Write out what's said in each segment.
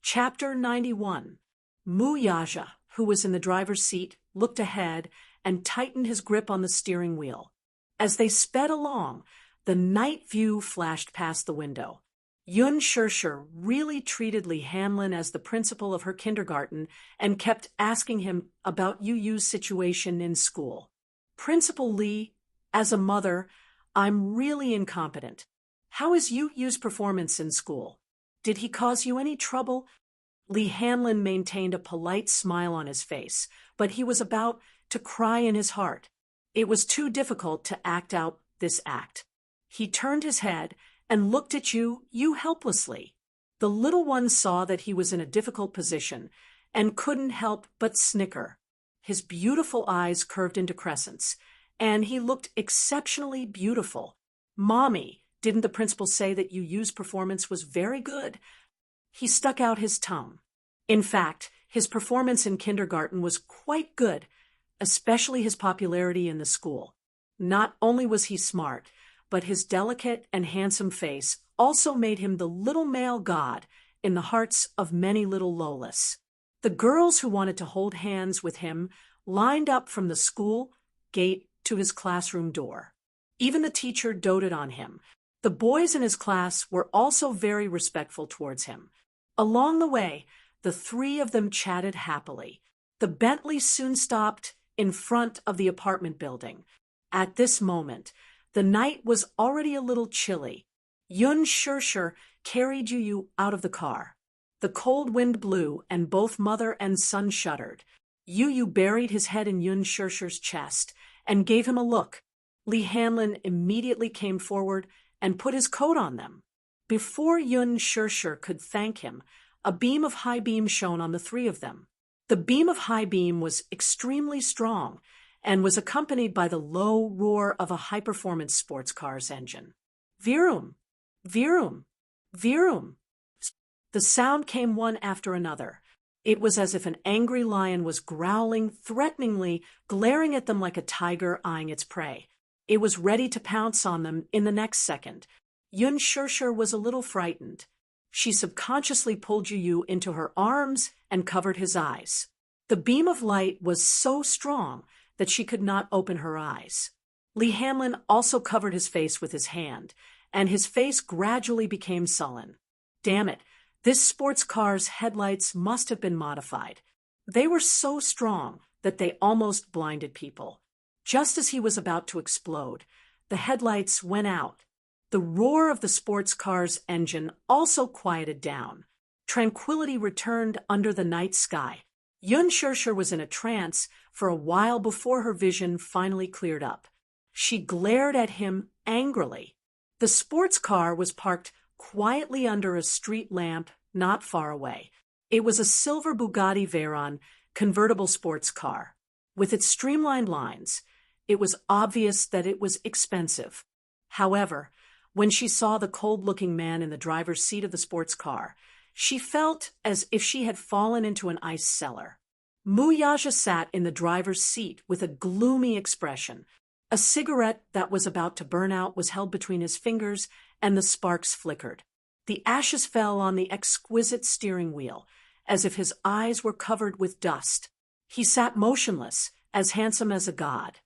Chapter 91. Muyaja, who was in the driver's seat, looked ahead and tightened his grip on the steering wheel. As they sped along, the night view flashed past the window. Yun Shirshir really treated Lee Hanlon as the principal of her kindergarten and kept asking him about Yu Yu's situation in school. Principal Lee, as a mother, I'm really incompetent. How is Yu Yu's performance in school? Did he cause you any trouble? Lee Hanlon maintained a polite smile on his face, but he was about to cry in his heart. It was too difficult to act out this act. He turned his head and looked at Yu helplessly. The little one saw that he was in a difficult position and couldn't help but snicker. His beautiful eyes curved into crescents, and he looked exceptionally beautiful. Mommy, didn't the principal say that Yu Yu's performance was very good? He stuck out his tongue. In fact, his performance in kindergarten was quite good, especially his popularity in the school. Not only was he smart, but his delicate and handsome face also made him the little male god in the hearts of many little Lolas. The girls who wanted to hold hands with him lined up from the school gate to his classroom door. Even the teacher doted on him. The boys in his class were also very respectful towards him. Along the way, the three of them chatted happily. The Bentley soon stopped in front of the apartment building. At this moment, the night was already a little chilly. Yun Shirshir carried Yu out of the car. The cold wind blew, and both mother and son shuddered. Yu buried his head in Yun Shirshir's chest and gave him a look. Lee Hanlon immediately came forward and put his coat on them. Before Yun Shirshir could thank him, a beam of high beam shone on the three of them. The beam of high beam was extremely strong and was accompanied by the low roar of a high-performance sports car's engine. Virum! Virum! Virum! The sound came one after another. It was as if an angry lion was growling threateningly, glaring at them like a tiger eyeing its prey. It was ready to pounce on them in the next second. Yun Shirshir was a little frightened. She subconsciously pulled Yu into her arms and covered his eyes. The beam of light was so strong that she could not open her eyes. Lee Hanlon also covered his face with his hand, and his face gradually became sullen. Damn it, this sports car's headlights must have been modified. They were so strong that they almost blinded people. Just as he was about to explode, the headlights went out. The roar of the sports car's engine also quieted down. Tranquility returned under the night sky. Yun Shirshir was in a trance for a while before her vision finally cleared up. She glared at him angrily. The sports car was parked quietly under a street lamp not far away. It was a silver Bugatti Veyron convertible sports car. With its streamlined lines, it was obvious that it was expensive. However, when she saw the cold-looking man in the driver's seat of the sports car, she felt as if she had fallen into an ice cellar. Muyaja sat in the driver's seat with a gloomy expression. A cigarette that was about to burn out was held between his fingers, and the sparks flickered. The ashes fell on the exquisite steering wheel, as if his eyes were covered with dust. He sat motionless, as handsome as a god.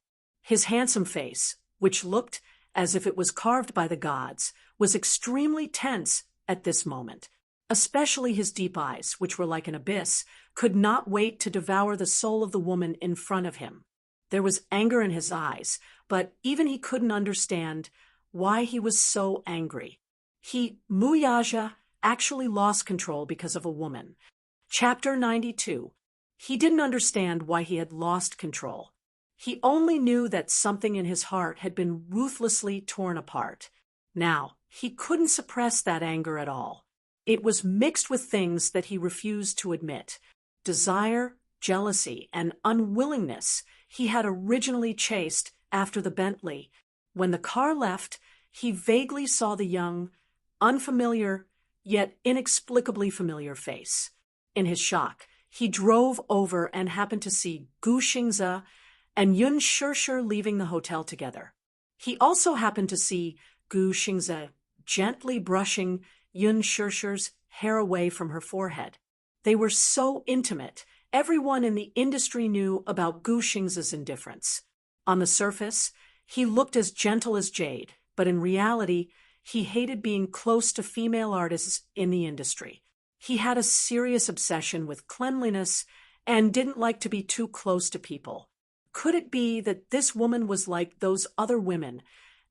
His handsome face, which looked as if it was carved by the gods, was extremely tense at this moment. Especially his deep eyes, which were like an abyss, could not wait to devour the soul of the woman in front of him. There was anger in his eyes, but even he couldn't understand why he was so angry. Muyaja, actually lost control because of a woman. Chapter 92. He didn't understand why he had lost control. He only knew that something in his heart had been ruthlessly torn apart. Now, he couldn't suppress that anger at all. It was mixed with things that he refused to admit. Desire, jealousy, and unwillingness he had originally chased after the Bentley. When the car left, he vaguely saw the young, unfamiliar, yet inexplicably familiar face. In his shock, he drove over and happened to see Gu Xingze and Yun Shirshir leaving the hotel together. He also happened to see Gu Xingze gently brushing Yun Shirshir's hair away from her forehead. They were so intimate. Everyone in the industry knew about Gu Xing's indifference. On the surface, he looked as gentle as jade, but in reality, he hated being close to female artists in the industry. He had a serious obsession with cleanliness and didn't like to be too close to people. Could it be that this woman was like those other women,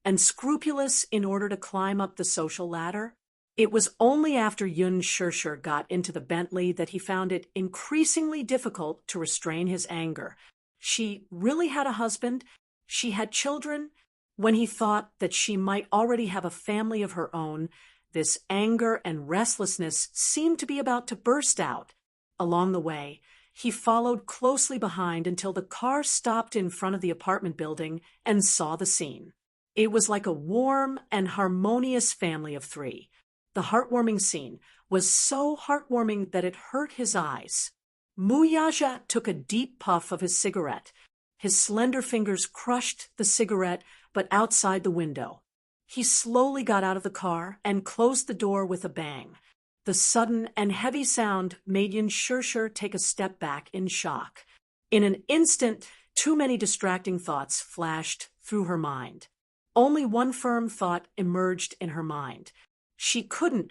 and scrupulous in order to climb up the social ladder? It was only after Yun Shirshir got into the Bentley that he found it increasingly difficult to restrain his anger. She really had a husband. She had children. When he thought that she might already have a family of her own, this anger and restlessness seemed to be about to burst out. Along the way, he followed closely behind until the car stopped in front of the apartment building and saw the scene. It was like a warm and harmonious family of three. The heartwarming scene was so heartwarming that it hurt his eyes. Muyaja took a deep puff of his cigarette. His slender fingers crushed the cigarette, but outside the window. He slowly got out of the car and closed the door with a bang. The sudden and heavy sound made Yun Shirshir take a step back in shock. In an instant, too many distracting thoughts flashed through her mind. Only one firm thought emerged in her mind. She couldn't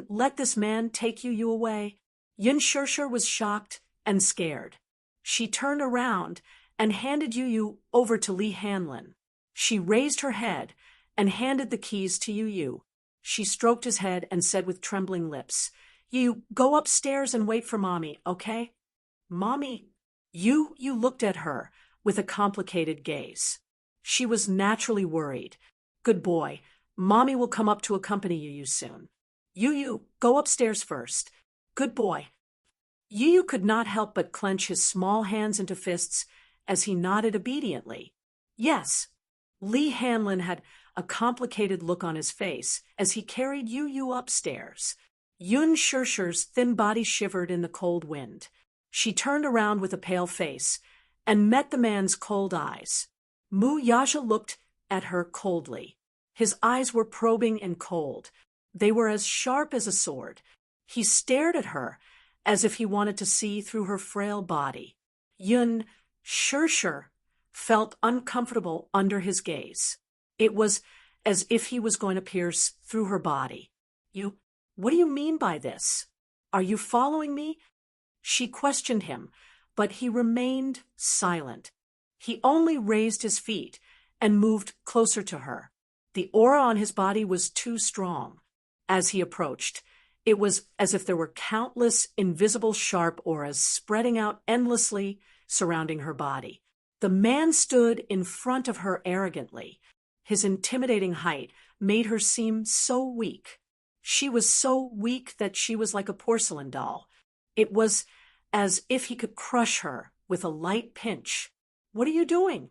let this man take you away. Yun Shirshir was shocked and scared. She turned around and handed Yu over to Li Hanlin. She raised her head and handed the keys to Yu. She stroked his head and said with trembling lips, "You go upstairs and wait for Mommy, okay?" "Mommy?" Yu looked at her with a complicated gaze. She was naturally worried. "Good boy. Mommy will come up to accompany Yu soon. Yu, go upstairs first. Good boy." Yu could not help but clench his small hands into fists as he nodded obediently. Yes. Li Hanlin had a complicated look on his face as he carried Yu upstairs. Yun Shirshir's thin body shivered in the cold wind. She turned around with a pale face and met the man's cold eyes. Muyaja looked at her coldly. His eyes were probing and cold. They were as sharp as a sword. He stared at her as if he wanted to see through her frail body. Yun Shirshir felt uncomfortable under his gaze. It was as if he was going to pierce through her body. What do you mean by this? Are you following me?" She questioned him, but he remained silent. He only raised his feet and moved closer to her. The aura on his body was too strong. As he approached, it was as if there were countless invisible sharp auras spreading out endlessly, surrounding her body. The man stood in front of her arrogantly. His intimidating height made her seem so weak. She was so weak that she was like a porcelain doll. It was as if he could crush her with a light pinch. "What are you doing?"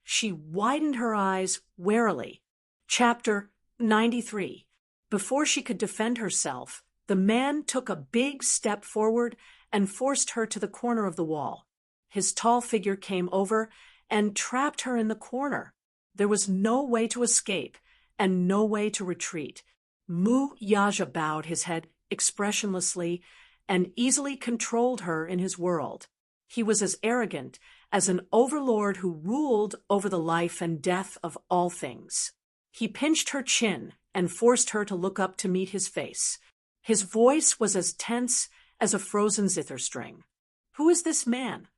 She widened her eyes warily. Chapter 93. Before she could defend herself, the man took a big step forward and forced her to the corner of the wall. His tall figure came over and trapped her in the corner. There was no way to escape and no way to retreat. Muyaja bowed his head expressionlessly and easily controlled her in his world. He was as arrogant as an overlord who ruled over the life and death of all things. He pinched her chin and forced her to look up to meet his face. His voice was as tense as a frozen zither string. "Who is this man?"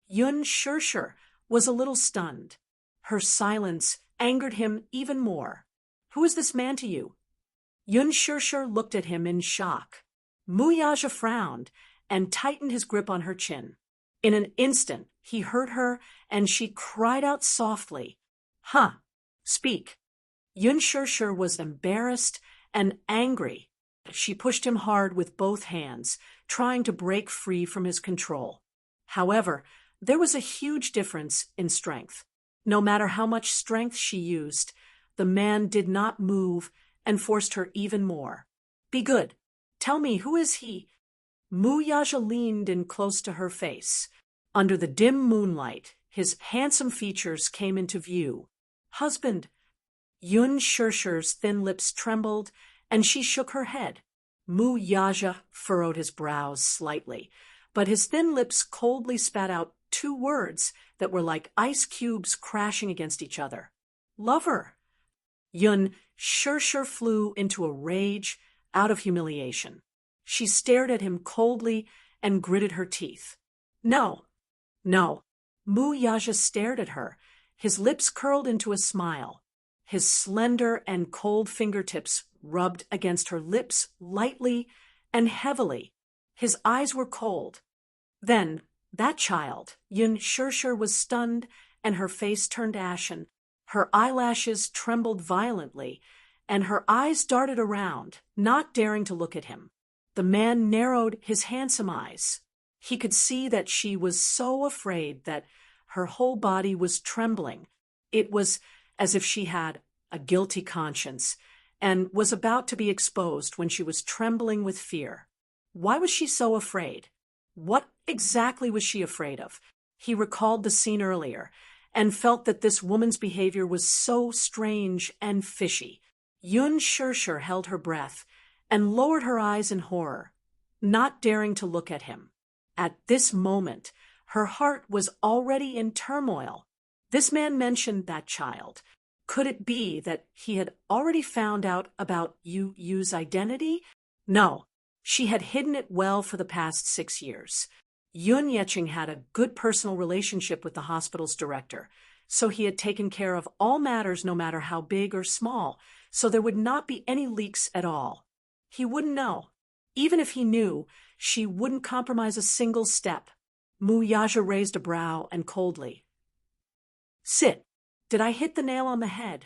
Yun Shirshir was a little stunned. Her silence angered him even more. "Who is this man to you?" Yun Shirshir looked at him in shock. Muyaja frowned and tightened his grip on her chin. In an instant, he heard her, and she cried out softly, "Huh, speak." Yun Shirshir was embarrassed and angry. She pushed him hard with both hands, trying to break free from his control. However, there was a huge difference in strength. No matter how much strength she used, the man did not move and forced her even more. "Be good. Tell me, who is he?" Muyaja leaned in close to her face. Under the dim moonlight, his handsome features came into view. "Husband." Yun Shirshir's thin lips trembled, and she shook her head. Mu Yaja furrowed his brows slightly, but his thin lips coldly spat out two words that were like ice cubes crashing against each other. Lover. Yun sure flew into a rage out of humiliation. She stared at him coldly and gritted her teeth. No. No. Mu Yaja stared at her, his lips curled into a smile. His slender and cold fingertips rubbed against her lips lightly and heavily. His eyes were cold. Then, that child, Yun Shirshir, was stunned and her face turned ashen. Her eyelashes trembled violently, and her eyes darted around, not daring to look at him. The man narrowed his handsome eyes. He could see that she was so afraid that her whole body was trembling. It was as if she had a guilty conscience and was about to be exposed when she was trembling with fear. Why was she so afraid? What exactly was she afraid of? He recalled the scene earlier and felt that this woman's behavior was so strange and fishy. Yun Shirshir held her breath and lowered her eyes in horror, not daring to look at him. At this moment, her heart was already in turmoil. This man mentioned that child. Could it be that he had already found out about Yu's identity? No, she had hidden it well for the past 6 years. Yun Yeching had a good personal relationship with the hospital's director, so he had taken care of all matters no matter how big or small, so there would not be any leaks at all. He wouldn't know. Even if he knew, she wouldn't compromise a single step. Mu Yaja raised a brow and coldly. Sit. Did I hit the nail on the head?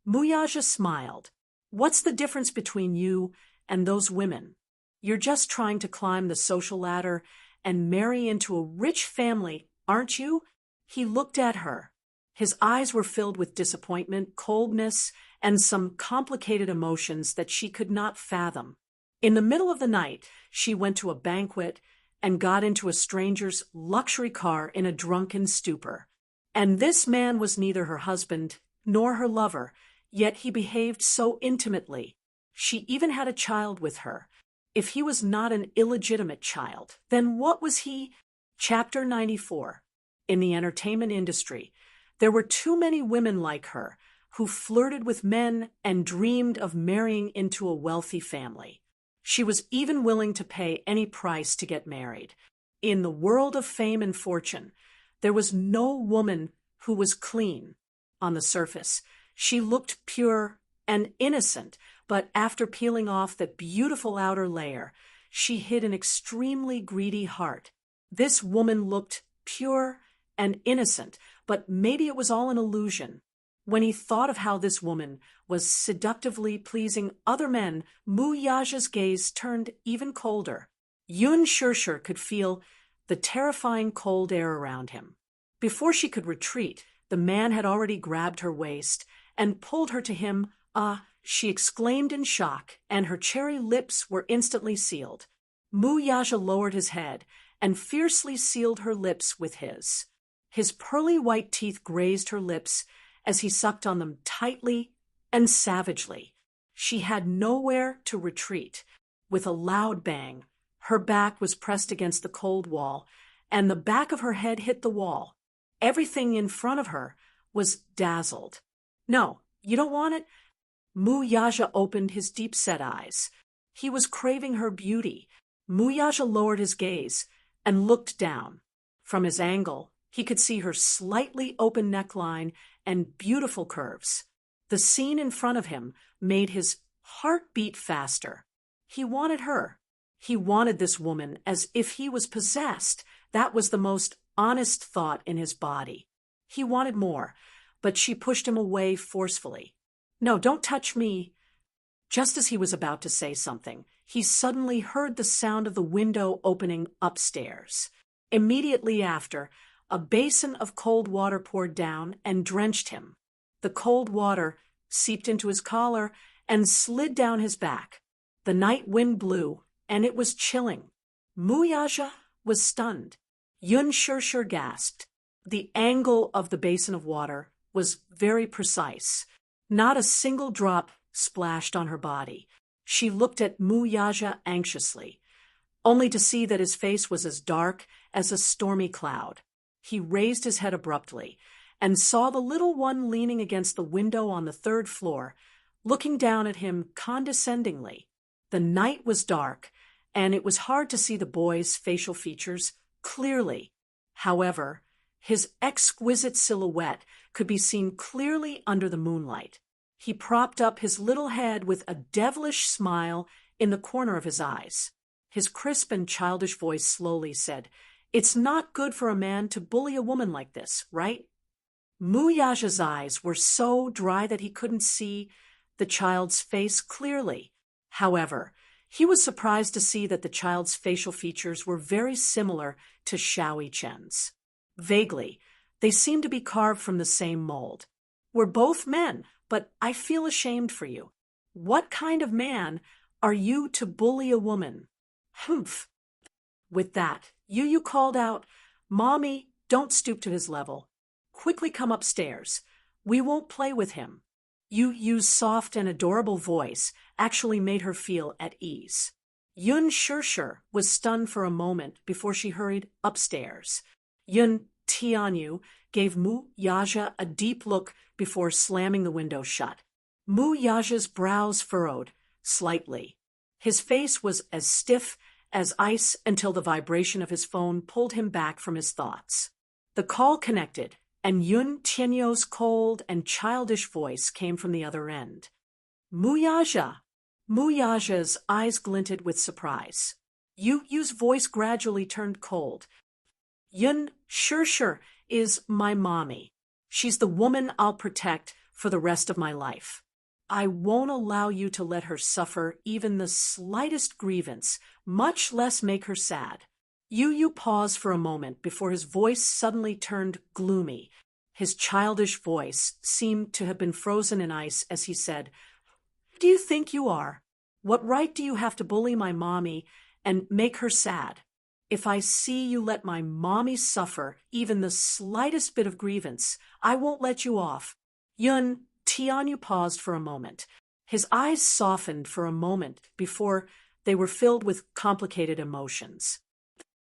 Mu Yaja smiled. What's the difference between you and those women? You're just trying to climb the social ladder and marry into a rich family, aren't you? He looked at her. His eyes were filled with disappointment, coldness, and some complicated emotions that she could not fathom. In the middle of the night, she went to a banquet and got into a stranger's luxury car in a drunken stupor. And this man was neither her husband nor her lover, yet he behaved so intimately. She even had a child with her. If he was not an illegitimate child, then what was he? Chapter 94. In the entertainment industry, there were too many women like her who flirted with men and dreamed of marrying into a wealthy family. She was even willing to pay any price to get married. In the world of fame and fortune, there was no woman who was clean. On the surface, she looked pure and innocent, but after peeling off the beautiful outer layer, she hid an extremely greedy heart. This woman looked pure and innocent, but maybe it was all an illusion. When he thought of how this woman was seductively pleasing other men, Mu Yaja's gaze turned even colder. Yun Shirshir could feel the terrifying cold air around him. Before she could retreat, the man had already grabbed her waist and pulled her to him. She exclaimed in shock, and her cherry lips were instantly sealed. Mu Yaja lowered his head and fiercely sealed her lips with his. His pearly white teeth grazed her lips as he sucked on them tightly and savagely. She had nowhere to retreat. With a loud bang, her back was pressed against the cold wall, and the back of her head hit the wall. Everything in front of her was dazzled. No, you don't want it? Mu Yaja opened his deep-set eyes. He was craving her beauty. Mu Yaja lowered his gaze and looked down. From his angle, he could see her slightly open neckline and beautiful curves. The scene in front of him made his heart beat faster. He wanted her. He wanted this woman as if he was possessed. That was the most honest thought in his body. He wanted more, but she pushed him away forcefully. No, don't touch me. Just as he was about to say something, he suddenly heard the sound of the window opening upstairs. Immediately after, a basin of cold water poured down and drenched him. The cold water seeped into his collar and slid down his back. The night wind blew, and it was chilling. Mu Yaja was stunned. Yun Shirshir gasped. The angle of the basin of water was very precise. Not a single drop splashed on her body. She looked at Mu Yaja anxiously, only to see that his face was as dark as a stormy cloud. He raised his head abruptly and saw the little one leaning against the window on the third floor, looking down at him condescendingly. The night was dark, and it was hard to see the boy's facial features clearly. However, his exquisite silhouette could be seen clearly under the moonlight. He propped up his little head with a devilish smile in the corner of his eyes. His crisp and childish voice slowly said, "It's not good for a man to bully a woman like this, right?" Mu Yaja's eyes were so dry that he couldn't see the child's face clearly. However, he was surprised to see that the child's facial features were very similar to Xiao Yichen's. Vaguely, they seemed to be carved from the same mold. "We're both men, but I feel ashamed for you. What kind of man are you to bully a woman?" "Humph." With that, Yu called out, "Mommy, don't stoop to his level. Quickly come upstairs. We won't play with him." Yu's soft and adorable voice actually made her feel at ease. Yun Shirshir was stunned for a moment before she hurried upstairs. Yun Tianyu gave Mu Yaja a deep look before slamming the window shut. Mu Yaja's brows furrowed slightly. His face was as stiff as ice until the vibration of his phone pulled him back from his thoughts. The call connected, and Yun Tianyu's cold and childish voice came from the other end. "Mu Yaja!" Mu Yaja's eyes glinted with surprise. Yu's voice gradually turned cold. "Yun Shirshir is my mommy. She's the woman I'll protect for the rest of my life. I won't allow you to let her suffer even the slightest grievance, much less make her sad." Yu paused for a moment before his voice suddenly turned gloomy. His childish voice seemed to have been frozen in ice as he said, "Who do you think you are? What right do you have to bully my mommy and make her sad? If I see you let my mommy suffer even the slightest bit of grievance, I won't let you off." Yun Tianyu paused for a moment. His eyes softened for a moment before they were filled with complicated emotions.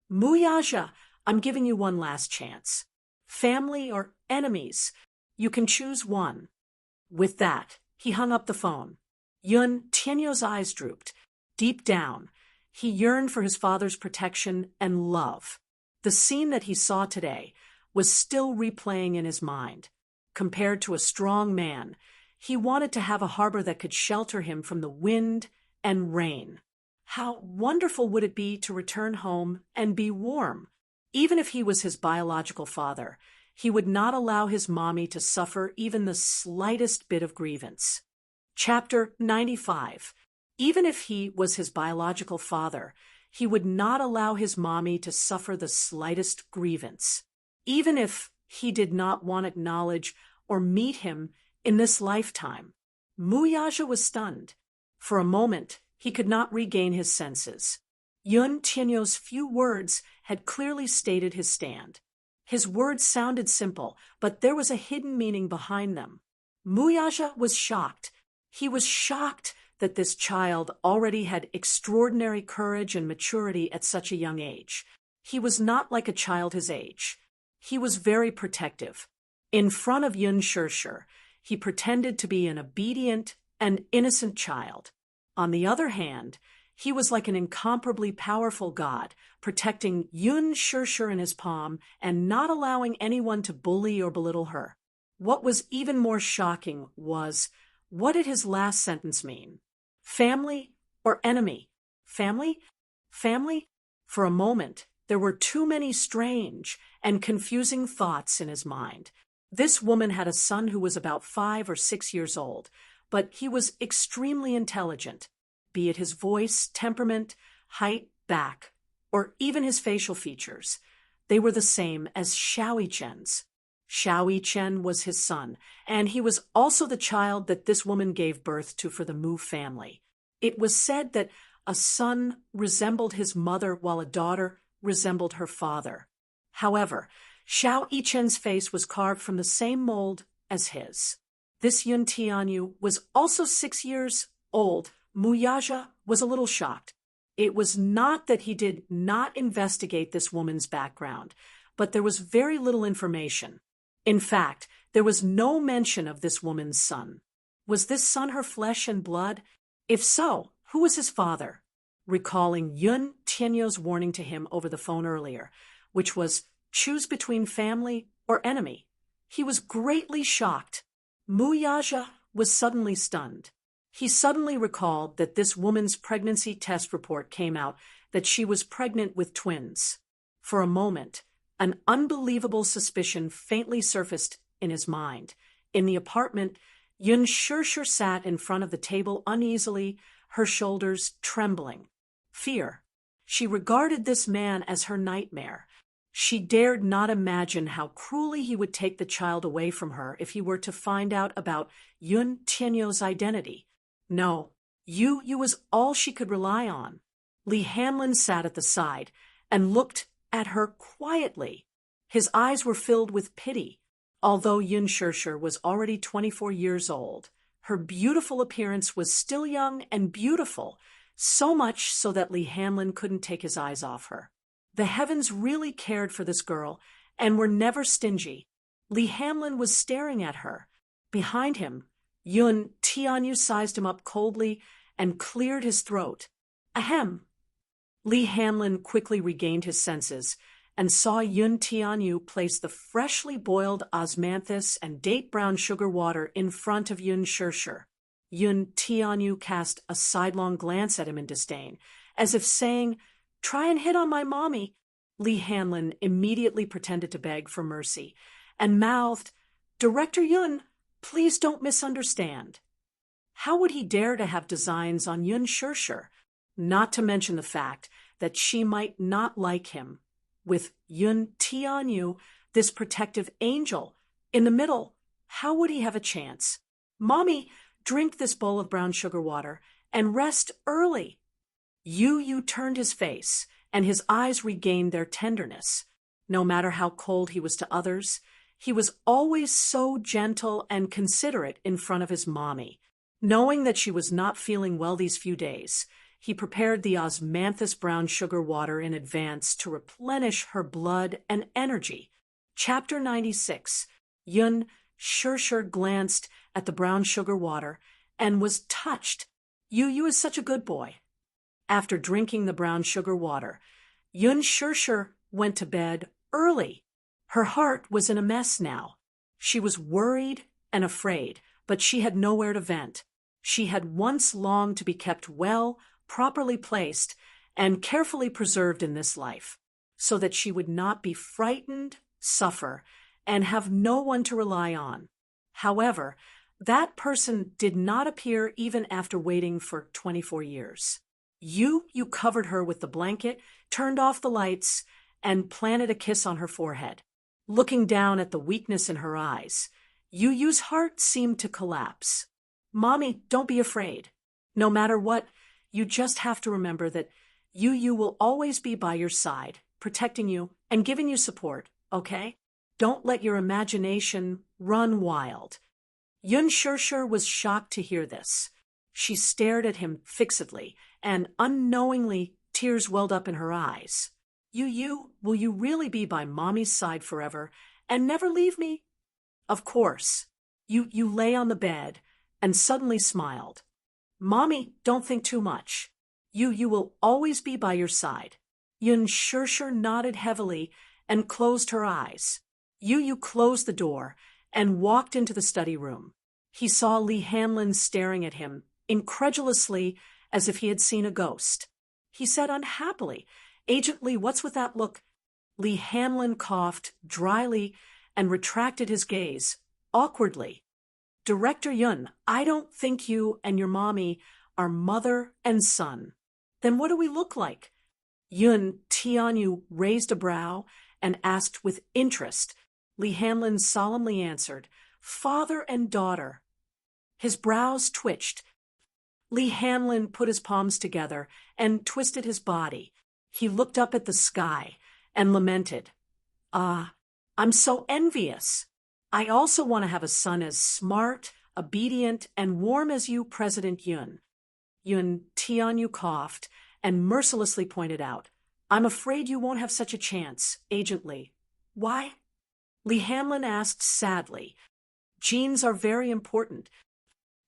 "Mu Yaja, I'm giving you one last chance. Family or enemies, you can choose one." With that, he hung up the phone. Yun Tianyu's eyes drooped. Deep down, he yearned for his father's protection and love. The scene that he saw today was still replaying in his mind. Compared to a strong man, he wanted to have a harbor that could shelter him from the wind and rain. How wonderful would it be to return home and be warm? Even if he was his biological father, he would not allow his mommy to suffer even the slightest bit of grievance. Chapter 95. Even if he was his biological father, he would not allow his mommy to suffer the slightest grievance. Even if he did not want to acknowledge or meet him in this lifetime. Mu Yaja was stunned. For a moment, he could not regain his senses. Yun Tianyu's few words had clearly stated his stand. His words sounded simple, but there was a hidden meaning behind them. Mu Yaja was shocked. He was shocked that this child already had extraordinary courage and maturity at such a young age. He was not like a child his age. He was very protective. In front of Yun Shirshir, he pretended to be an obedient and innocent child. On the other hand, he was like an incomparably powerful god, protecting Yun Shirshir in his palm and not allowing anyone to bully or belittle her. What was even more shocking was, what did his last sentence mean? Family or enemy? Family? Family? For a moment, there were too many strange and confusing thoughts in his mind. This woman had a son who was about 5 or 6 years old, but he was extremely intelligent, be it his voice, temperament, height, back, or even his facial features. They were the same as Xiao Yichen's. Xiao Yichen was his son, and he was also the child that this woman gave birth to for the Mu family. It was said that a son resembled his mother while a daughter resembled her father. However, Xiao Yichen's face was carved from the same mold as his. This Yun Tianyu was also 6 years old Muyaja was a little shocked. It was not that he did not investigate this woman's background, but there was very little information. In fact, there was no mention of this woman's son. Was this son her flesh and blood? If so, who was his father? Recalling Yun Tianyo's warning to him over the phone earlier, which was choose between family or enemy, he was greatly shocked. Muyaja was suddenly stunned. He suddenly recalled that this woman's pregnancy test report came out that she was pregnant with twins. For a moment, an unbelievable suspicion faintly surfaced in his mind. In the apartment, Yun Shusher sat in front of the table uneasily, her shoulders trembling. Fear. She regarded this man as her nightmare. She dared not imagine how cruelly he would take the child away from her if he were to find out about Yun Tianyo's identity. No, Yu was all she could rely on. Lee Hanlon sat at the side and looked at her quietly. His eyes were filled with pity. Although Yun Shusher was already 24 years old, her beautiful appearance was still young and beautiful, so much so that Lee Hanlon couldn't take his eyes off her. The heavens really cared for this girl and were never stingy. Lee Hanlon was staring at her. Behind him, Yun Tianyu sized him up coldly and cleared his throat. Ahem. Lee Hanlon quickly regained his senses and saw Yun Tianyu place the freshly boiled osmanthus and date brown sugar water in front of Yun Shusher. Yun Tianyu cast a sidelong glance at him in disdain, as if saying, "Try and hit on my mommy." Lee Hanlon immediately pretended to beg for mercy and mouthed, "Director Yun, please don't misunderstand." How would he dare to have designs on Yun Shusher, not to mention the fact that she might not like him? With Yun Tianyu, this protective angel, in the middle, how would he have a chance? "Mommy, drink this bowl of brown sugar water and rest early." Yu turned his face, and his eyes regained their tenderness. No matter how cold he was to others, he was always so gentle and considerate in front of his mommy. Knowing that she was not feeling well these few days, he prepared the osmanthus brown sugar water in advance to replenish her blood and energy. Chapter 96. Yun Shusher glanced at the brown sugar water and was touched. Yu is such a good boy. After drinking the brown sugar water, Yun Shusher went to bed early. Her heart was in a mess now. She was worried and afraid, but she had nowhere to vent. She had once longed to be kept well, properly placed, and carefully preserved in this life, so that she would not be frightened, suffer, and have no one to rely on. However, that person did not appear even after waiting for 24 years. You covered her with the blanket, turned off the lights, and planted a kiss on her forehead. Looking down at the weakness in her eyes, Yu's heart seemed to collapse. "Mommy, don't be afraid. No matter what, you just have to remember that Yu will always be by your side, protecting you and giving you support, okay? Don't let your imagination run wild." Yun Shusher was shocked to hear this. She stared at him fixedly, and unknowingly tears welled up in her eyes. "Yu, will you really be by Mommy's side forever and never leave me?" "Of course." You lay on the bed and suddenly smiled. "Mommy, don't think too much. You will always be by your side." Yun Shusher nodded heavily and closed her eyes. Yu closed the door and walked into the study room. He saw Lee Hanlon staring at him, incredulously, as if he had seen a ghost. He said unhappily, "Agent Lee, what's with that look?" Lee Hanlon coughed dryly and retracted his gaze, awkwardly. "Director Yun, I don't think you and your mommy are mother and son." "Then what do we look like?" Yun Tianyu raised a brow and asked with interest. Lee Hanlon solemnly answered, "Father and daughter." His brows twitched. Lee Hanlon put his palms together and twisted his body. He looked up at the sky and lamented, I'm so envious. I also want to have a son as smart, obedient, and warm as you, President Yun." Yun Tianyu coughed and mercilessly pointed out, "I'm afraid you won't have such a chance, Agent Lee." "Why?" Lee Hamlin asked sadly. "Genes are very important."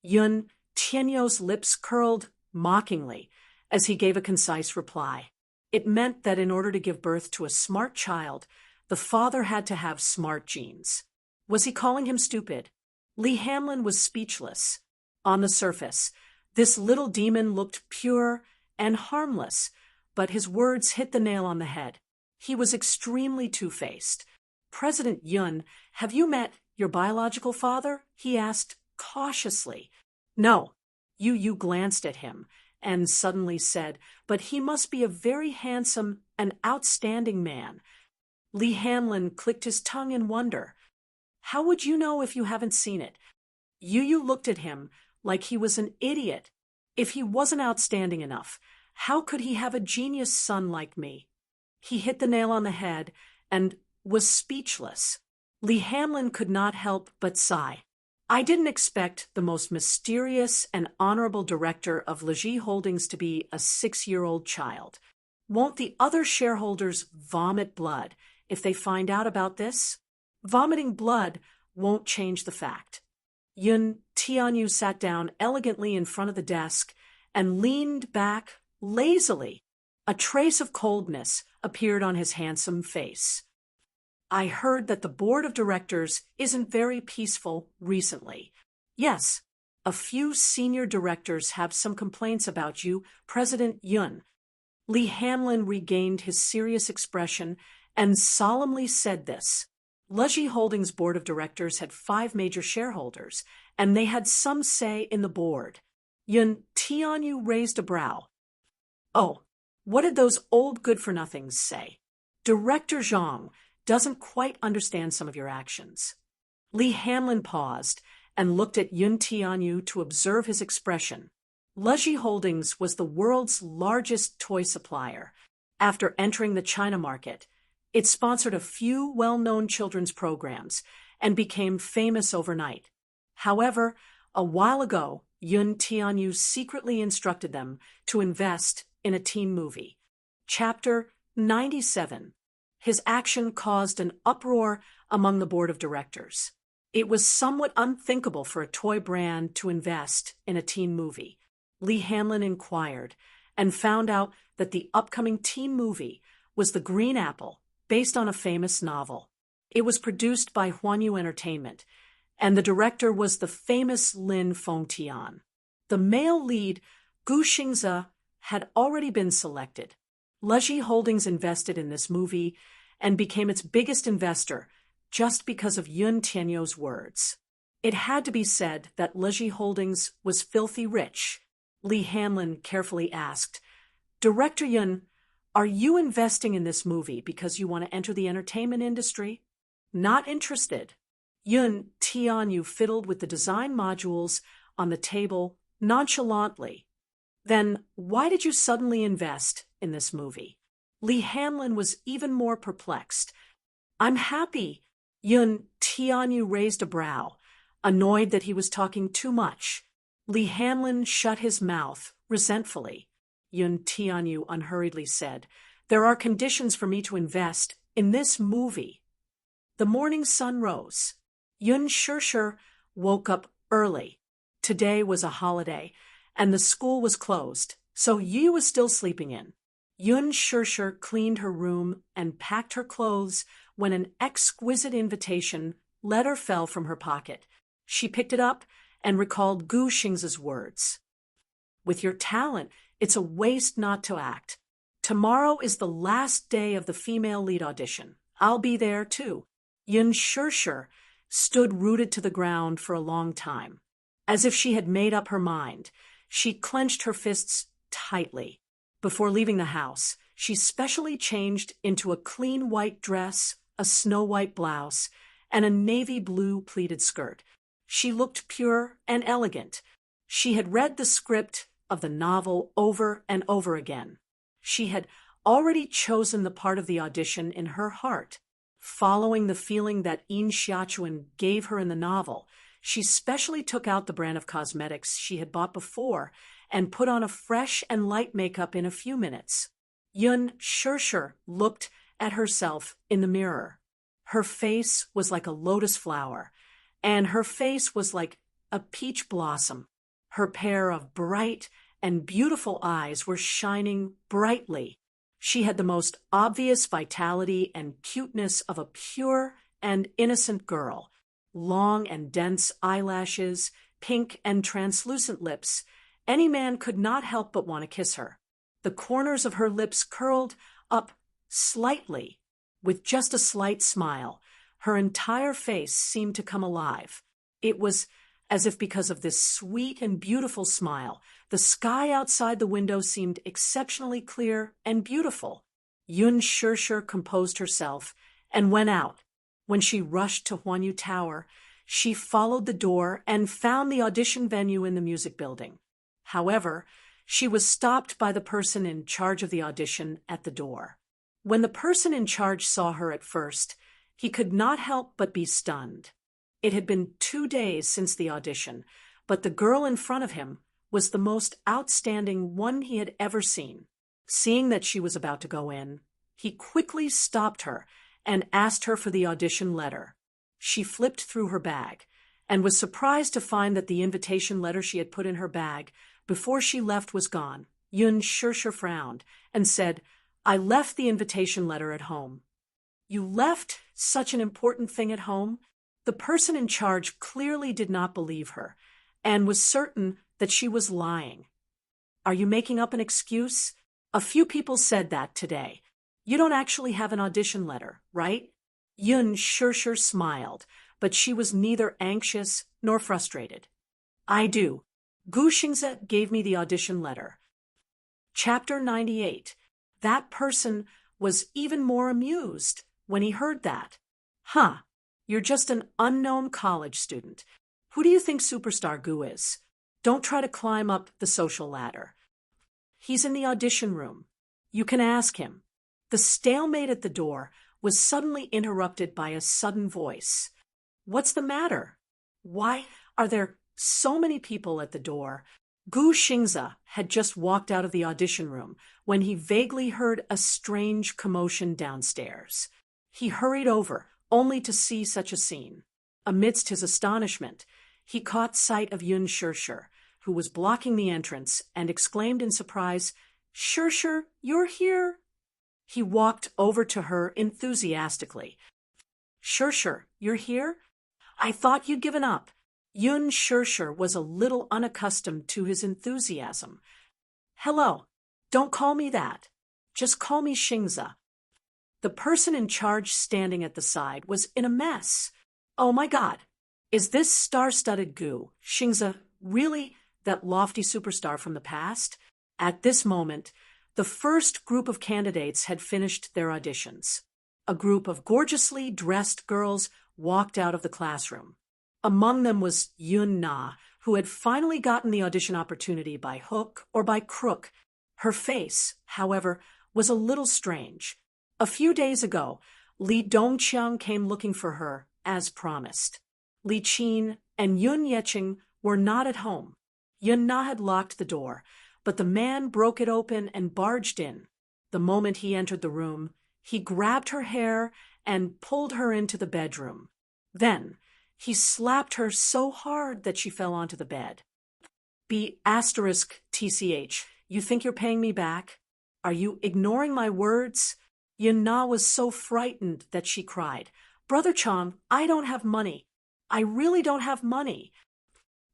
Yun Tianyu's lips curled mockingly as he gave a concise reply. It meant that in order to give birth to a smart child, the father had to have smart genes. Was he calling him stupid? Lee Hamlin was speechless. On the surface, this little demon looked pure and harmless, but his words hit the nail on the head. He was extremely two-faced. "President Yun, have you met your biological father?" he asked cautiously. "No." Yu glanced at him and suddenly said, "But he must be a very handsome and outstanding man." Lee Hamlin clicked his tongue in wonder. "How would you know if you haven't seen it?" Yu looked at him like he was an idiot. "If he wasn't outstanding enough, how could he have a genius son like me?" He hit the nail on the head and was speechless. Lee Hamlin could not help but sigh. "I didn't expect the most mysterious and honorable director of Leji Holdings to be a 6-year-old child. Won't the other shareholders vomit blood if they find out about this?" "Vomiting blood won't change the fact." Yun Tianyu sat down elegantly in front of the desk and leaned back lazily. A trace of coldness appeared on his handsome face. "I heard that the board of directors isn't very peaceful recently." "Yes, a few senior directors have some complaints about you, President Yun." Lee Hamlin regained his serious expression and solemnly said this. Leji Holdings' board of directors had 5 major shareholders, and they had some say in the board. Yun Tianyu raised a brow. "Oh, what did those old good-for-nothings say?" "Director Zhang doesn't quite understand some of your actions." Lee Hamlin paused and looked at Yun Tianyu to observe his expression. Leji Holdings was the world's largest toy supplier. After entering the China market, it sponsored a few well-known children's programs and became famous overnight. However, a while ago, Yun Tianyu secretly instructed them to invest in a teen movie. Chapter 97. His action caused an uproar among the board of directors. It was somewhat unthinkable for a toy brand to invest in a teen movie. Lee Hamlin inquired and found out that the upcoming teen movie was The Green Apple, based on a famous novel. It was produced by Huanyu Entertainment, and the director was the famous Lin Fengtian. The male lead, Gu Xingze, had already been selected. Leji Holdings invested in this movie and became its biggest investor just because of Yun Tianyu's words. It had to be said that Leji Holdings was filthy rich. Lee Hamlin carefully asked, "Director Yun, are you investing in this movie because you want to enter the entertainment industry?" "Not interested." Yun Tianyu fiddled with the design modules on the table nonchalantly. "Then why did you suddenly invest in this movie?" Lee Hamlin was even more perplexed. "I'm happy." Yun Tianyu raised a brow, annoyed that he was talking too much. Lee Hamlin shut his mouth resentfully. Yun Tianyu unhurriedly said, "There are conditions for me to invest in this movie." The morning sun rose. Yun Shusher woke up early. Today was a holiday, and the school was closed, so Yu was still sleeping in. Yun Shusher cleaned her room and packed her clothes when an exquisite invitation letter fell from her pocket. She picked it up and recalled Gu Xingze's words. "With your talent, it's a waste not to act. Tomorrow is the last day of the female lead audition. I'll be there, too." Yun Shusher stood rooted to the ground for a long time. As if she had made up her mind, she clenched her fists tightly. Before leaving the house, she specially changed into a clean white dress, a snow-white blouse, and a navy blue pleated skirt. She looked pure and elegant. She had read the script of the novel over and over again. She had already chosen the part of the audition in her heart. Following the feeling that Yin Xiaochuan gave her in the novel, she specially took out the brand of cosmetics she had bought before and put on a fresh and light makeup in a few minutes. Yun Shirshir looked at herself in the mirror. Her face was like a lotus flower, and her face was like a peach blossom. Her pair of bright and beautiful eyes were shining brightly. She had the most obvious vitality and cuteness of a pure and innocent girl. Long and dense eyelashes, pink and translucent lips. Any man could not help but want to kiss her. The corners of her lips curled up slightly, with just a slight smile. Her entire face seemed to come alive. It was as if because of this sweet and beautiful smile, the sky outside the window seemed exceptionally clear and beautiful. Yun Shirshir composed herself and went out. When she rushed to Huanyu Tower, she followed the door and found the audition venue in the music building. However, she was stopped by the person in charge of the audition at the door. When the person in charge saw her at first, he could not help but be stunned. It had been 2 days since the audition, but the girl in front of him was the most outstanding one he had ever seen. Seeing that she was about to go in, he quickly stopped her and asked her for the audition letter. She flipped through her bag and was surprised to find that the invitation letter she had put in her bag before she left was gone. Yun Shirshir frowned and said, "I left the invitation letter at home." "You left such an important thing at home?" The person in charge clearly did not believe her and was certain that she was lying. "Are you making up an excuse? A few people said that today. You don't actually have an audition letter, right?" Yun Shirshir smiled, but she was neither anxious nor frustrated. "I do. Gu Xingze gave me the audition letter." Chapter 98. That person was even more amused when he heard that. "Huh, you're just an unknown college student. Who do you think Superstar Gu is? Don't try to climb up the social ladder. He's in the audition room. You can ask him." The stalemate at the door was suddenly interrupted by a sudden voice. "What's the matter? Why are there so many people at the door?" Gu Xingze had just walked out of the audition room when he vaguely heard a strange commotion downstairs. He hurried over, only to see such a scene. Amidst his astonishment, he caught sight of Yun Shirshir, who was blocking the entrance, and exclaimed in surprise, "Shirshir, you're here!" He walked over to her enthusiastically. "Shirshir, you're here? I thought you'd given up." Yun Shirshir was a little unaccustomed to his enthusiasm. "Hello, don't call me that. Just call me Xingze." The person in charge standing at the side was in a mess. "Oh my God, is this star-studded Gu Xingze really that lofty superstar from the past?" At this moment, the first group of candidates had finished their auditions. A group of gorgeously dressed girls walked out of the classroom. Among them was Yun Na, who had finally gotten the audition opportunity by hook or by crook. Her face, however, was a little strange. A few days ago, Li Dongqiang came looking for her, as promised. Li Qin and Yun Yeqing were not at home. Yun Na had locked the door, but the man broke it open and barged in. The moment he entered the room, he grabbed her hair and pulled her into the bedroom. Then, he slapped her so hard that she fell onto the bed. *TCH, you think you're paying me back? Are you ignoring my words? Yun Na was so frightened that she cried, "Brother Chong, I don't have money. I really don't have money."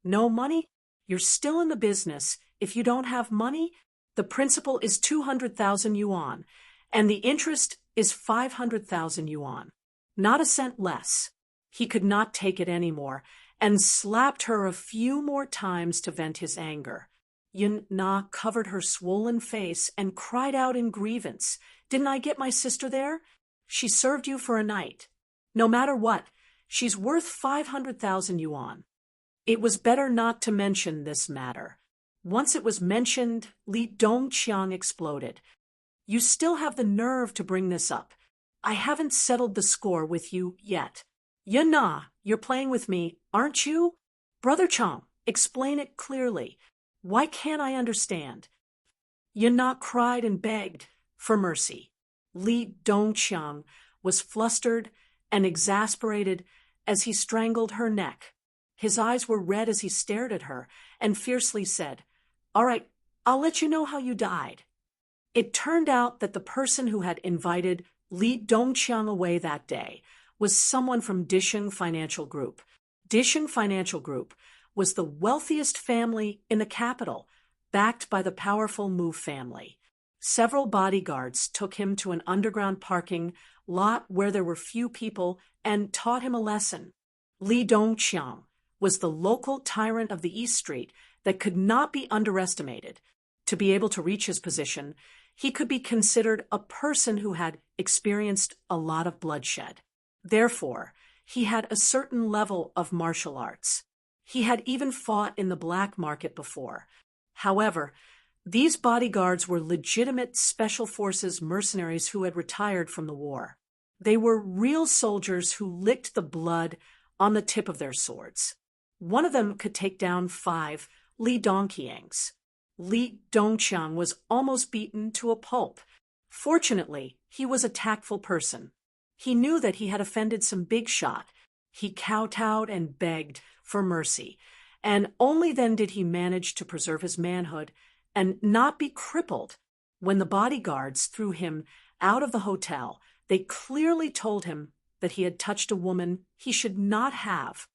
"No money? You're still in the business. If you don't have money, the principal is 200,000 yuan, and the interest is 500,000 yuan. Not a cent less." He could not take it anymore and slapped her a few more times to vent his anger. Yun Na covered her swollen face and cried out in grievance, "Didn't I get my sister there? She served you for a night. No matter what, she's worth 500,000 yuan." It was better not to mention this matter. Once it was mentioned, Li Dongqiang exploded. "You still have the nerve to bring this up. I haven't settled the score with you yet. Yun Na, you're playing with me, aren't you? Brother Chong, explain it clearly. Why can't I understand? Yun Na cried and begged for mercy. Li Dongqiang was flustered and exasperated as he strangled her neck. His eyes were red as he stared at her and fiercely said, "All right, I'll let you know how you died." It turned out that the person who had invited Li Dongqiang away that day was someone from Disheng Financial Group. Disheng Financial Group was the wealthiest family in the capital, backed by the powerful Mu family. Several bodyguards took him to an underground parking lot where there were few people and taught him a lesson. Li Dongqiang was the local tyrant of the East Street that could not be underestimated. To be able to reach his position, he could be considered a person who had experienced a lot of bloodshed. Therefore, he had a certain level of martial arts. He had even fought in the black market before. However, these bodyguards were legitimate special forces mercenaries who had retired from the war. They were real soldiers who licked the blood on the tip of their swords. One of them could take down 5 Li Dongqiangs. Li Dongqiang was almost beaten to a pulp. Fortunately, he was a tactful person. He knew that he had offended some big shot. He kowtowed and begged for mercy, and only then did he manage to preserve his manhood and not be crippled. When the bodyguards threw him out of the hotel, they clearly told him that he had touched a woman he should not have.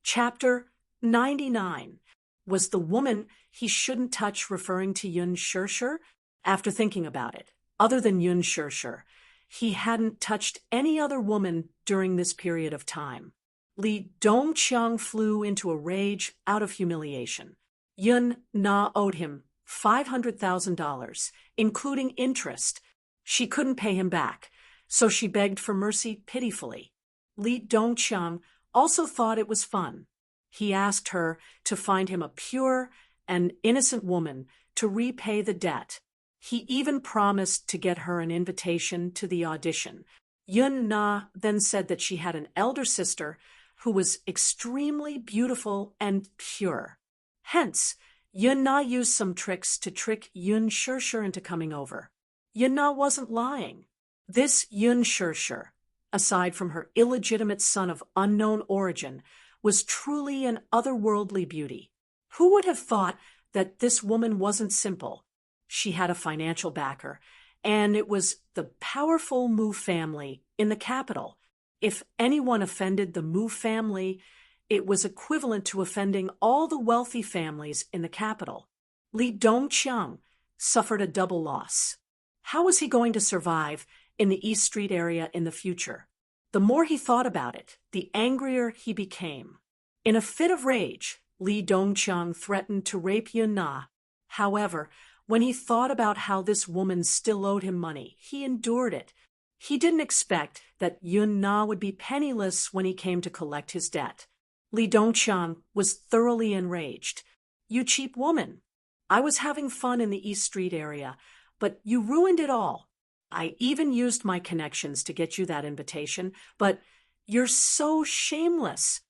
Chapter 99. Was the woman he shouldn't touch referring to Yun Shirshir? After thinking about it, other than Yun Shirshir, he hadn't touched any other woman during this period of time. Li Dongqiang flew into a rage out of humiliation. Yun Na owed him $500,000, including interest. She couldn't pay him back, so she begged for mercy pitifully. Li Dongqiang also thought it was fun. He asked her to find him a pure and innocent woman to repay the debt. He even promised to get her an invitation to the audition. Yun Na then said that she had an elder sister who was extremely beautiful and pure. Hence, Yun Na used some tricks to trick Yun Shirshir into coming over. Yun Na wasn't lying. This Yun Shirshir, aside from her illegitimate son of unknown origin, was truly an otherworldly beauty. Who would have thought that this woman wasn't simple? She had a financial backer, and it was the powerful Mu family in the capital. If anyone offended the Mu family, it was equivalent to offending all the wealthy families in the capital. Li Dongqiang suffered a double loss. How was he going to survive in the East Street area in the future? The more he thought about it, the angrier he became. In a fit of rage, Li Dongqiang threatened to rape Yun Na. However, when he thought about how this woman still owed him money, he endured it. He didn't expect that Yun Na would be penniless when he came to collect his debt. Li Dongqiang was thoroughly enraged. "You cheap woman! I was having fun in the East Street area, but you ruined it all. I even used my connections to get you that invitation, but you're so shameless."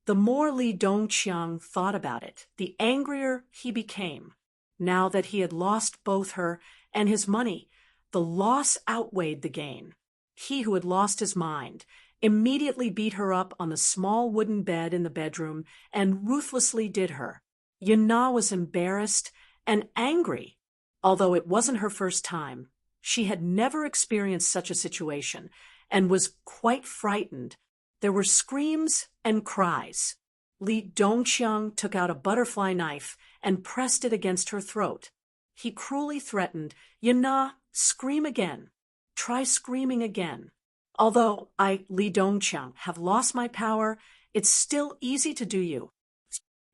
The more Li Dongqiang thought about it, the angrier he became. Now that he had lost both her and his money, the loss outweighed the gain. He who had lost his mind immediately beat her up on the small wooden bed in the bedroom and ruthlessly did her. Yun Na was embarrassed and angry. Although it wasn't her first time, she had never experienced such a situation and was quite frightened. There were screams and cries. Li Dongqiang took out a butterfly knife and pressed it against her throat. He cruelly threatened, "Yun Na, scream again. Try screaming again. Although I, Li Dongqiang, have lost my power, it's still easy to do you."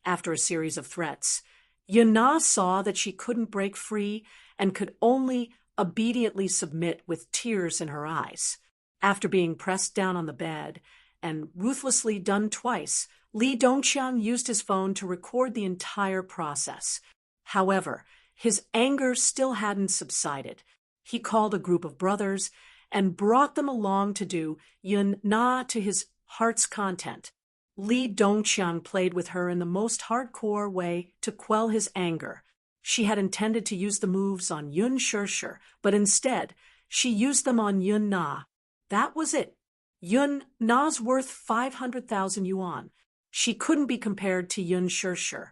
After a series of threats, Yun Na saw that she couldn't break free and could only obediently submit with tears in her eyes. After being pressed down on the bed and ruthlessly done twice, Li Dongqiang used his phone to record the entire process. However, his anger still hadn't subsided. He called a group of brothers and brought them along to do Yun Na to his heart's content. Li Dongqiang played with her in the most hardcore way to quell his anger. She had intended to use the moves on Yun Shirshir, but instead, she used them on Yun Na. That was it. Yun Na's worth 500,000 yuan. She couldn't be compared to Yun Shirshir.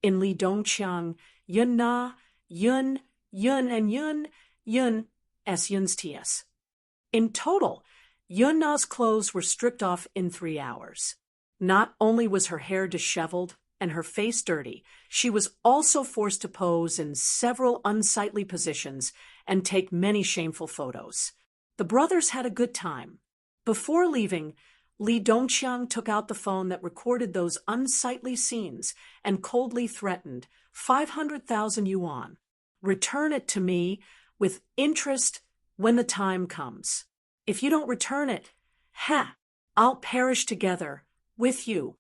In Li Dongqiang, Yun Na, Yun, and Yun, as Yun's TS. In total, Yun Na's clothes were stripped off in 3 hours. Not only was her hair disheveled and her face dirty, she was also forced to pose in several unsightly positions and take many shameful photos. The brothers had a good time. Before leaving, Li Dongqiang took out the phone that recorded those unsightly scenes and coldly threatened 500,000 yuan. Return it to me with interest when the time comes. If you don't return it, I'll perish together with you.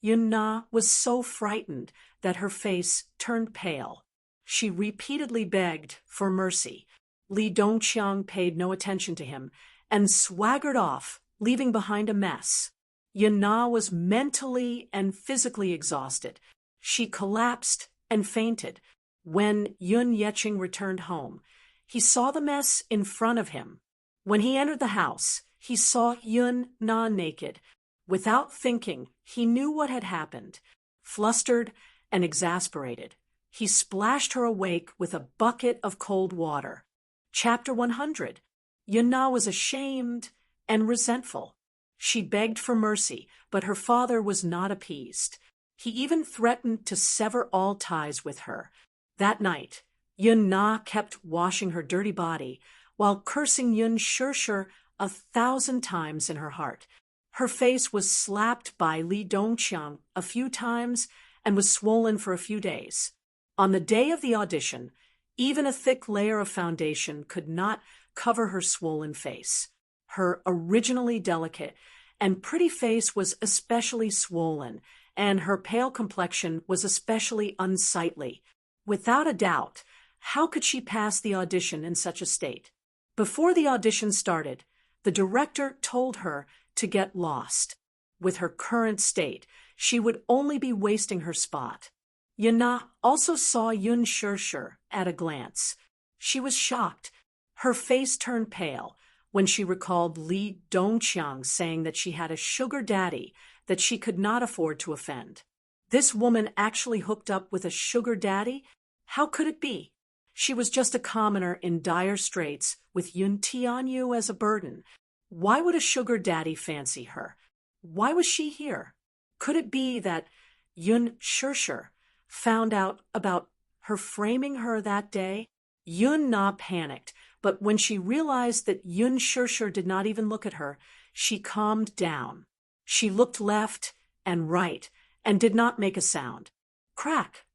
Yun Na was so frightened that her face turned pale. She repeatedly begged for mercy. Li Dongqiang paid no attention to him and swaggered off, leaving behind a mess. Yun Na was mentally and physically exhausted. She collapsed and fainted. When Yun Yeqing returned home, he saw the mess in front of him. When he entered the house, he saw Yun Na naked. Without thinking, he knew what had happened. Flustered and exasperated, he splashed her awake with a bucket of cold water. Chapter 100. Yun Na was ashamed and resentful. She begged for mercy, but her father was not appeased. He even threatened to sever all ties with her. That night, Yun Na kept washing her dirty body while cursing Yun Shirshir 1,000 times in her heart. Her face was slapped by Li Dongqiang a few times and was swollen for a few days. On the day of the audition, even a thick layer of foundation could not cover her swollen face. Her originally delicate and pretty face was especially swollen, and her pale complexion was especially unsightly. Without a doubt, how could she pass the audition in such a state? Before the audition started, the director told her to get lost. With her current state, she would only be wasting her spot. Yun Na also saw Yun Shirshir at a glance. She was shocked. Her face turned pale when she recalled Li Dongqiang saying that she had a sugar daddy that she could not afford to offend. This woman actually hooked up with a sugar daddy? How could it be? She was just a commoner in dire straits with Yun Tianyu as a burden. Why would a sugar daddy fancy her? Why was she here? Could it be that Yun Shirshir found out about her framing her that day? Yun Na panicked, but when she realized that Yun Shirshir did not even look at her, she calmed down. She looked left and right and did not make a sound. Crack!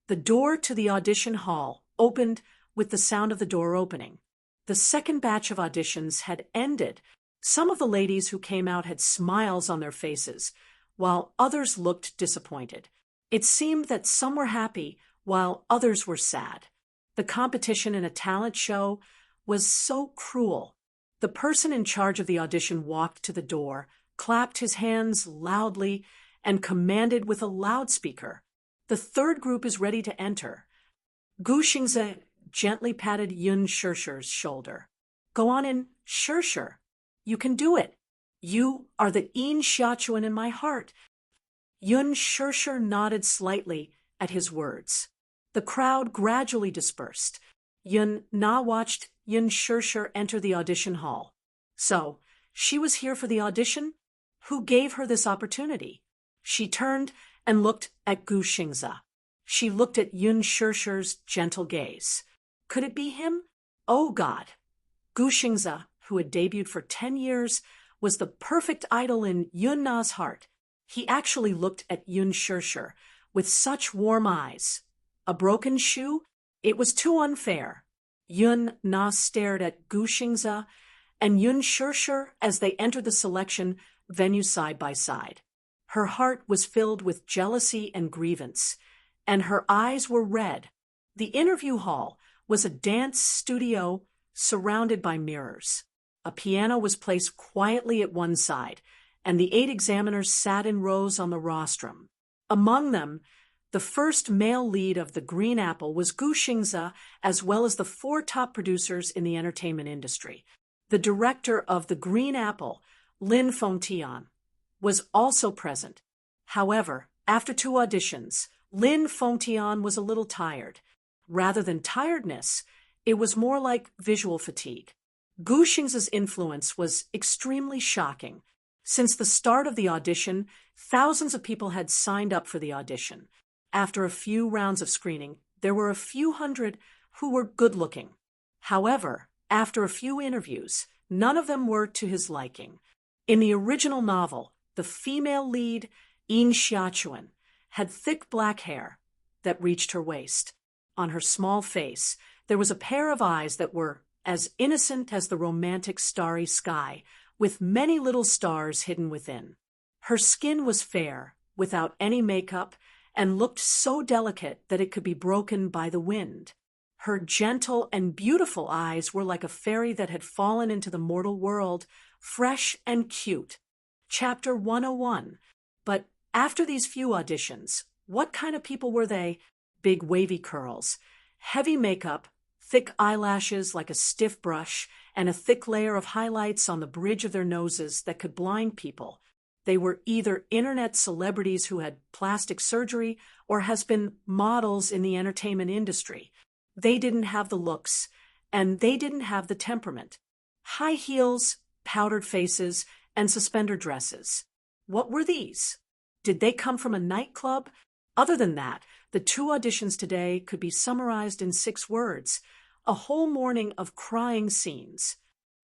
The door to the audition hall opened with the sound of the door opening. The second batch of auditions had ended. Some of the ladies who came out had smiles on their faces, while others looked disappointed. It seemed that some were happy, while others were sad. The competition in a talent show was so cruel. The person in charge of the audition walked to the door, clapped his hands loudly, and commanded with a loudspeaker, "The third group is ready to enter." Gu Xingze gently patted Yun Shirshir's shoulder. "Go on in, Shirshir. You can do it. You are the Yin Xiachuan in my heart." Yun Shirshir nodded slightly at his words. The crowd gradually dispersed. Yun Na watched Yun Shirshir enter the audition hall. So, she was here for the audition? Who gave her this opportunity? She turned and looked at Gu Xingze. She looked at Yun Shirshir's gentle gaze. Could it be him? Oh God! Gu Xingze, who had debuted for 10 years, was the perfect idol in Yun Na's heart. He actually looked at Yun Shirshir with such warm eyes. A broken shoe? It was too unfair. Yun Na stared at Gu Xingze and Yun Shirshir as they entered the selection venue side by side. Her heart was filled with jealousy and grievance, and her eyes were red. The interview hall was a dance studio surrounded by mirrors. A piano was placed quietly at one side, and the 8 examiners sat in rows on the rostrum. Among them, the first male lead of The Green Apple was Gu Xingze, as well as the 4 top producers in the entertainment industry. The director of The Green Apple, Lin Fengtian, was also present. However, after 2 auditions, Lin Fengtian was a little tired. Rather than tiredness, it was more like visual fatigue. Gu Xingze's influence was extremely shocking. Since the start of the audition, thousands of people had signed up for the audition. After a few rounds of screening, there were a few hundred who were good-looking. However, after a few interviews, none of them were to his liking. In the original novel, the female lead, Yin Xiachuan, had thick black hair that reached her waist. On her small face, there was a pair of eyes that were as innocent as the romantic starry sky, with many little stars hidden within. Her skin was fair, without any makeup, and looked so delicate that it could be broken by the wind. Her gentle and beautiful eyes were like a fairy that had fallen into the mortal world, fresh and cute. Chapter 101. But after these few auditions, what kind of people were they? Big wavy curls, heavy makeup, thick eyelashes like a stiff brush, and a thick layer of highlights on the bridge of their noses that could blind people. They were either internet celebrities who had plastic surgery or has been models in the entertainment industry. They didn't have the looks, and they didn't have the temperament. High heels, powdered faces, and suspender dresses. What were these? Did they come from a nightclub? Other than that, the 2 auditions today could be summarized in 6 words: a whole morning of crying scenes.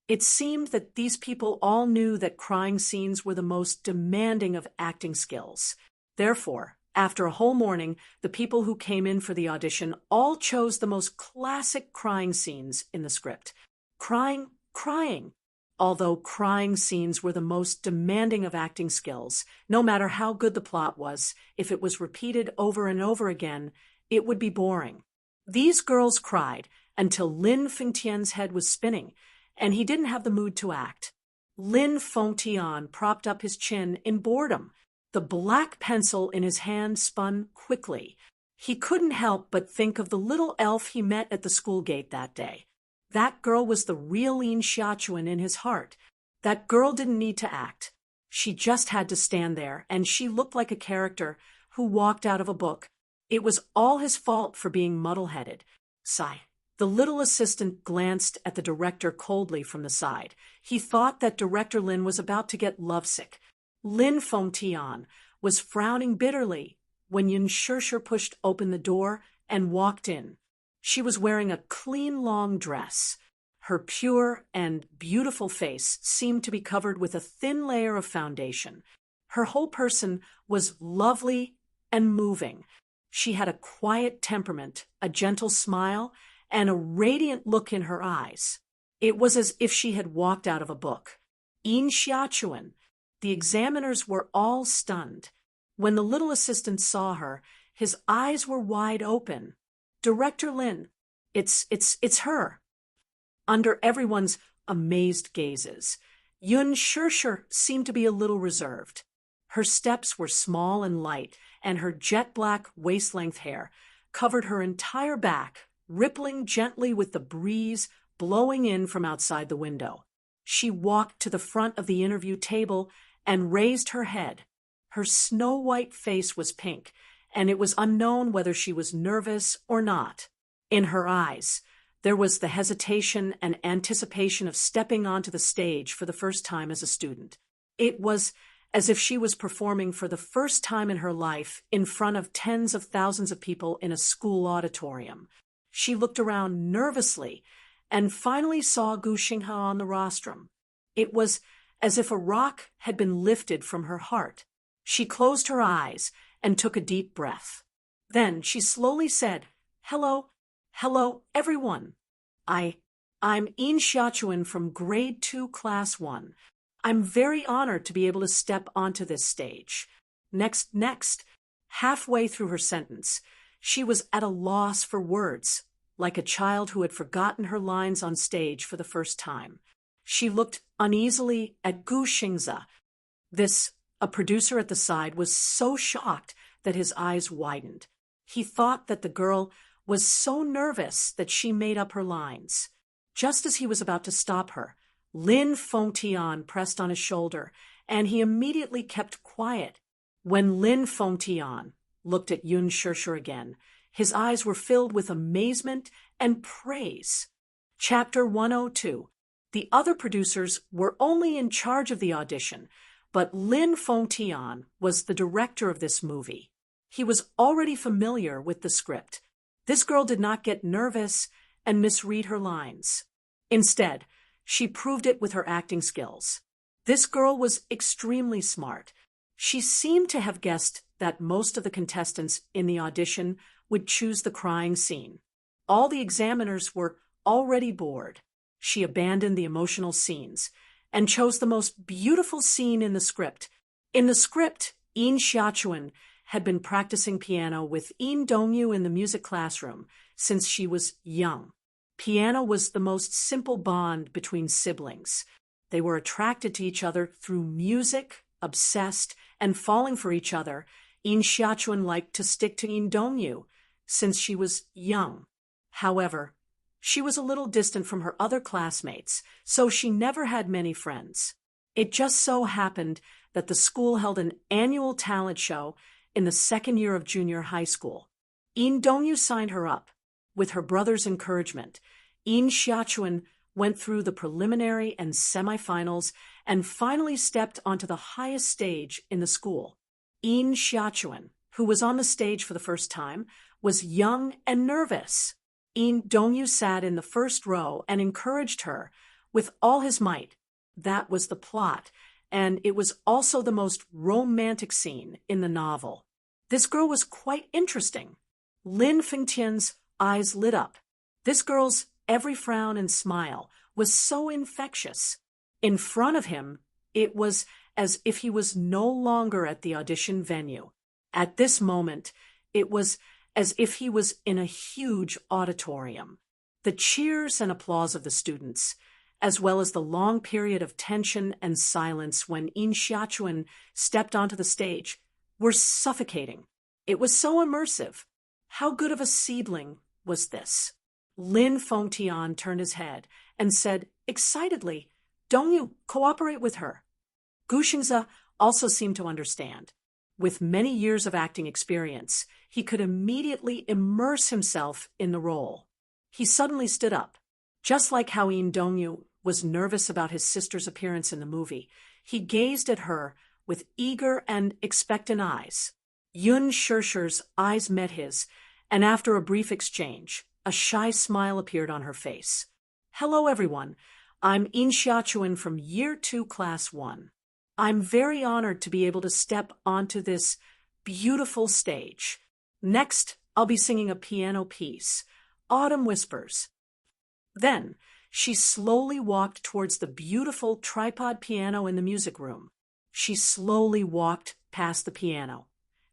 It seemed that these people all knew that crying scenes were the most demanding of acting skills. Therefore, after a whole morning, the people who came in for the audition all chose the most classic crying scenes in the script. Crying, crying. Although crying scenes were the most demanding of acting skills, no matter how good the plot was, if it was repeated over and over again, it would be boring. These girls cried until Lin Fengtian's head was spinning, and he didn't have the mood to act. Lin Fengtian propped up his chin in boredom. The black pencil in his hand spun quickly. He couldn't help but think of the little elf he met at the school gate that day. That girl was the real Yin Xiachuan in his heart. That girl didn't need to act. She just had to stand there, and she looked like a character who walked out of a book. It was all his fault for being muddle-headed. Sigh. The little assistant glanced at the director coldly from the side. He thought that Director Lin was about to get lovesick. Lin Fengtian was frowning bitterly when Yin Xiachuan pushed open the door and walked in. She was wearing a clean long dress. Her pure and beautiful face seemed to be covered with a thin layer of foundation. Her whole person was lovely and moving. She had a quiet temperament, a gentle smile, and a radiant look in her eyes. It was as if she had walked out of a book. Yin Xiachuan. The examiners were all stunned. When the little assistant saw her, his eyes were wide open. Director Lin, it's her. Under everyone's amazed gazes, Yin Xiachuan seemed to be a little reserved. Her steps were small and light, and her jet-black waist-length hair covered her entire back, rippling gently with the breeze blowing in from outside the window. She walked to the front of the interview table and raised her head. Her snow-white face was pink, and it was unknown whether she was nervous or not. In her eyes, there was the hesitation and anticipation of stepping onto the stage for the first time as a student. It was as if she was performing for the first time in her life in front of tens of thousands of people in a school auditorium. She looked around nervously and finally saw Gu Xinghe on the rostrum. It was as if a rock had been lifted from her heart. She closed her eyes and took a deep breath. Then she slowly said, "Hello, everyone. I'm Yin Xiachuan from Grade 2, Class 1. I'm very honored to be able to step onto this stage." Next, halfway through her sentence, she was at a loss for words, like a child who had forgotten her lines on stage for the first time. She looked uneasily at Gu Xingze. A producer at the side, was so shocked that his eyes widened. He thought that the girl was so nervous that she made up her lines. Just as he was about to stop her, Lin Fengtian pressed on his shoulder, and he immediately kept quiet. When Lin Fengtian looked at Yun Shishir again, his eyes were filled with amazement and praise. Chapter 102. The other producers were only in charge of the audition, but Lin Fengtian was the director of this movie. He was already familiar with the script. This girl did not get nervous and misread her lines. Instead, she proved it with her acting skills. This girl was extremely smart. She seemed to have guessed that most of the contestants in the audition would choose the crying scene. All the examiners were already bored. She abandoned the emotional scenes and chose the most beautiful scene in the script. In the script, Yin Xiaochuan had been practicing piano with Yin Dongyu in the music classroom since she was young. Piano was the most simple bond between siblings. They were attracted to each other through music, obsessed, and falling for each other. Yin Xiaochuan liked to stick to Yin Dongyu since she was young. However, she was a little distant from her other classmates, so she never had many friends. It just so happened that the school held an annual talent show in the second year of junior high school. Yin Dongyu signed her up. With her brother's encouragement, Yin Xiaochuan went through the preliminary and semifinals and finally stepped onto the highest stage in the school. Yin Xiaochuan, who was on the stage for the first time, was young and nervous. Yin Dongyu sat in the first row and encouraged her with all his might. That was the plot, and it was also the most romantic scene in the novel. This girl was quite interesting. Lin Fengtian's eyes lit up. This girl's every frown and smile was so infectious. In front of him, it was as if he was no longer at the audition venue. At this moment, it was as if he was in a huge auditorium. The cheers and applause of the students, as well as the long period of tension and silence when Yin Xiaochuan stepped onto the stage, were suffocating. It was so immersive. How good of a seedling was this? Lin Fengtian turned his head and said excitedly, "Don't you cooperate with her?" Gu Xingze also seemed to understand. With many years of acting experience, he could immediately immerse himself in the role. He suddenly stood up. Just like how Yin Dongyu was nervous about his sister's appearance in the movie, he gazed at her with eager and expectant eyes. Yun Shishir's eyes met his, and after a brief exchange, a shy smile appeared on her face. "Hello, everyone. I'm Yin Xiaochuan from Year 2, Class 1. I'm very honored to be able to step onto this beautiful stage. Next, I'll be singing a piano piece, Autumn Whispers." Then, she slowly walked towards the beautiful tripod piano in the music room. She slowly walked past the piano,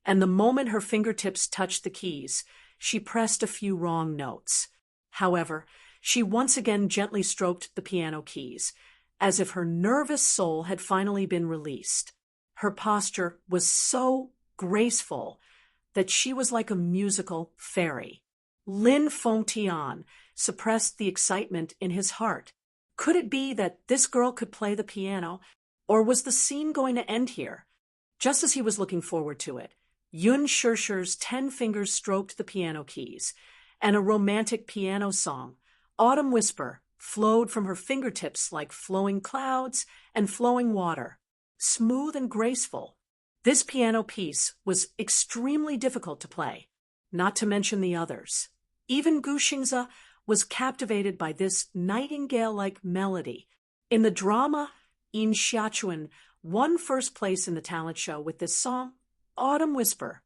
and the moment her fingertips touched the keys, she pressed a few wrong notes. However, she once again gently stroked the piano keys, as if her nervous soul had finally been released. Her posture was so graceful that she was like a musical fairy. Lin Fengtian suppressed the excitement in his heart. Could it be that this girl could play the piano, or was the scene going to end here? Just as he was looking forward to it, Yun Shishir's 10 fingers stroked the piano keys, and a romantic piano song, Autumn Whisper, flowed from her fingertips like flowing clouds and flowing water, smooth and graceful. This piano piece was extremely difficult to play, not to mention the others. Even Gu Xingze was captivated by this nightingale-like melody. In the drama, Yin Xiaochuan won first place in the talent show with this song, Autumn Whisper.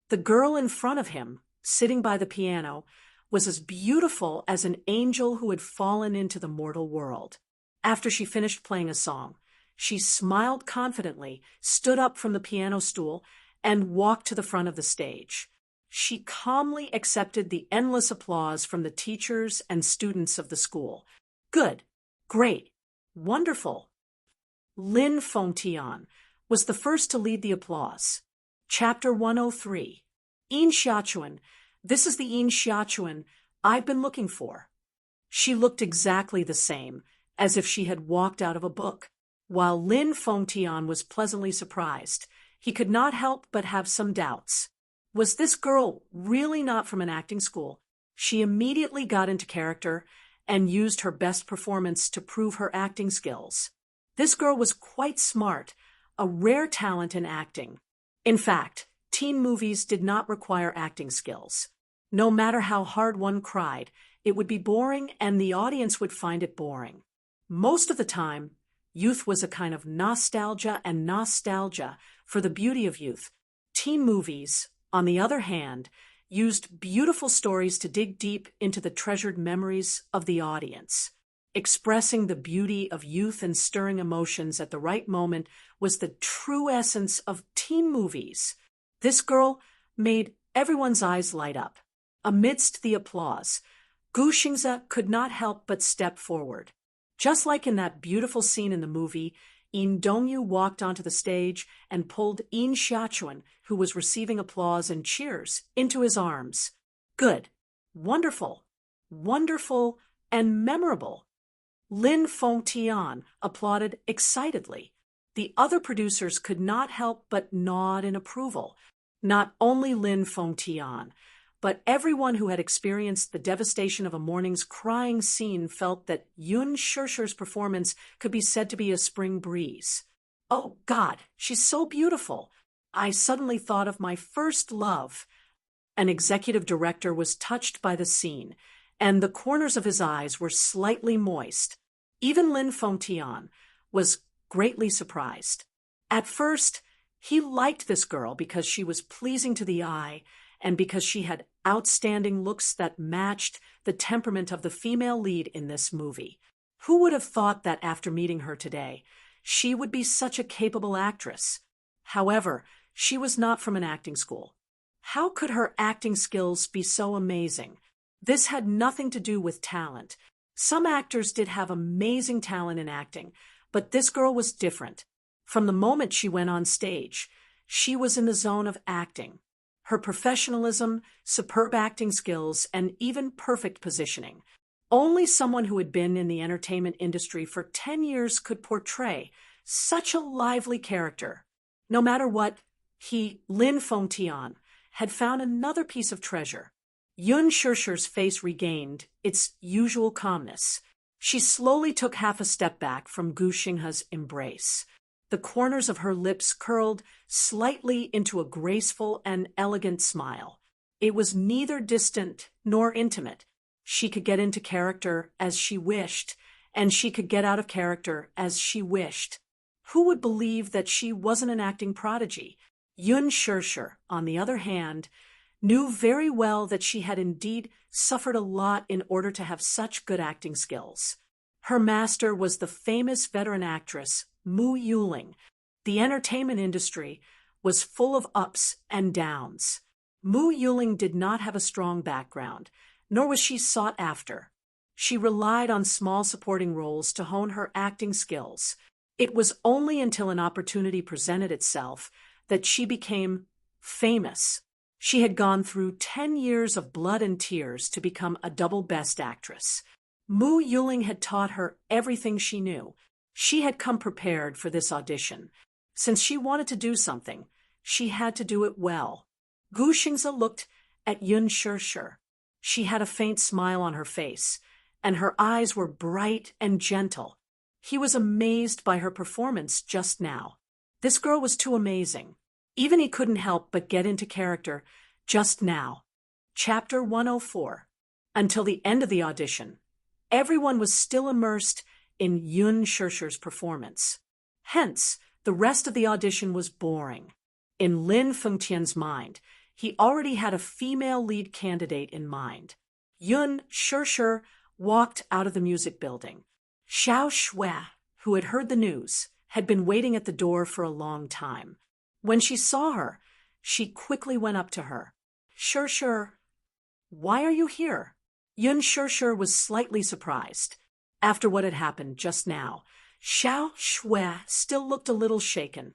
The girl in front of him, sitting by the piano, was as beautiful as an angel who had fallen into the mortal world. After she finished playing a song, she smiled confidently, stood up from the piano stool, and walked to the front of the stage. She calmly accepted the endless applause from the teachers and students of the school. "Good, great, wonderful." Lin Fengtian was the first to lead the applause. Chapter 103. Enchanting. This is the Enchanting I've been looking for. She looked exactly the same, as if she had walked out of a book. While Lin Fengtian was pleasantly surprised, he could not help but have some doubts. Was this girl really not from an acting school? She immediately got into character and used her best performance to prove her acting skills. This girl was quite smart, a rare talent in acting. In fact, teen movies did not require acting skills. No matter how hard one cried, it would be boring and the audience would find it boring. Most of the time, youth was a kind of nostalgia for the beauty of youth. Teen movies, on the other hand, used beautiful stories to dig deep into the treasured memories of the audience. Expressing the beauty of youth and stirring emotions at the right moment was the true essence of teen movies. This girl made everyone's eyes light up. Amidst the applause, Gu Xingze could not help but step forward. Just like in that beautiful scene in the movie, Yin Dongyu walked onto the stage and pulled Yin Xiachuan, who was receiving applause and cheers, into his arms. Good, wonderful, wonderful, and memorable. Lin Fengtian applauded excitedly. The other producers could not help but nod in approval. Not only Lin Fengtian, but everyone who had experienced the devastation of a morning's crying scene felt that Yun Shishir's performance could be said to be a spring breeze. Oh, God, she's so beautiful. I suddenly thought of my first love. An executive director was touched by the scene, and the corners of his eyes were slightly moist. Even Lin Fengtian was greatly surprised. At first, he liked this girl because she was pleasing to the eye and because she had outstanding looks that matched the temperament of the female lead in this movie. Who would have thought that after meeting her today, she would be such a capable actress? However, she was not from an acting school. How could her acting skills be so amazing? This had nothing to do with talent. Some actors did have amazing talent in acting, but this girl was different. From the moment she went on stage, she was in the zone of acting. Her professionalism, superb acting skills, and even perfect positioning. Only someone who had been in the entertainment industry for 10 years could portray such a lively character. No matter what, Lin Fengtian, had found another piece of treasure. Yun Shishir's face regained its usual calmness. She slowly took half a step back from Gu Xinghe's embrace. The corners of her lips curled slightly into a graceful and elegant smile. It was neither distant nor intimate. She could get into character as she wished, and she could get out of character as she wished. Who would believe that she wasn't an acting prodigy? Yun Shishir, on the other hand, knew very well that she had indeed suffered a lot in order to have such good acting skills. Her master was the famous veteran actress, Mu Yuling. The entertainment industry was full of ups and downs. Mu Yuling did not have a strong background, nor was she sought after. She relied on small supporting roles to hone her acting skills. It was only until an opportunity presented itself that she became famous. She had gone through 10 years of blood and tears to become a double best actress. Mu Yuling had taught her everything she knew. She had come prepared for this audition. Since she wanted to do something, she had to do it well. Gu Xingze looked at Yun Shishir. She had a faint smile on her face, and her eyes were bright and gentle. He was amazed by her performance just now. This girl was too amazing. Even he couldn't help but get into character just now. Chapter 104. Until the end of the audition, everyone was still immersed in Yun Shishir's performance. Hence, the rest of the audition was boring. In Lin Fengtian's mind, he already had a female lead candidate in mind. Yun Shishir walked out of the music building. Xiao Shui, who had heard the news, had been waiting at the door for a long time. When she saw her, she quickly went up to her. Shishir, why are you here? Yun Shishir was slightly surprised. After what had happened just now, Xiao Shui still looked a little shaken.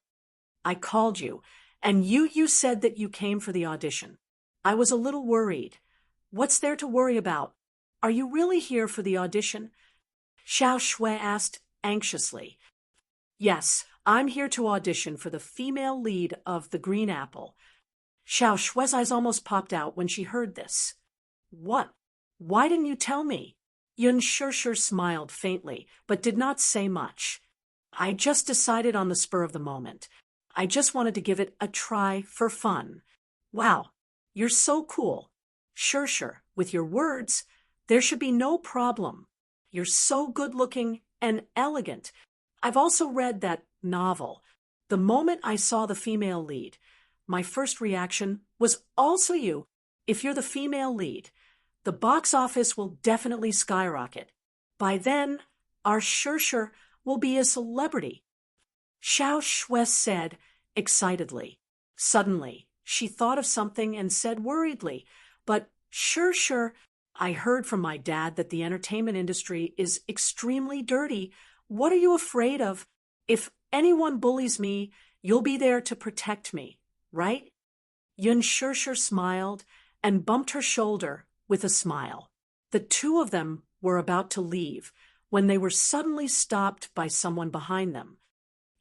I called you, and you said that you came for the audition. I was a little worried. What's there to worry about? Are you really here for the audition? Xiao Shui asked anxiously. Yes, I'm here to audition for the female lead of The Green Apple. Xiao Shui's eyes almost popped out when she heard this. What? Why didn't you tell me? Yun Shishir smiled faintly, but did not say much. I just decided on the spur of the moment. I just wanted to give it a try for fun. Wow, you're so cool. Shishir, with your words, there should be no problem. You're so good-looking and elegant. I've also read that novel. The moment I saw the female lead, my first reaction was also you. If you're the female lead, the box office will definitely skyrocket. By then, our Shishir will be a celebrity. Xiao Shui said excitedly. Suddenly, she thought of something and said worriedly, but Shishir, I heard from my dad that the entertainment industry is extremely dirty. What are you afraid of? If anyone bullies me, you'll be there to protect me, right? Yun Shishir smiled and bumped her shoulder with a smile. The two of them were about to leave when they were suddenly stopped by someone behind them.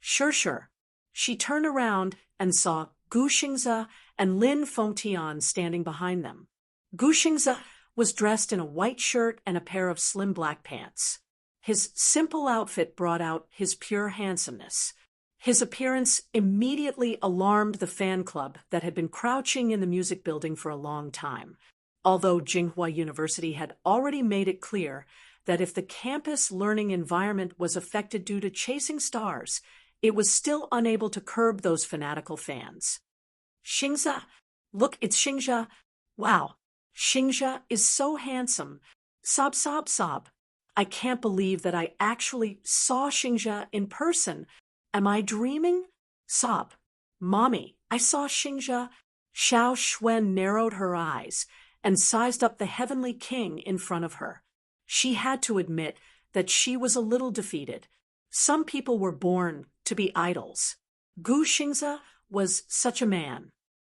Shishir. She turned around and saw Gu Xingze and Lin Fengtian standing behind them. Gu Xingze was dressed in a white shirt and a pair of slim black pants. His simple outfit brought out his pure handsomeness. His appearance immediately alarmed the fan club that had been crouching in the music building for a long time, although Jinghua University had already made it clear that if the campus learning environment was affected due to chasing stars, it was still unable to curb those fanatical fans. Xingze, look, it's Xingze. Wow, Xingze is so handsome. Sob, sob, sob. I can't believe that I actually saw Xingze in person. Am I dreaming? Sob. Mommy, I saw Xingze. Xiao Shui narrowed her eyes and sized up the heavenly king in front of her. She had to admit that she was a little defeated. Some people were born to be idols. Gu Xingze was such a man.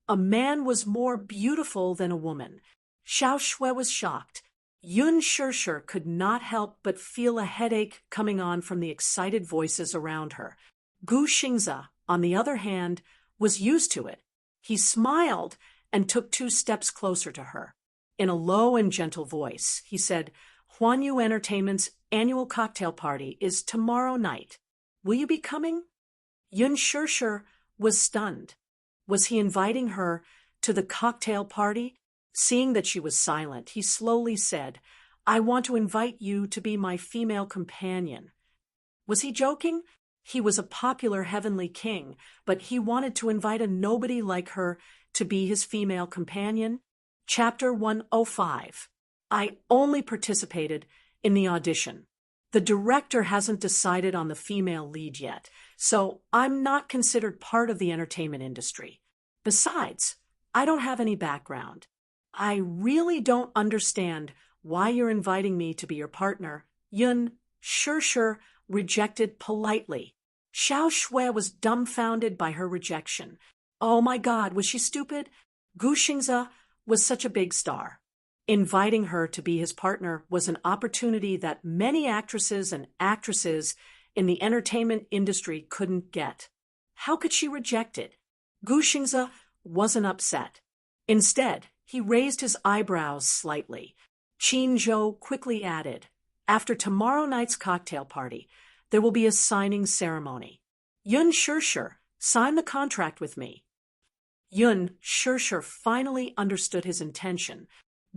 A man was more beautiful than a woman. Xiao Shui was shocked. Yun Shishir could not help but feel a headache coming on from the excited voices around her. Gu Xingze, on the other hand, was used to it. He smiled and took 2 steps closer to her. In a low and gentle voice, he said, Huanyu Entertainment's annual cocktail party is tomorrow night. Will you be coming? Yun Shishir was stunned. Was he inviting her to the cocktail party? Seeing that she was silent, he slowly said, I want to invite you to be my female companion. Was he joking? He was a popular heavenly king, but he wanted to invite a nobody like her to be his female companion. Chapter 105. I only participated in the audition. The director hasn't decided on the female lead yet, so I'm not considered part of the entertainment industry. Besides, I don't have any background. I really don't understand why you're inviting me to be your partner. Yun Shishir rejected politely. Xiao Shui was dumbfounded by her rejection. Oh my God, was she stupid? Gu Xingze was such a big star. Inviting her to be his partner was an opportunity that many actresses and actresses in the entertainment industry couldn't get. How could she reject it? Gu Xingze wasn't upset. Instead, he raised his eyebrows slightly. Qin Zhou quickly added, after tomorrow night's cocktail party, there will be a signing ceremony. Yun Shishir, sign the contract with me. Yun Shishir finally understood his intention.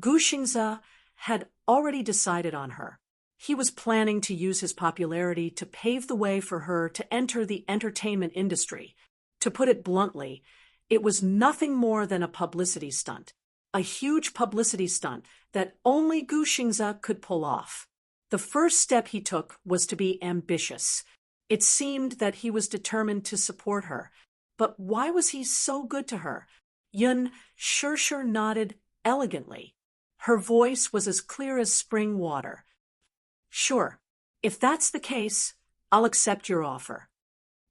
Gu Xingze had already decided on her. He was planning to use his popularity to pave the way for her to enter the entertainment industry. To put it bluntly, it was nothing more than a publicity stunt. A huge publicity stunt that only Gu Xingze could pull off. The first step he took was to be ambitious. It seemed that he was determined to support her. But why was he so good to her? Yun Shishir nodded elegantly. Her voice was as clear as spring water. Sure, if that's the case, I'll accept your offer.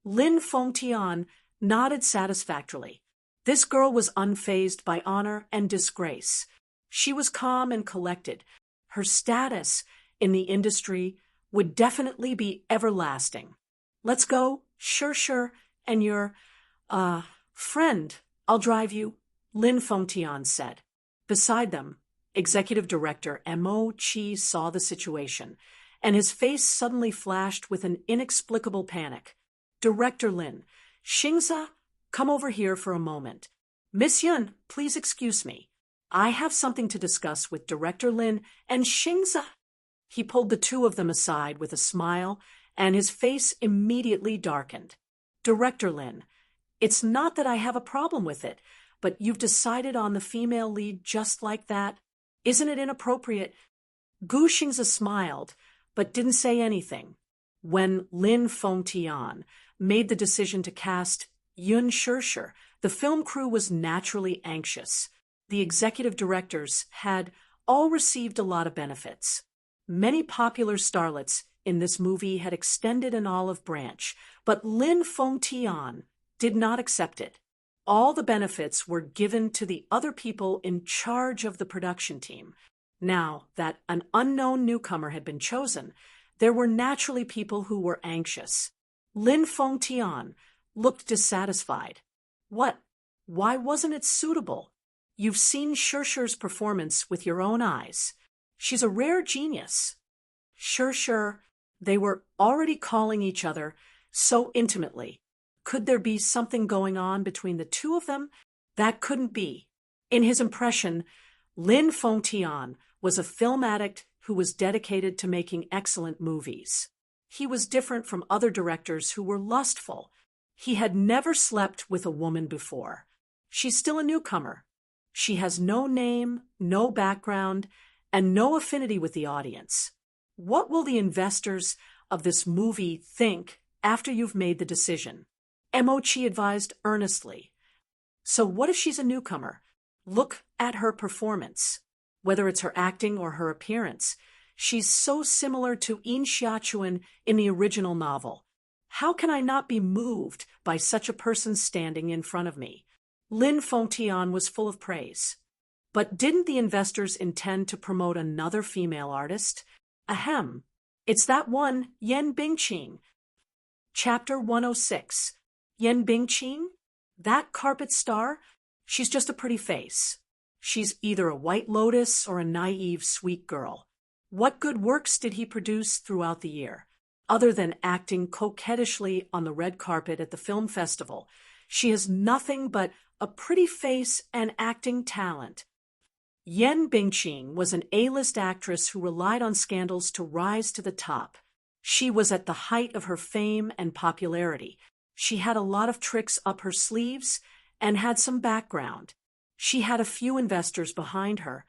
Lin Fengtian nodded satisfactorily. This girl was unfazed by honor and disgrace. She was calm and collected. Her status in the industry would definitely be everlasting. Let's go, sure, and your, friend, I'll drive you, Lin Fengtian said. Beside them, Executive Director Mo Chi saw the situation, and his face suddenly flashed with an inexplicable panic. Director Lin, Xingza, come over here for a moment. Miss Yun, please excuse me. I have something to discuss with Director Lin and Xingza. He pulled the two of them aside with a smile, and his face immediately darkened. Director Lin, it's not that I have a problem with it, but you've decided on the female lead just like that. Isn't it inappropriate? Gu Xingza smiled, but didn't say anything. When Lin Fengtian made the decision to cast Yun Shirshir, the film crew was naturally anxious. The executive directors had all received a lot of benefits. Many popular starlets in this movie had extended an olive branch, but Lin Fengtian did not accept it. All the benefits were given to the other people in charge of the production team. Now that an unknown newcomer had been chosen, there were naturally people who were anxious. Lin Fengtian looked dissatisfied. What? Why wasn't it suitable? You've seen Shirshir's performance with your own eyes. She's a rare genius. Sure, they were already calling each other so intimately. Could there be something going on between the two of them? That couldn't be. In his impression, Lin Fengtian was a film addict who was dedicated to making excellent movies. He was different from other directors who were lustful. He had never slept with a woman before. She's still a newcomer. She has no name, no background, and no affinity with the audience. What will the investors of this movie think after you've made the decision? Mo Chi advised earnestly. So what if she's a newcomer? Look at her performance. Whether it's her acting or her appearance, she's so similar to Yin Xiaochuan in the original novel. How can I not be moved by such a person standing in front of me? Lin Fengtian was full of praise. But didn't the investors intend to promote another female artist? Ahem. It's that one, Yan Bingqing. Chapter 106. Yan Bingqing? That carpet star? She's just a pretty face. She's either a white lotus or a naive, sweet girl. What good works did he produce throughout the year? Other than acting coquettishly on the red carpet at the film festival, she has nothing but a pretty face and acting talent. Yan Bingqing was an A-list actress who relied on scandals to rise to the top. She was at the height of her fame and popularity. She had a lot of tricks up her sleeves and had some background. She had a few investors behind her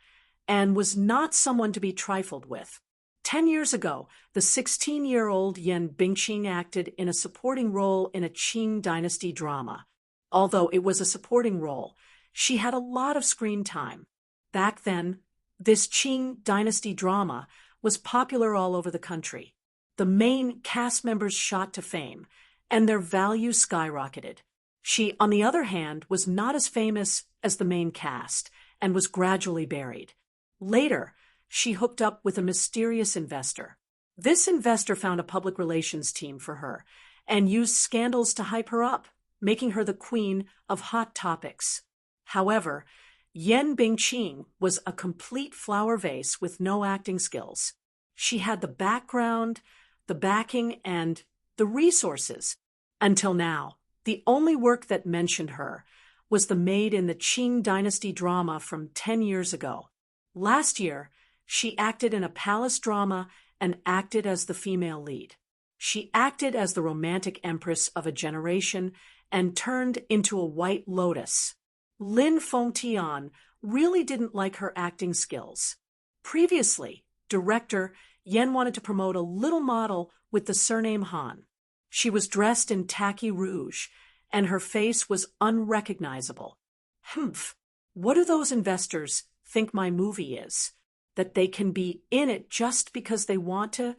and was not someone to be trifled with. 10 years ago, the 16-year-old Yan Bingqing acted in a supporting role in a Qing dynasty drama. Although it was a supporting role, she had a lot of screen time. Back then, this Qing dynasty drama was popular all over the country. The main cast members shot to fame, and their value skyrocketed. She, on the other hand, was not as famous as the main cast and was gradually buried. Later, she hooked up with a mysterious investor. This investor found a public relations team for her and used scandals to hype her up, making her the queen of hot topics. However, Yan Bingqing was a complete flower vase with no acting skills. She had the background, the backing, and the resources. Until now, the only work that mentioned her was the maid in the Qing dynasty drama from 10 years ago. Last year, she acted in a palace drama and acted as the female lead. She acted as the romantic empress of a generation and turned into a white lotus. Lin Fengtian really didn't like her acting skills. Previously, director Yan wanted to promote a little model with the surname Han. She was dressed in tacky rouge, and her face was unrecognizable. Humph, what do those investors think my movie is? That they can be in it just because they want to?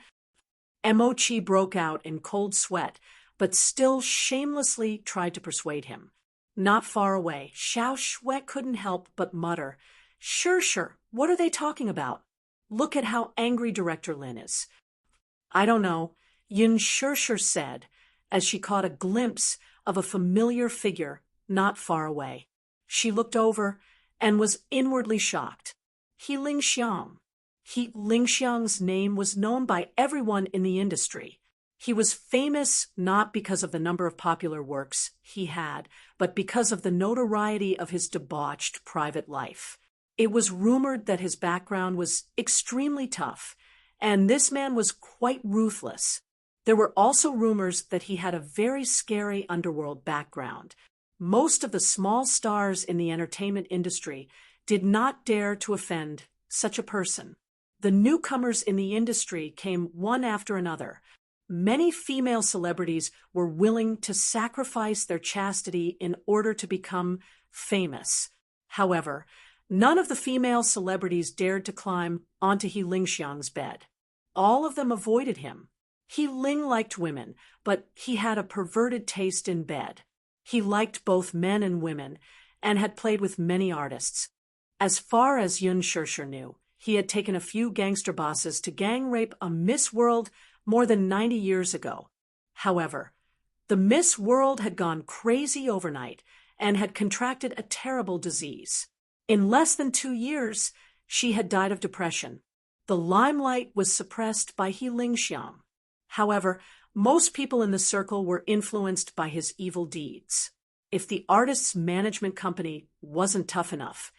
Mo Chi broke out in cold sweat but still shamelessly tried to persuade him. Not far away, Xiao Shui couldn't help but mutter, Sure, what are they talking about? Look at how angry Director Lin is. I don't know, Yin Sure said, as she caught a glimpse of a familiar figure not far away. She looked over and was inwardly shocked. He Lingxiang. He Lingxiang's name was known by everyone in the industry. He was famous not because of the number of popular works he had, but because of the notoriety of his debauched private life. It was rumored that his background was extremely tough, and this man was quite ruthless. There were also rumors that he had a very scary underworld background. Most of the small stars in the entertainment industry did not dare to offend such a person. The newcomers in the industry came one after another. Many female celebrities were willing to sacrifice their chastity in order to become famous. However, none of the female celebrities dared to climb onto He Lingxiang's bed. All of them avoided him. He Ling liked women, but he had a perverted taste in bed. He liked both men and women, and had played with many artists. As far as Yun Shishir knew, he had taken a few gangster bosses to gang rape a Miss World more than 90 years ago. However, the Miss World had gone crazy overnight and had contracted a terrible disease. In less than 2 years, she had died of depression. The limelight was suppressed by He Lingxiang. However, most people in the circle were influenced by his evil deeds. If the artist's management company wasn't tough enough,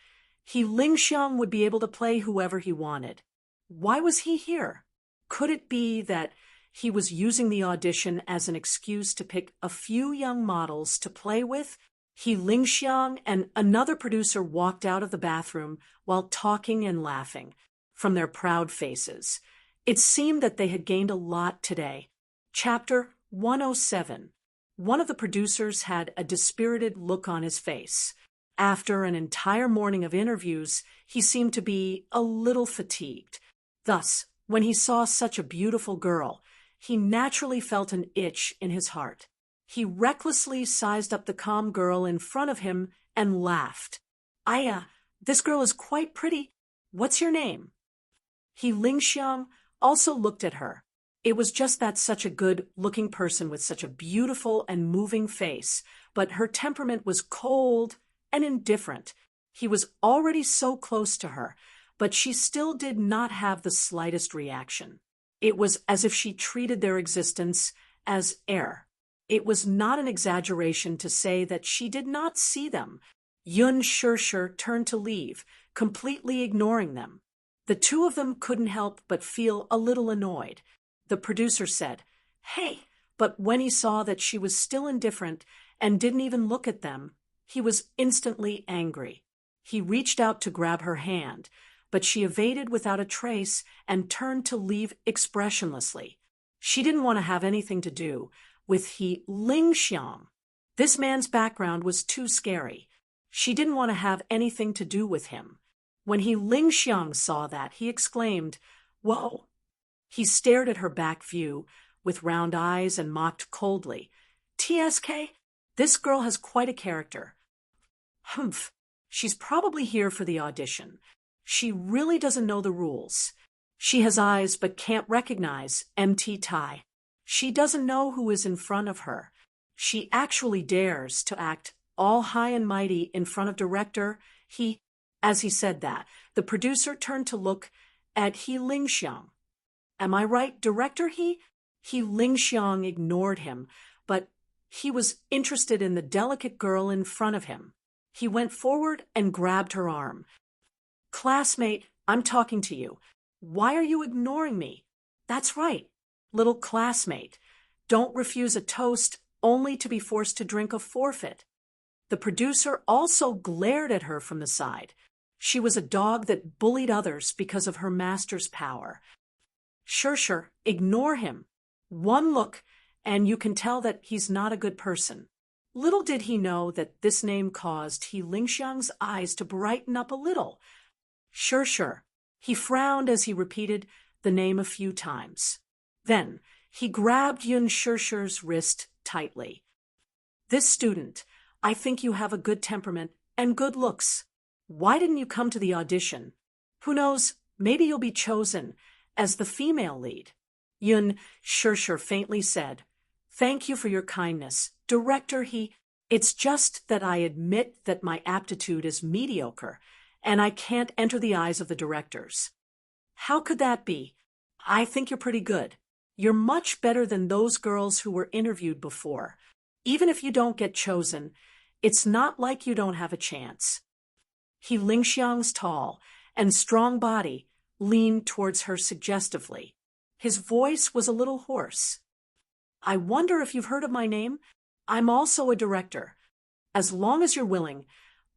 He Lingxiang would be able to play whoever he wanted. Why was he here? Could it be that he was using the audition as an excuse to pick a few young models to play with? He Lingxiang and another producer walked out of the bathroom while talking and laughing from their proud faces. It seemed that they had gained a lot today. Chapter 107. One of the producers had a dispirited look on his face. After an entire morning of interviews, he seemed to be a little fatigued. Thus, when he saw such a beautiful girl, he naturally felt an itch in his heart. He recklessly sized up the calm girl in front of him and laughed. Aya, this girl is quite pretty. What's your name? He Lingxiang also looked at her. It was just that such a good-looking person with such a beautiful and moving face, but her temperament was cold and indifferent. He was already so close to her, but she still did not have the slightest reaction. It was as if she treated their existence as air. It was not an exaggeration to say that she did not see them. Yun Shishir turned to leave, completely ignoring them. The two of them couldn't help but feel a little annoyed. The producer said, "Hey," but when he saw that she was still indifferent and didn't even look at them, he was instantly angry. He reached out to grab her hand, but she evaded without a trace and turned to leave expressionlessly. She didn't want to have anything to do with He Lingxiang. This man's background was too scary. She didn't want to have anything to do with him. When He Lingxiang saw that, he exclaimed, "Whoa!" He stared at her back view with round eyes and mocked coldly, "TSK, this girl has quite a character. Humph, she's probably here for the audition. She really doesn't know the rules. She has eyes but can't recognize MT Tai. She doesn't know who is in front of her. She actually dares to act all high and mighty in front of director He." As he said that, the producer turned to look at He Lingxiang. "Am I right, Director He?" He Lingxiang ignored him, but he was interested in the delicate girl in front of him. He went forward and grabbed her arm. "Classmate, I'm talking to you. Why are you ignoring me?" "That's right, little classmate. Don't refuse a toast only to be forced to drink a forfeit." The producer also glared at her from the side. She was a dog that bullied others because of her master's power. Sure, ignore him. One look, and you can tell that he's not a good person." Little did he know that this name caused He Lingxiang's eyes to brighten up a little. Sure. He frowned as he repeated the name a few times. Then he grabbed Yun Shishir's wrist tightly. "This student, I think you have a good temperament and good looks. Why didn't you come to the audition? Who knows, maybe you'll be chosen as the female lead." Yun Shirshir faintly said, "Thank you for your kindness, Director." "It's just that I admit that my aptitude is mediocre, and I can't enter the eyes of the directors." "How could that be? I think you're pretty good. You're much better than those girls who were interviewed before. Even if you don't get chosen, it's not like you don't have a chance." Lingxiang's tall and strong body leaned towards her suggestively. His voice was a little hoarse. "I wonder if you've heard of my name? I'm also a director. As long as you're willing,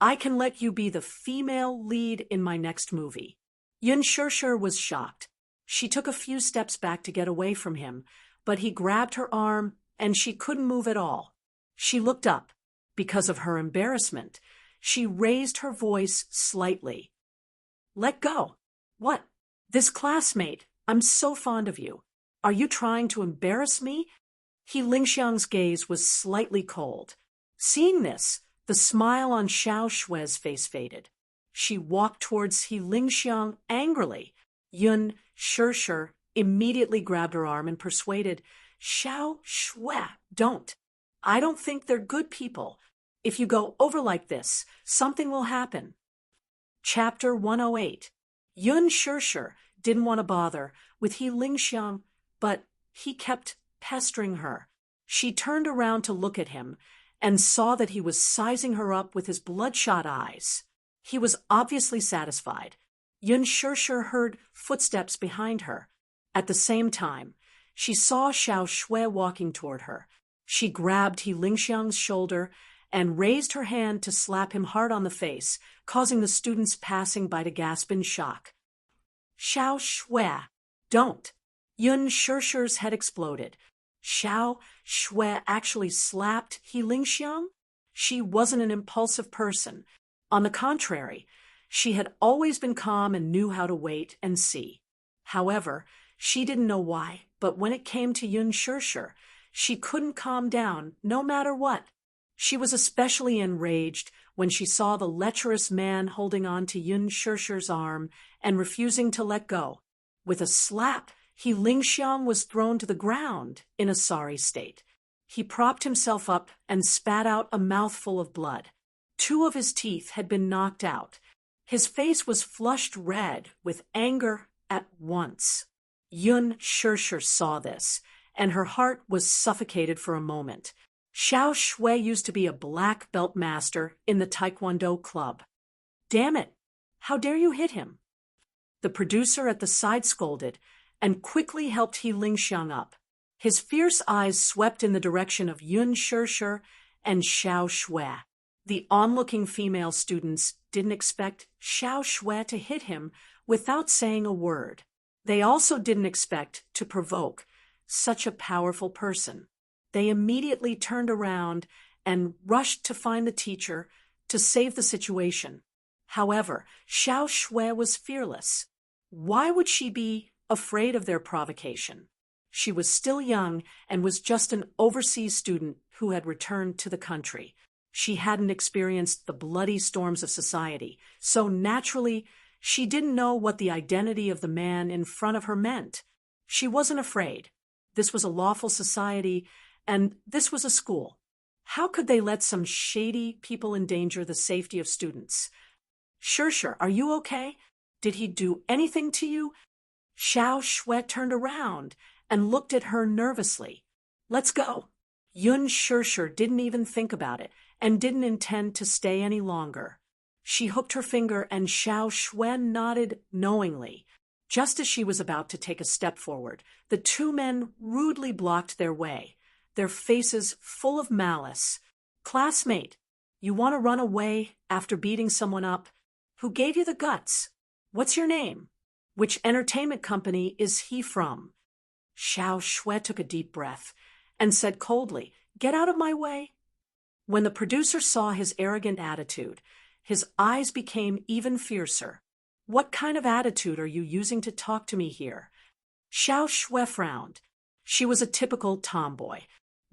I can let you be the female lead in my next movie." Yun Shirshir was shocked. She took a few steps back to get away from him, but he grabbed her arm and she couldn't move at all. She looked up. Because of her embarrassment, she raised her voice slightly. "Let go." "What?" "This classmate, I'm so fond of you. Are you trying to embarrass me?" Lingxiang's gaze was slightly cold. Seeing this, the smile on Xiao Shue's face faded. She walked towards Lingxiang angrily. Yun Shirshir immediately grabbed her arm and persuaded, "Xiao Shue, don't. I don't think they're good people. If you go over like this, something will happen." Chapter 108. Yun Shirshir didn't want to bother with Lingxiang, but he kept pestering her. She turned around to look at him and saw that he was sizing her up with his bloodshot eyes. He was obviously satisfied. Yun Shirshir heard footsteps behind her. At the same time, she saw Xiao Shui walking toward her. She grabbed Lingxiang's shoulder and raised her hand to slap him hard on the face, causing the students passing by to gasp in shock. "Xiao Shui, don't." Yun Shirshir's head exploded. Xiao Shui actually slapped Lingxiang? She wasn't an impulsive person. On the contrary, she had always been calm and knew how to wait and see. However, she didn't know why, but when it came to Yun Shirshir, she couldn't calm down no matter what. She was especially enraged when she saw the lecherous man holding on to Yun Shirshir's arm and refusing to let go. With a slap, Lingxiang was thrown to the ground in a sorry state. He propped himself up and spat out a mouthful of blood. 2 of his teeth had been knocked out. His face was flushed red with anger at once. Yun Shirshir saw this, and her heart was suffocated for a moment. Xiao Shui used to be a black belt master in the Taekwondo club. "Damn it! How dare you hit him?" The producer at the side scolded and quickly helped Lingxiang up. His fierce eyes swept in the direction of Yun Shirshir and Xiao Shui. The onlooking female students didn't expect Xiao Shui to hit him without saying a word. They also didn't expect to provoke such a powerful person. They immediately turned around and rushed to find the teacher to save the situation. However, Xiao Shui was fearless. Why would she be afraid of their provocation? She was still young and was just an overseas student who had returned to the country. She hadn't experienced the bloody storms of society, so naturally, she didn't know what the identity of the man in front of her meant. She wasn't afraid. This was a lawful society, and this was a school. How could they let some shady people endanger the safety of students? "Shirshir, are you okay? Did he do anything to you?" Xiao Shui turned around and looked at her nervously. "Let's go." Yun Shirshir didn't even think about it and didn't intend to stay any longer. She hooked her finger and Xiao Shui nodded knowingly. Just as she was about to take a step forward, the 2 men rudely blocked their way, their faces full of malice. "Classmate, you want to run away after beating someone up? Who gave you the guts? What's your name? Which entertainment company is he from?" Xiao Shui took a deep breath and said coldly, "Get out of my way." When the producer saw his arrogant attitude, his eyes became even fiercer. "What kind of attitude are you using to talk to me here?" Xiao Shui frowned. She was a typical tomboy,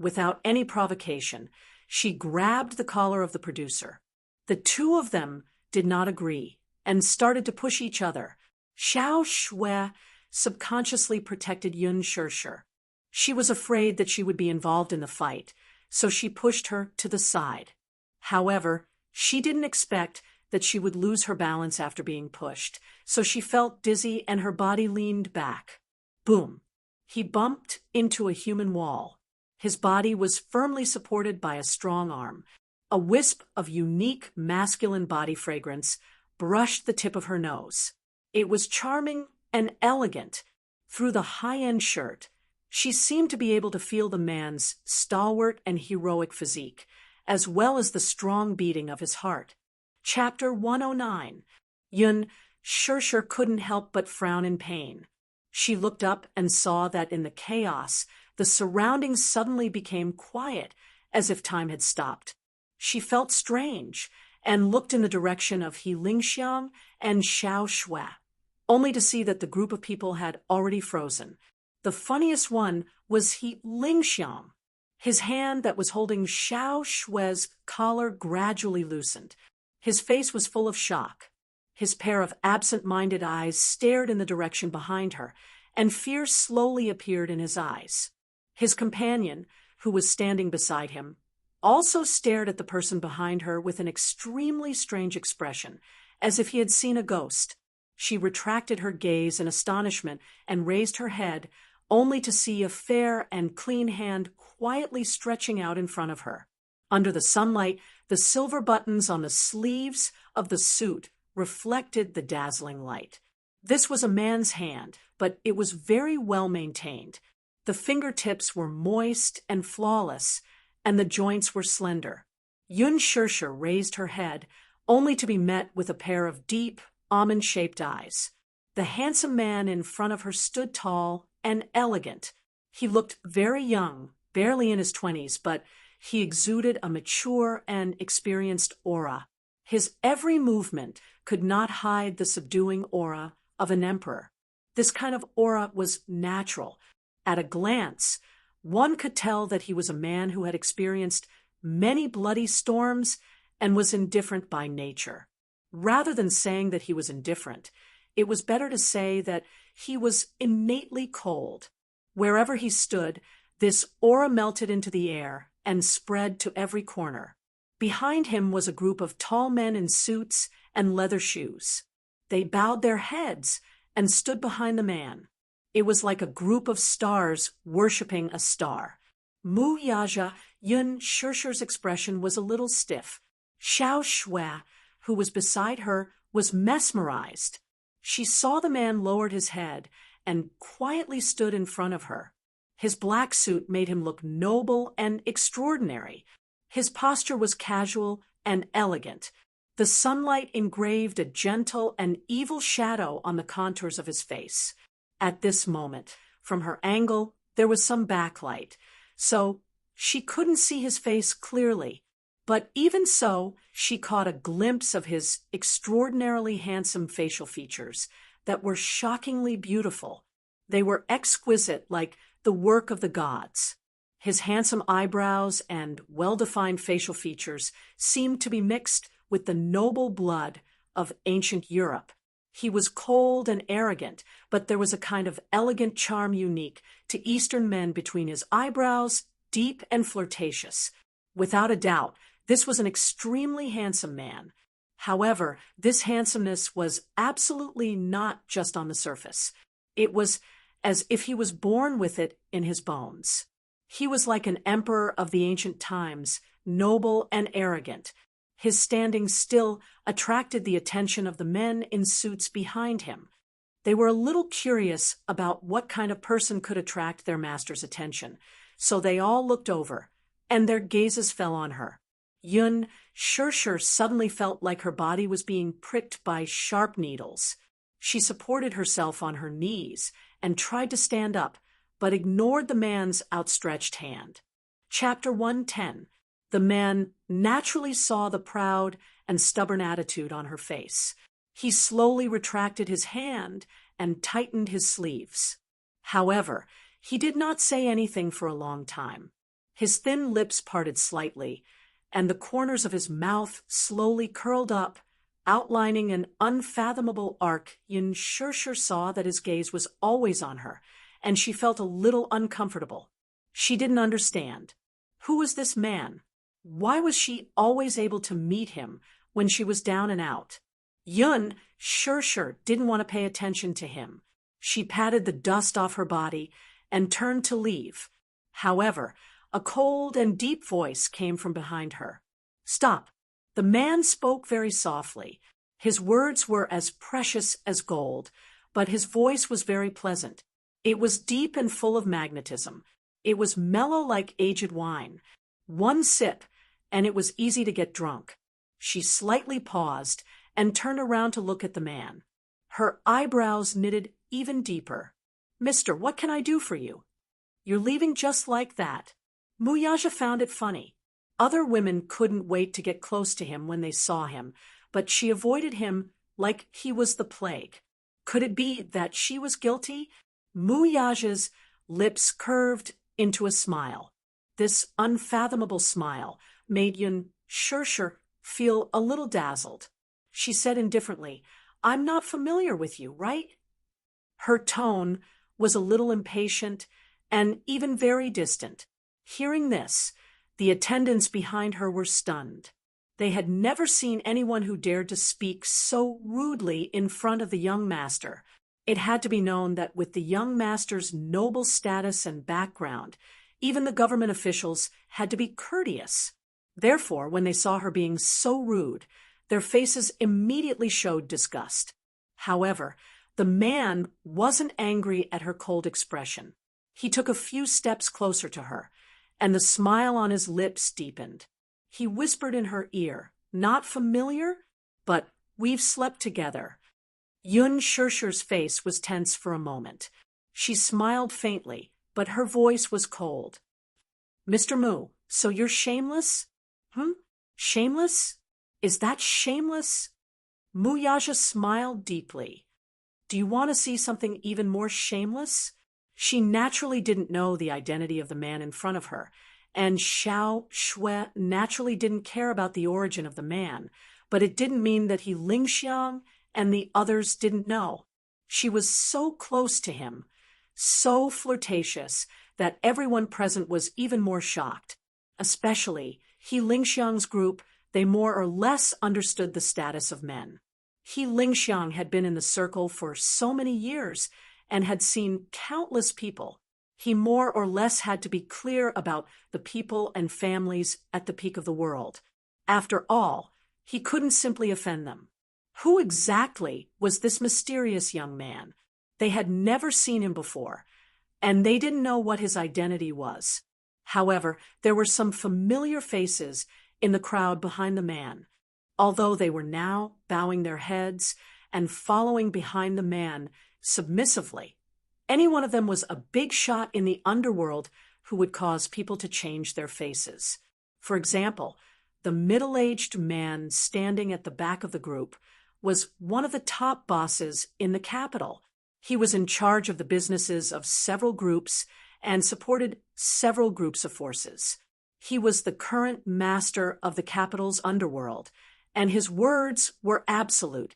without any provocation, she grabbed the collar of the producer. The two of them did not agree and started to push each other. Xiao Shui subconsciously protected Yun Shirshir. She was afraid that she would be involved in the fight, so she pushed her to the side. However, she didn't expect that she would lose her balance after being pushed, so she felt dizzy and her body leaned back. Boom! He bumped into a human wall. His body was firmly supported by a strong arm. A wisp of unique masculine body fragrance brushed the tip of her nose. It was charming and elegant. Through the high-end shirt, she seemed to be able to feel the man's stalwart and heroic physique, as well as the strong beating of his heart. Chapter 109. Yun Shirshir couldn't help but frown in pain. She looked up and saw that in the chaos, the surroundings suddenly became quiet, as if time had stopped. She felt strange and looked in the direction of He Lingxiang and Xiao Shui, only to see that the group of people had already frozen. The funniest one was He Lingxiang. His hand that was holding Xiao Shui's collar gradually loosened. His face was full of shock. His pair of absent-minded eyes stared in the direction behind her, and fear slowly appeared in his eyes. His companion, who was standing beside him, also stared at the person behind her with an extremely strange expression, as if he had seen a ghost. She retracted her gaze in astonishment and raised her head, only to see a fair and clean hand quietly stretching out in front of her. Under the sunlight, the silver buttons on the sleeves of the suit reflected the dazzling light. This was a man's hand, but it was very well maintained. The fingertips were moist and flawless, and the joints were slender. Yun Shirshir raised her head, only to be met with a pair of deep, almond-shaped eyes. The handsome man in front of her stood tall and elegant. He looked very young, barely in his 20s, but he exuded a mature and experienced aura. His every movement could not hide the subduing aura of an emperor. This kind of aura was natural. At a glance, one could tell that he was a man who had experienced many bloody storms and was indifferent by nature. Rather than saying that he was indifferent, it was better to say that he was innately cold. Wherever he stood, this aura melted into the air and spread to every corner. Behind him was a group of tall men in suits and leather shoes. They bowed their heads and stood behind the man. It was like a group of stars worshipping a star. Mu Yaja, Yun Shirshir's expression was a little stiff. Xiao Shui, who was beside her, was mesmerized. She saw the man lowered his head and quietly stood in front of her. His black suit made him look noble and extraordinary. His posture was casual and elegant. The sunlight engraved a gentle and evil shadow on the contours of his face. At this moment, from her angle, there was some backlight, so she couldn't see his face clearly. But even so, she caught a glimpse of his extraordinarily handsome facial features that were shockingly beautiful. They were exquisite, like the work of the gods. His handsome eyebrows and well-defined facial features seemed to be mixed with the noble blood of ancient Europe. He was cold and arrogant, but there was a kind of elegant charm unique to Eastern men between his eyebrows, deep and flirtatious. Without a doubt, this was an extremely handsome man. However, this handsomeness was absolutely not just on the surface. It was as if he was born with it in his bones. He was like an emperor of the ancient times, noble and arrogant. His standing still attracted the attention of the men in suits behind him. They were a little curious about what kind of person could attract their master's attention, so they all looked over, and their gazes fell on her. Yun Shirshir suddenly felt like her body was being pricked by sharp needles. She supported herself on her knees and tried to stand up, but ignored the man's outstretched hand. Chapter 110. The man naturally saw the proud and stubborn attitude on her face. He slowly retracted his hand and tightened his sleeves. However, he did not say anything for a long time. His thin lips parted slightly, and the corners of his mouth slowly curled up, outlining an unfathomable arc. Yin Shirshir saw that his gaze was always on her, and she felt a little uncomfortable. She didn't understand. Who was this man? Why was she always able to meet him when she was down and out? Yun Shirshir didn't want to pay attention to him. She patted the dust off her body and turned to leave. However, a cold and deep voice came from behind her. "Stop." The man spoke very softly. His words were as precious as gold, but his voice was very pleasant. It was deep and full of magnetism. It was mellow like aged wine. One sip, and it was easy to get drunk. She slightly paused and turned around to look at the man. Her eyebrows knitted even deeper. "Mister, what can I do for you?" "You're leaving just like that." Muyaja found it funny. Other women couldn't wait to get close to him when they saw him, but she avoided him like he was the plague. Could it be that she was guilty? Muyaja's lips curved into a smile. This unfathomable smile made Yun Shirshir feel a little dazzled. She said indifferently, "I'm not familiar with you, right?" Her tone was a little impatient and even very distant. Hearing this, the attendants behind her were stunned. They had never seen anyone who dared to speak so rudely in front of the young master. It had to be known that with the young master's noble status and background, even the government officials had to be courteous. Therefore, when they saw her being so rude, their faces immediately showed disgust. However, the man wasn't angry at her cold expression. He took a few steps closer to her, and the smile on his lips deepened. He whispered in her ear, "Not familiar, but we've slept together." Yun Shirshir's face was tense for a moment. She smiled faintly, but her voice was cold. "Mr. Mu, so you're shameless?" Shameless? Is that shameless?" Muyaja smiled deeply. "Do you want to see something even more shameless?" She naturally didn't know the identity of the man in front of her, and Xiao Shui naturally didn't care about the origin of the man, but it didn't mean that he Lingxiang and the others didn't know. She was so close to him, so flirtatious, that everyone present was even more shocked. Especially He Lingxiang's group, they more or less understood the status of men. He Lingxiang had been in the circle for so many years and had seen countless people. He more or less had to be clear about the people and families at the peak of the world. After all, he couldn't simply offend them. Who exactly was this mysterious young man? They had never seen him before, and they didn't know what his identity was. However, there were some familiar faces in the crowd behind the man. Although they were now bowing their heads and following behind the man submissively, any one of them was a big shot in the underworld who would cause people to change their faces. For example, the middle-aged man standing at the back of the group was one of the top bosses in the capital. He was in charge of the businesses of several groups and supported several groups of forces. He was the current master of the capital's underworld, and his words were absolute.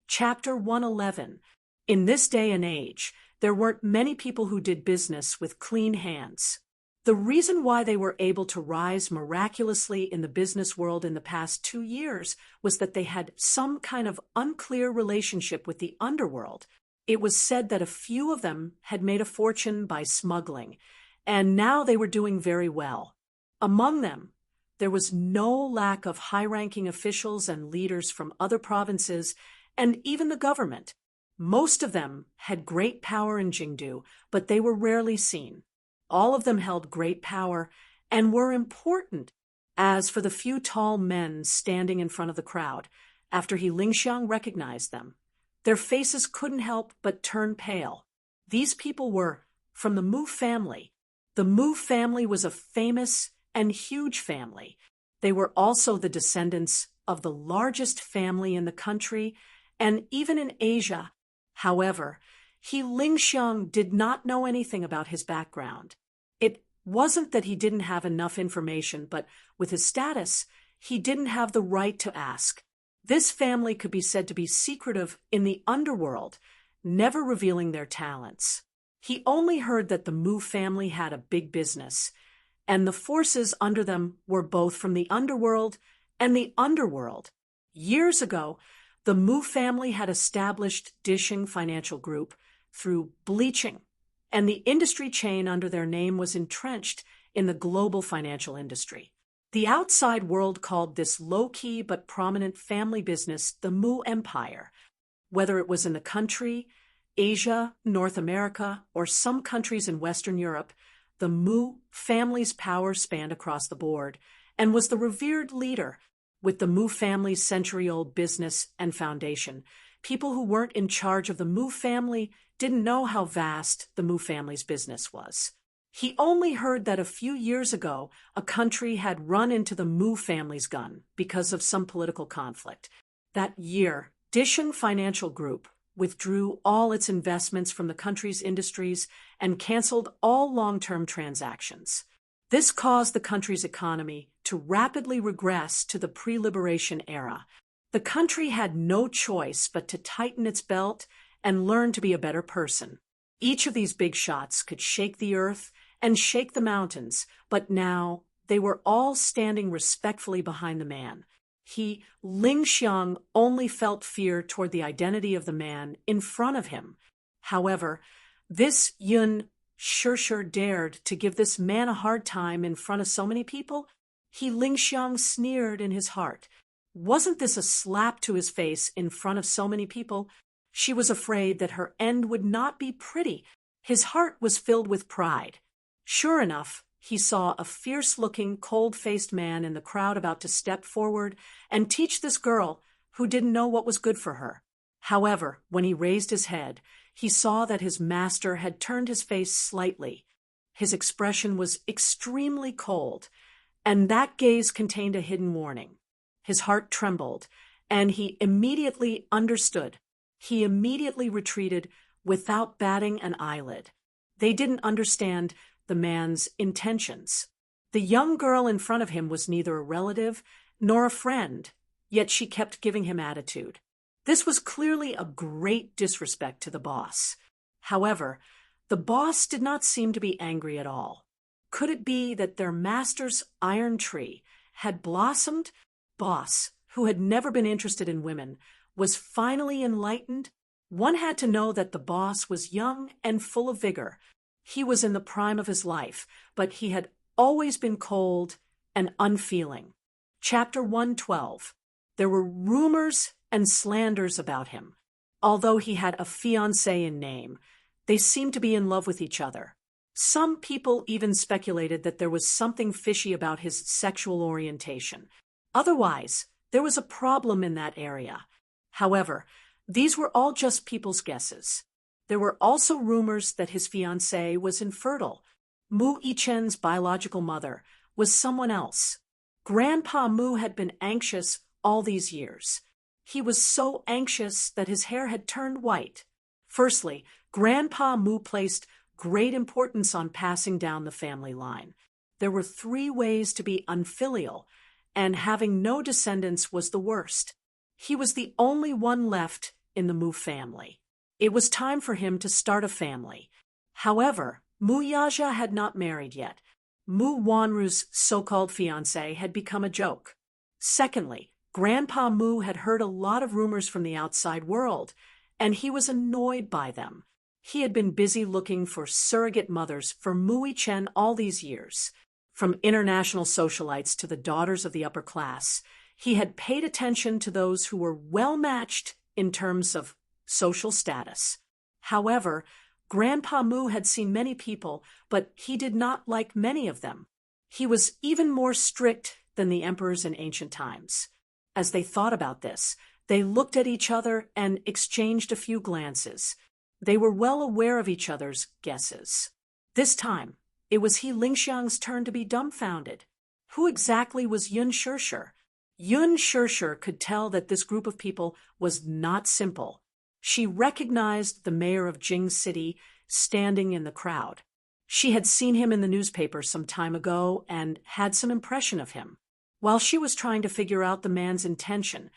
Chapter 111. In this day and age, there weren't many people who did business with clean hands. The reason why they were able to rise miraculously in the business world in the past 2 years was that they had some kind of unclear relationship with the underworld. It was said that a few of them had made a fortune by smuggling, and now they were doing very well. Among them, there was no lack of high-ranking officials and leaders from other provinces and even the government. Most of them had great power in Jingdu, but they were rarely seen. All of them held great power and were important. As for the few tall men standing in front of the crowd, after He Lingxiang recognized them, their faces couldn't help but turn pale. These people were from the Mu family. The Mu family was a famous and huge family. They were also the descendants of the largest family in the country and even in Asia. However, He Lingxiang did not know anything about his background. It wasn't that he didn't have enough information, but with his status, he didn't have the right to ask. This family could be said to be secretive in the underworld, never revealing their talents. He only heard that the Mu family had a big business, and the forces under them were both from the underworld and the underworld. Years ago, the Mu family had established Dishing Financial Group through bleaching, and the industry chain under their name was entrenched in the global financial industry. The outside world called this low-key but prominent family business the Mu Empire. Whether it was in the country, Asia, North America, or some countries in Western Europe, the Mu family's power spanned across the board and was the revered leader. With the Mu family's century-old business and foundation, people who weren't in charge of the Mu family didn't know how vast the Mu family's business was. He only heard that a few years ago, a country had run into the Mu family's gun because of some political conflict. That year, Dishing Financial Group withdrew all its investments from the country's industries and canceled all long-term transactions. This caused the country's economy to rapidly regress to the pre-liberation era. The country had no choice but to tighten its belt and learn to be a better person. Each of these big shots could shake the earth and shake the mountains, but now they were all standing respectfully behind the man. He, Ling Xiang, only felt fear toward the identity of the man in front of him. However, this Yun Shishir dared to give this man a hard time in front of so many people. Ling Xiang sneered in his heart. Wasn't this a slap to his face in front of so many people? She was afraid that her end would not be pretty. His heart was filled with pride. Sure enough, he saw a fierce-looking, cold-faced man in the crowd about to step forward and teach this girl who didn't know what was good for her. However, when he raised his head, he saw that his master had turned his face slightly. His expression was extremely cold, and that gaze contained a hidden warning. His heart trembled, and he immediately understood. He immediately retreated without batting an eyelid. They didn't understand the man's intentions. The young girl in front of him was neither a relative nor a friend, yet she kept giving him attitude. This was clearly a great disrespect to the boss. However, the boss did not seem to be angry at all. Could it be that their master's iron tree had blossomed? Boss, who had never been interested in women, was finally enlightened. One had to know that the boss was young and full of vigor. He was in the prime of his life, but he had always been cold and unfeeling. Chapter 112. There were rumors and slanders about him. Although he had a fiancée in name, they seemed to be in love with each other. Some people even speculated that there was something fishy about his sexual orientation. Otherwise, there was a problem in that area. However, these were all just people's guesses. There were also rumors that his fiancée was infertile. Mu Yichen's biological mother was someone else. Grandpa Mu had been anxious all these years. He was so anxious that his hair had turned white. Firstly, Grandpa Mu placed great importance on passing down the family line. There were 3 ways to be unfilial, and having no descendants was the worst. He was the only one left in the Mu family. It was time for him to start a family. However, Mu Yaja had not married yet. Mu Wanru's so-called fiancé had become a joke. Secondly, Grandpa Mu had heard a lot of rumors from the outside world, and he was annoyed by them. He had been busy looking for surrogate mothers for Mu Yichen all these years. From international socialites to the daughters of the upper class, he had paid attention to those who were well-matched in terms of social status. However, Grandpa Mu had seen many people, but he did not like many of them. He was even more strict than the emperors in ancient times. As they thought about this, they looked at each other and exchanged a few glances. They were well aware of each other's guesses. This time, it was Ling Xiang's turn to be dumbfounded. Who exactly was Yun Shishir? Yun Shishir could tell that this group of people was not simple. She recognized the mayor of Jing City standing in the crowd. She had seen him in the newspaper some time ago and had some impression of him. While she was trying to figure out the man's intention,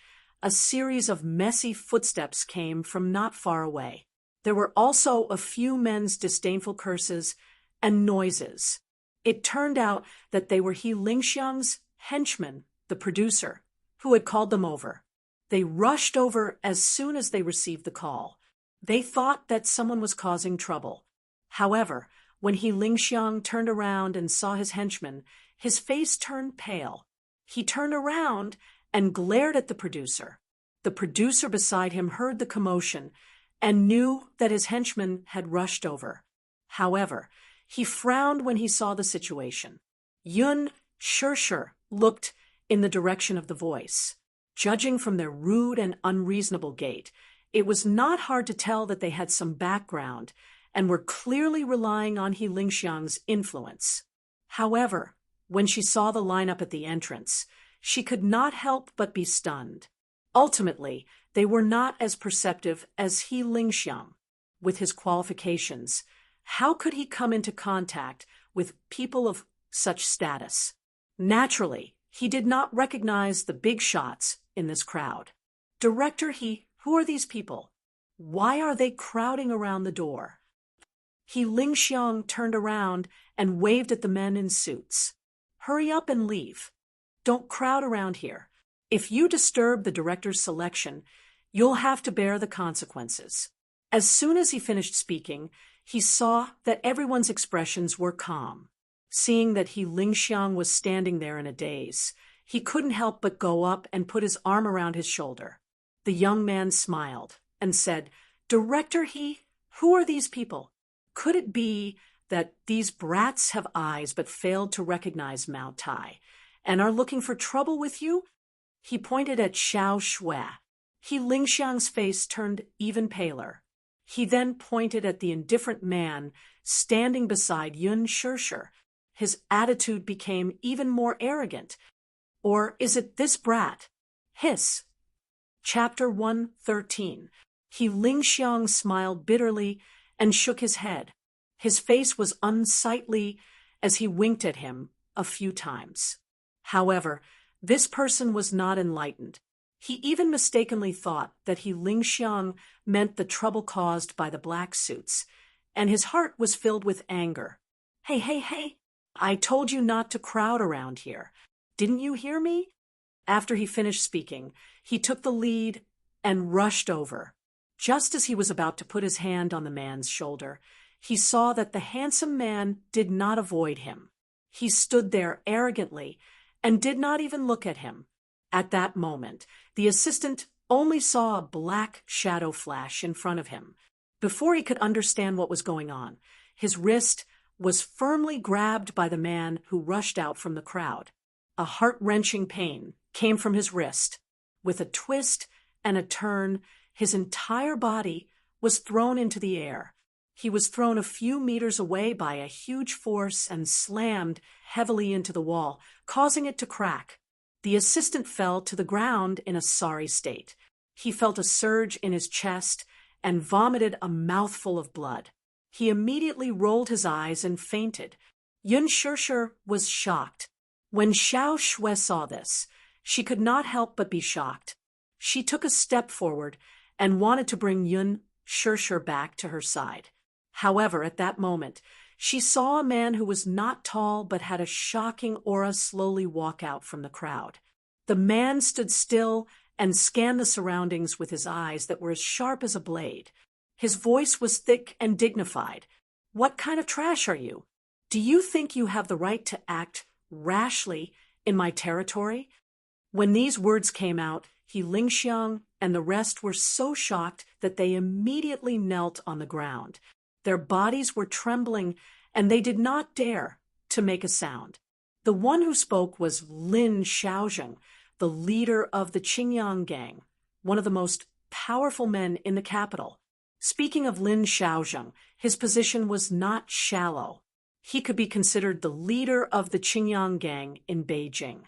a series of messy footsteps came from not far away. There were also a few men's disdainful curses and noises. It turned out that they were He Lingxiang's henchman, the producer, who had called them over. They rushed over as soon as they received the call. They thought that someone was causing trouble. However, when He Lingxiang turned around and saw his henchman, his face turned pale. He turned around and glared at the producer. The producer beside him heard the commotion and knew that his henchman had rushed over. However, he frowned when he saw the situation. Yun Shirshir looked in the direction of the voice. Judging from their rude and unreasonable gait, it was not hard to tell that they had some background and were clearly relying on He Lingxiang's influence. However, when she saw the lineup at the entrance, she could not help but be stunned. Ultimately, they were not as perceptive as He Lingxiang. With his qualifications, how could he come into contact with people of such status? Naturally, he did not recognize the big shots in this crowd. Director He, who are these people? Why are they crowding around the door? He Lingxiang turned around and waved at the men in suits. Hurry up and leave. Don't crowd around here. If you disturb the director's selection, you'll have to bear the consequences. As soon as he finished speaking, he saw that everyone's expressions were calm. Seeing that He Lingxiang was standing there in a daze, he couldn't help but go up and put his arm around his shoulder. The young man smiled and said, Director He, who are these people? Could it be that these brats have eyes but failed to recognize Mao Tai and are looking for trouble with you? He pointed at Xiao Shui. He Lingxiang's face turned even paler. He then pointed at the indifferent man standing beside Yun Shirshir. His attitude became even more arrogant. Or is it this brat? Hiss. Chapter 113. He Lingxiang smiled bitterly and shook his head. His face was unsightly as he winked at him a few times. However, this person was not enlightened. He even mistakenly thought that He Lingxiang meant the trouble caused by the black suits, and his heart was filled with anger. Hey, I told you not to crowd around here. Didn't you hear me? After he finished speaking, he took the lead and rushed over. Just as he was about to put his hand on the man's shoulder, he saw that the handsome man did not avoid him. He stood there arrogantly and did not even look at him. At that moment, the assistant only saw a black shadow flash in front of him. Before he could understand what was going on, his wrist was firmly grabbed by the man who rushed out from the crowd. A heart-wrenching pain came from his wrist. With a twist and a turn, his entire body was thrown into the air. He was thrown a few meters away by a huge force and slammed heavily into the wall, causing it to crack. The assistant fell to the ground in a sorry state. He felt a surge in his chest and vomited a mouthful of blood. He immediately rolled his eyes and fainted. Yun Shirshir was shocked. When Xiao Shui saw this, she could not help but be shocked. She took a step forward and wanted to bring Yun Shirshir back to her side. However, at that moment, she saw a man who was not tall but had a shocking aura slowly walk out from the crowd. The man stood still and scanned the surroundings with his eyes that were as sharp as a blade. His voice was thick and dignified. What kind of trash are you? Do you think you have the right to act rashly in my territory? When these words came out, He Lingxiang and the rest were so shocked that they immediately knelt on the ground. Their bodies were trembling, and they did not dare to make a sound. The one who spoke was Lin Xiaozheng, the leader of the Qingyang gang, one of the most powerful men in the capital. Speaking of Lin Xiaozheng, his position was not shallow. He could be considered the leader of the Qingyang gang in Beijing.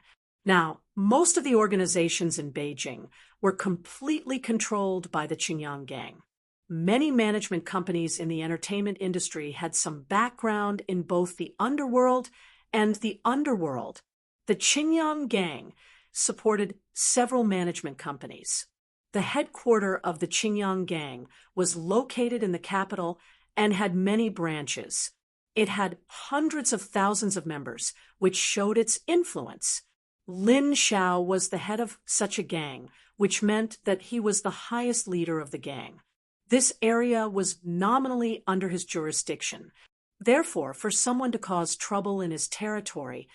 Now, most of the organizations in Beijing were completely controlled by the Qingyang gang. Many management companies in the entertainment industry had some background in both the underworld and the underworld. The Qingyang Gang supported several management companies. The headquarters of the Qingyang Gang was located in the capital and had many branches. It had hundreds of thousands of members, which showed its influence. Lin Xiao was the head of such a gang, which meant that he was the highest leader of the gang. This area was nominally under his jurisdiction. Therefore, for someone to cause trouble in his territory,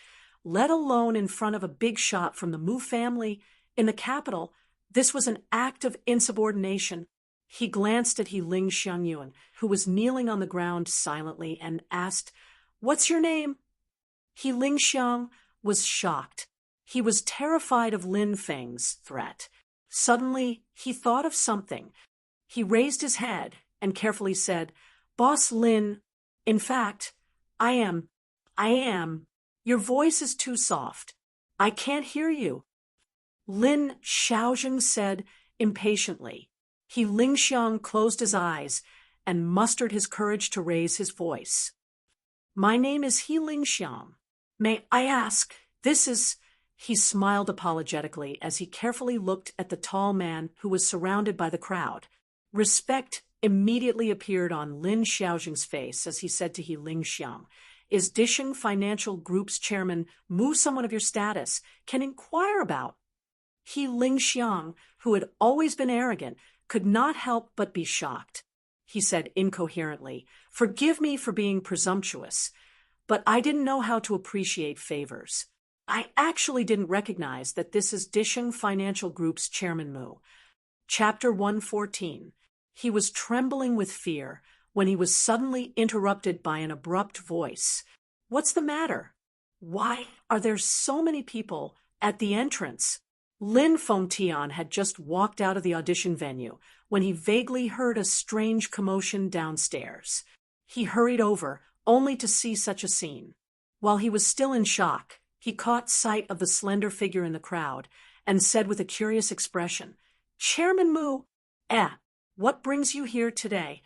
let alone in front of a big shot from the Mu family in the capital, this was an act of insubordination. He glanced at He Ling Xiangyun, who was kneeling on the ground silently, and asked, "What's your name?" He Ling Xiang was shocked. He was terrified of Lin Feng's threat. Suddenly, he thought of something. He raised his head and carefully said, "Boss Lin, in fact, I am. Your voice is too soft. I can't hear you." Lin Xiaozheng said impatiently. He Ling Xiang closed his eyes and mustered his courage to raise his voice. "My name is He Ling Xiang. May I ask, this is—" He smiled apologetically as he carefully looked at the tall man who was surrounded by the crowd. Respect immediately appeared on Lin Xiaozheng's face as he said to He Ling Xiang, "Is Disheng Financial Group's chairman Mu someone of your status? Can inquire about?" He Ling Xiang, who had always been arrogant, could not help but be shocked. He said incoherently, "Forgive me for being presumptuous, but I didn't know how to appreciate favors. I actually didn't recognize that this is Disheng Financial Group's chairman Mu." Chapter 114. He was trembling with fear when he was suddenly interrupted by an abrupt voice. "What's the matter? Why are there so many people at the entrance?" Lin Fengtian had just walked out of the audition venue when he vaguely heard a strange commotion downstairs. He hurried over, only to see such a scene. While he was still in shock, he caught sight of the slender figure in the crowd and said with a curious expression, "Chairman Mu, what brings you here today?"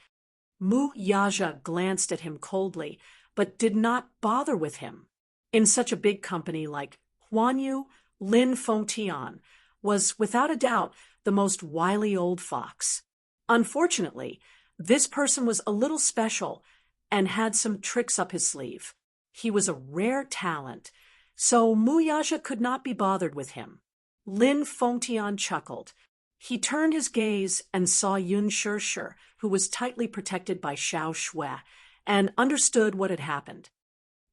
Mu Yaja glanced at him coldly, but did not bother with him. In such a big company like Huan Yu, Lin Fengtian was, without a doubt, the most wily old fox. Unfortunately, this person was a little special and had some tricks up his sleeve. He was a rare talent, so Mu Yaja could not be bothered with him. Lin Fengtian chuckled. He turned his gaze and saw Yun Shishir, who was tightly protected by Xiao Shui, and understood what had happened.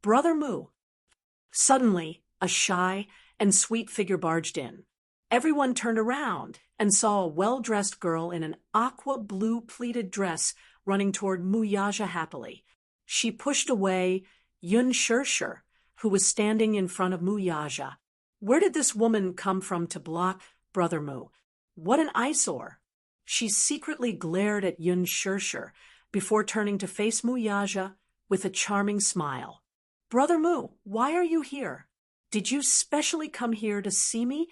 "Brother Mu." Suddenly, a shy and sweet figure barged in. Everyone turned around and saw a well-dressed girl in an aqua blue pleated dress running toward Mu Yaja happily. She pushed away Yun Shishir, who was standing in front of Mu Yaja. Where did this woman come from to block Brother Mu? What an eyesore! She secretly glared at Yun Shishir before turning to face Mu Yaja with a charming smile. "Brother Mu, why are you here? Did you specially come here to see me?"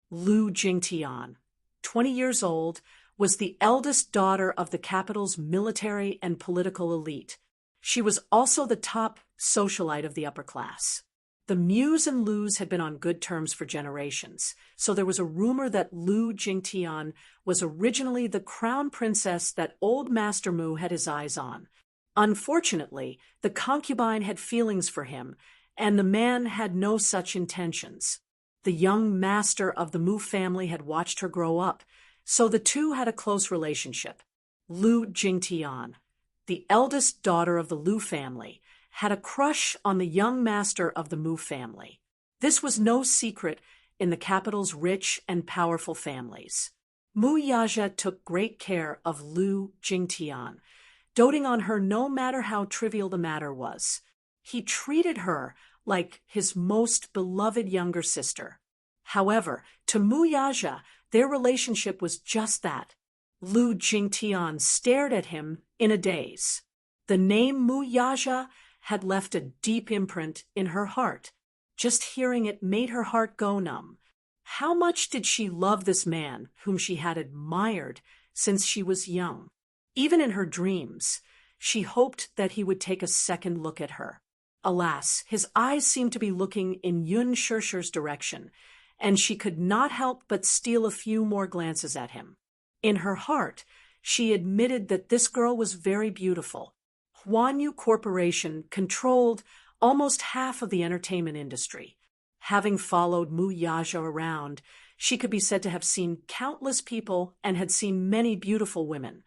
Lu Jingtian, 20 years old, was the eldest daughter of the capital's military and political elite. She was also the top socialite of the upper class. The Mus and Lus had been on good terms for generations, so there was a rumor that Lu Jingtian was originally the crown princess that old Master Mu had his eyes on. Unfortunately, the concubine had feelings for him, and the man had no such intentions. The young master of the Mu family had watched her grow up, so the two had a close relationship. Lu Jingtian, the eldest daughter of the Lu family, had a crush on the young master of the Mu family. This was no secret in the capital's rich and powerful families. Mu Yaja took great care of Lu Jingtian, doting on her no matter how trivial the matter was. He treated her like his most beloved younger sister. However, to Mu Yaja, their relationship was just that. Lu Jingtian stared at him in a daze. The name Mu Yaja had left a deep imprint in her heart. Just hearing it made her heart go numb. How much did she love this man whom she had admired since she was young? Even in her dreams, she hoped that he would take a second look at her. Alas, his eyes seemed to be looking in Yun Shirshir's direction, and she could not help but steal a few more glances at him. In her heart, she admitted that this girl was very beautiful. Huanyu Corporation controlled almost half of the entertainment industry. Having followed Mu Yaja around, she could be said to have seen countless people and had seen many beautiful women.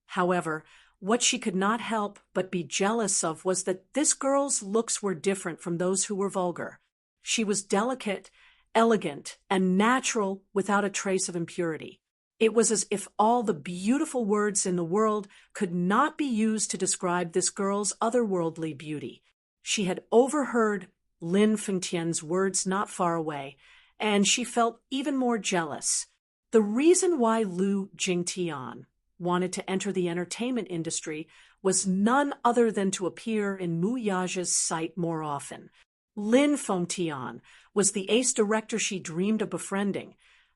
However, what she could not help but be jealous of was that this girl's looks were different from those who were vulgar. She was delicate, elegant, and natural without a trace of impurity. It was as if all the beautiful words in the world could not be used to describe this girl's otherworldly beauty. She had overheard Lin Fengtian's words not far away, and she felt even more jealous. The reason why Lu Jingtian wanted to enter the entertainment industry was none other than to appear in Mu Yaja's sight more often. Lin Fengtian was the ace director she dreamed of befriending,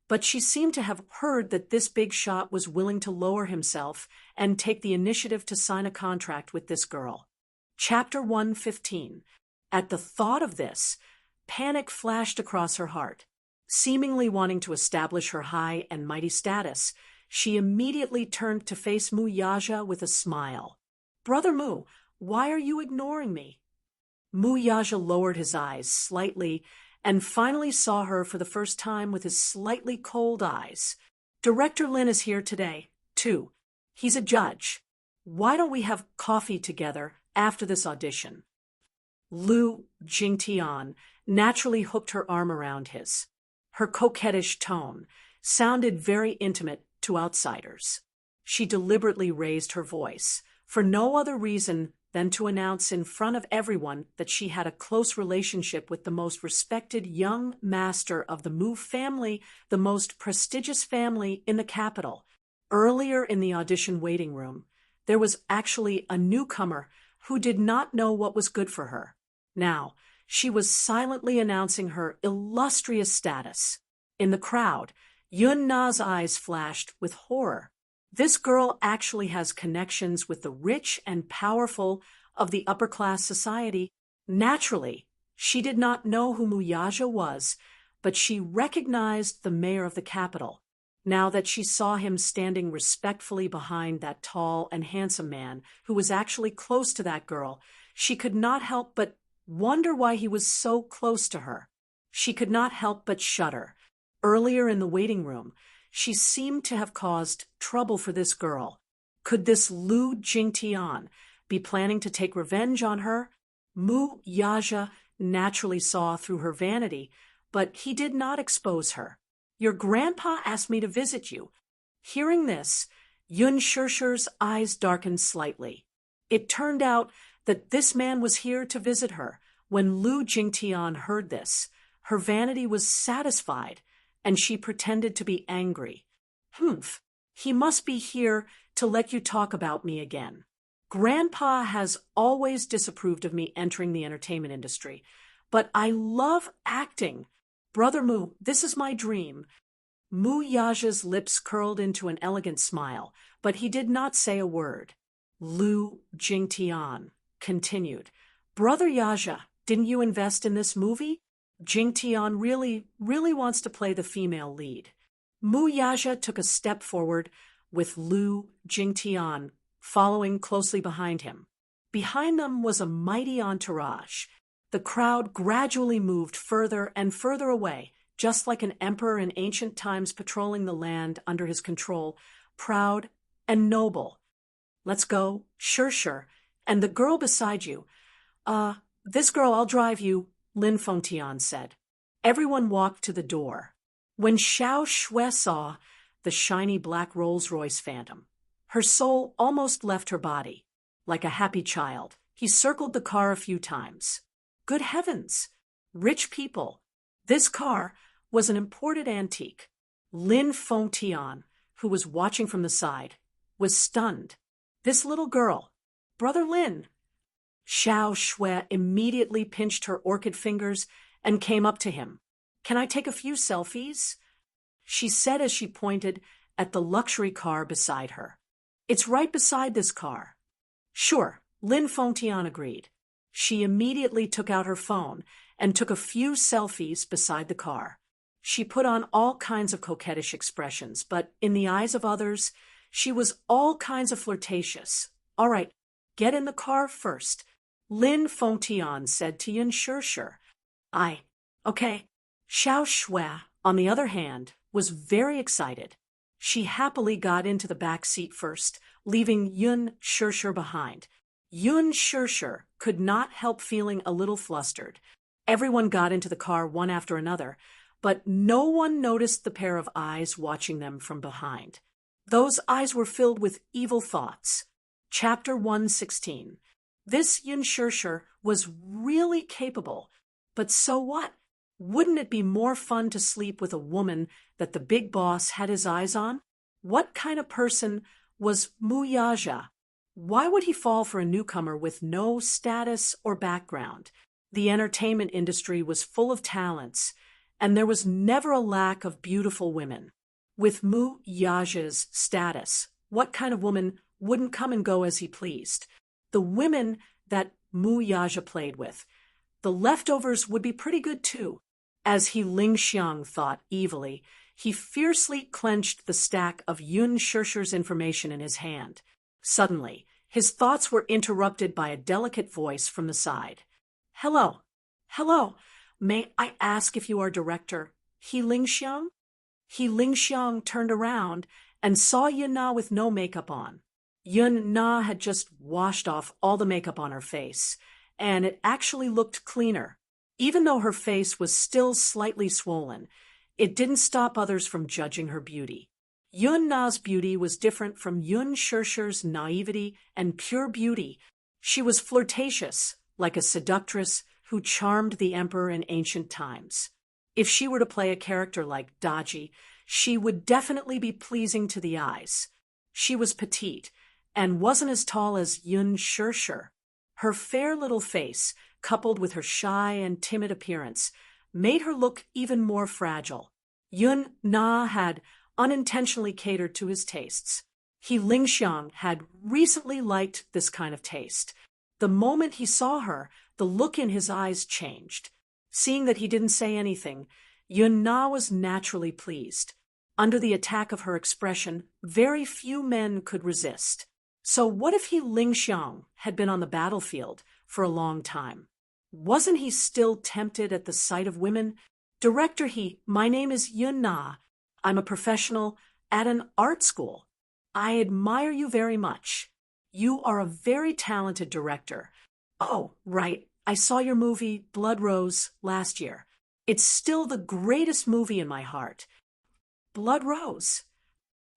but she seemed to have heard that this big shot was willing to lower himself and take the initiative to sign a contract with this girl. Chapter 115. At the thought of this, panic flashed across her heart. Seemingly wanting to establish her high and mighty status, she immediately turned to face Mu Yaja with a smile. "Brother Mu, why are you ignoring me?" Mu Yaja lowered his eyes slightly and finally saw her for the first time with his slightly cold eyes. "Director Lin is here today, too. He's a judge. Why don't we have coffee together after this audition?" Lu Jingtian naturally hooked her arm around his. Her coquettish tone sounded very intimate to outsiders. She deliberately raised her voice, for no other reason than to announce in front of everyone that she had a close relationship with the most respected young master of the Mu family, the most prestigious family in the capital. Earlier in the audition waiting room, there was actually a newcomer who did not know what was good for her. Now, she was silently announcing her illustrious status. In the crowd, Yun Na's eyes flashed with horror. This girl actually has connections with the rich and powerful of the upper-class society. Naturally, she did not know who Mu Yaja was, but she recognized the mayor of the capital. Now that she saw him standing respectfully behind that tall and handsome man who was actually close to that girl, she could not help but wonder why he was so close to her. She could not help but shudder. Earlier in the waiting room, she seemed to have caused trouble for this girl. Could this Lu Jingtian be planning to take revenge on her? Mu Yaja naturally saw through her vanity, but he did not expose her. "Your grandpa asked me to visit you." Hearing this, Yun Shirshir's eyes darkened slightly. It turned out that this man was here to visit her. When Lu Jingtian heard this, her vanity was satisfied, and she pretended to be angry. "Humph, he must be here to let you talk about me again. Grandpa has always disapproved of me entering the entertainment industry, but I love acting. Brother Mu, this is my dream." Mu Yaja's lips curled into an elegant smile, but he did not say a word. Lu Jingtian continued, "Brother Yaja, didn't you invest in this movie? Jingtian really wants to play the female lead." Mu Yaja took a step forward with Lu Jingtian following closely behind him. Behind them was a mighty entourage. The crowd gradually moved further and further away, just like an emperor in ancient times patrolling the land under his control, proud and noble. "Let's go, sure. And the girl beside you. This girl, I'll drive you," Lin Fengtian said. Everyone walked to the door. When Xiao Shui saw the shiny black Rolls-Royce Phantom, her soul almost left her body. Like a happy child, he circled the car a few times. Good heavens! Rich people! This car was an imported antique. Lin Fengtian, who was watching from the side, was stunned. This little girl, Brother Lin. Xiao Shui immediately pinched her orchid fingers and came up to him. "Can I take a few selfies?" she said as she pointed at the luxury car beside her. It's right beside this car. Sure, Lynn Fontian agreed. She immediately took out her phone and took a few selfies beside the car. She put on all kinds of coquettish expressions, but in the eyes of others, she was all kinds of flirtatious. All right, get in the car first, Lynn Fontian said to Yun Shirshir. Okay. Xiao Shui, on the other hand, was very excited. She happily got into the back seat first, leaving Yun Shirshir behind. Yun Shirshir could not help feeling a little flustered. Everyone got into the car one after another, but no one noticed the pair of eyes watching them from behind. Those eyes were filled with evil thoughts. Chapter 116. This Yun Shirshir was really capable, but so what? Wouldn't it be more fun to sleep with a woman that the big boss had his eyes on? What kind of person was Mu Yaja? Why would he fall for a newcomer with no status or background? The entertainment industry was full of talents, and there was never a lack of beautiful women. With Mu Yaja's status, what kind of woman wouldn't come and go as he pleased? The women that Mu Yaja played with, the leftovers would be pretty good too. As he Lingxiang thought evilly, he fiercely clenched the stack of Yun Shirshir's information in his hand. Suddenly, his thoughts were interrupted by a delicate voice from the side. Hello. May I ask if you are director He Lingxiang? He Lingxiang turned around and saw Yun Na with no makeup on. Yun Na had just washed off all the makeup on her face, and it actually looked cleaner. Even though her face was still slightly swollen, it didn't stop others from judging her beauty. Yun Na's beauty was different from Yun Shirshir's naivety and pure beauty. She was flirtatious, like a seductress who charmed the emperor in ancient times. If she were to play a character like Daji, she would definitely be pleasing to the eyes. She was petite and wasn't as tall as Yun Shirshir. Her fair little face, coupled with her shy and timid appearance, made her look even more fragile. Yun Na had unintentionally catered to his tastes. He Lingxiang had recently liked this kind of taste. The moment he saw her, the look in his eyes changed. Seeing that he didn't say anything, Yun Na was naturally pleased. Under the attack of her expression, very few men could resist. So what if He Lingxiang had been on the battlefield for a long time? Wasn't he still tempted at the sight of women? Director He, my name is Yun Na. I'm a professional at an art school. I admire you very much. You are a very talented director. Oh, right. I saw your movie, Blood Rose, last year. It's still the greatest movie in my heart. Blood Rose.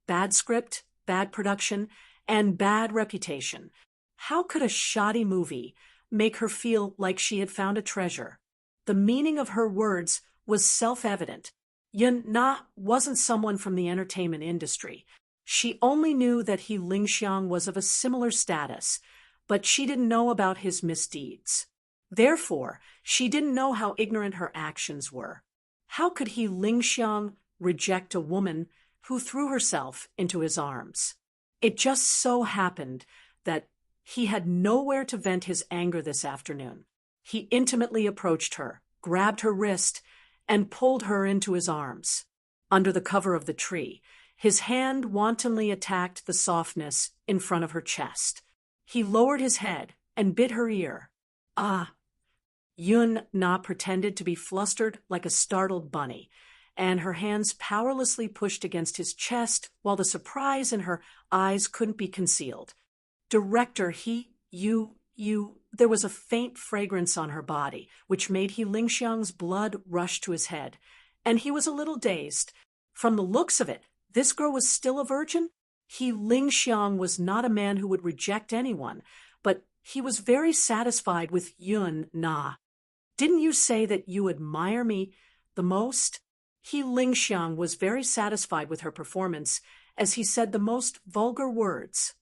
Bad script, bad production, and bad reputation. How could a shoddy movie make her feel like she had found a treasure? The meaning of her words was self-evident. Yun Na wasn't someone from the entertainment industry. She only knew that He Lingxiang was of a similar status, but she didn't know about his misdeeds. Therefore, she didn't know how ignorant her actions were. How could He Lingxiang reject a woman who threw herself into his arms? It just so happened that he had nowhere to vent his anger this afternoon. He intimately approached her, grabbed her wrist, and pulled her into his arms. Under the cover of the tree, his hand wantonly attacked the softness in front of her chest. He lowered his head and bit her ear. Ah! Yun Na pretended to be flustered like a startled bunny, and her hands powerlessly pushed against his chest while the surprise in her eyes couldn't be concealed. Director, there was a faint fragrance on her body, which made He Lingxiang's blood rush to his head, and he was a little dazed. From the looks of it, this girl was still a virgin? He Lingxiang was not a man who would reject anyone, but he was very satisfied with Yun Na. Didn't you say that you admire me the most? He Lingxiang was very satisfied with her performance, as he said the most vulgar words.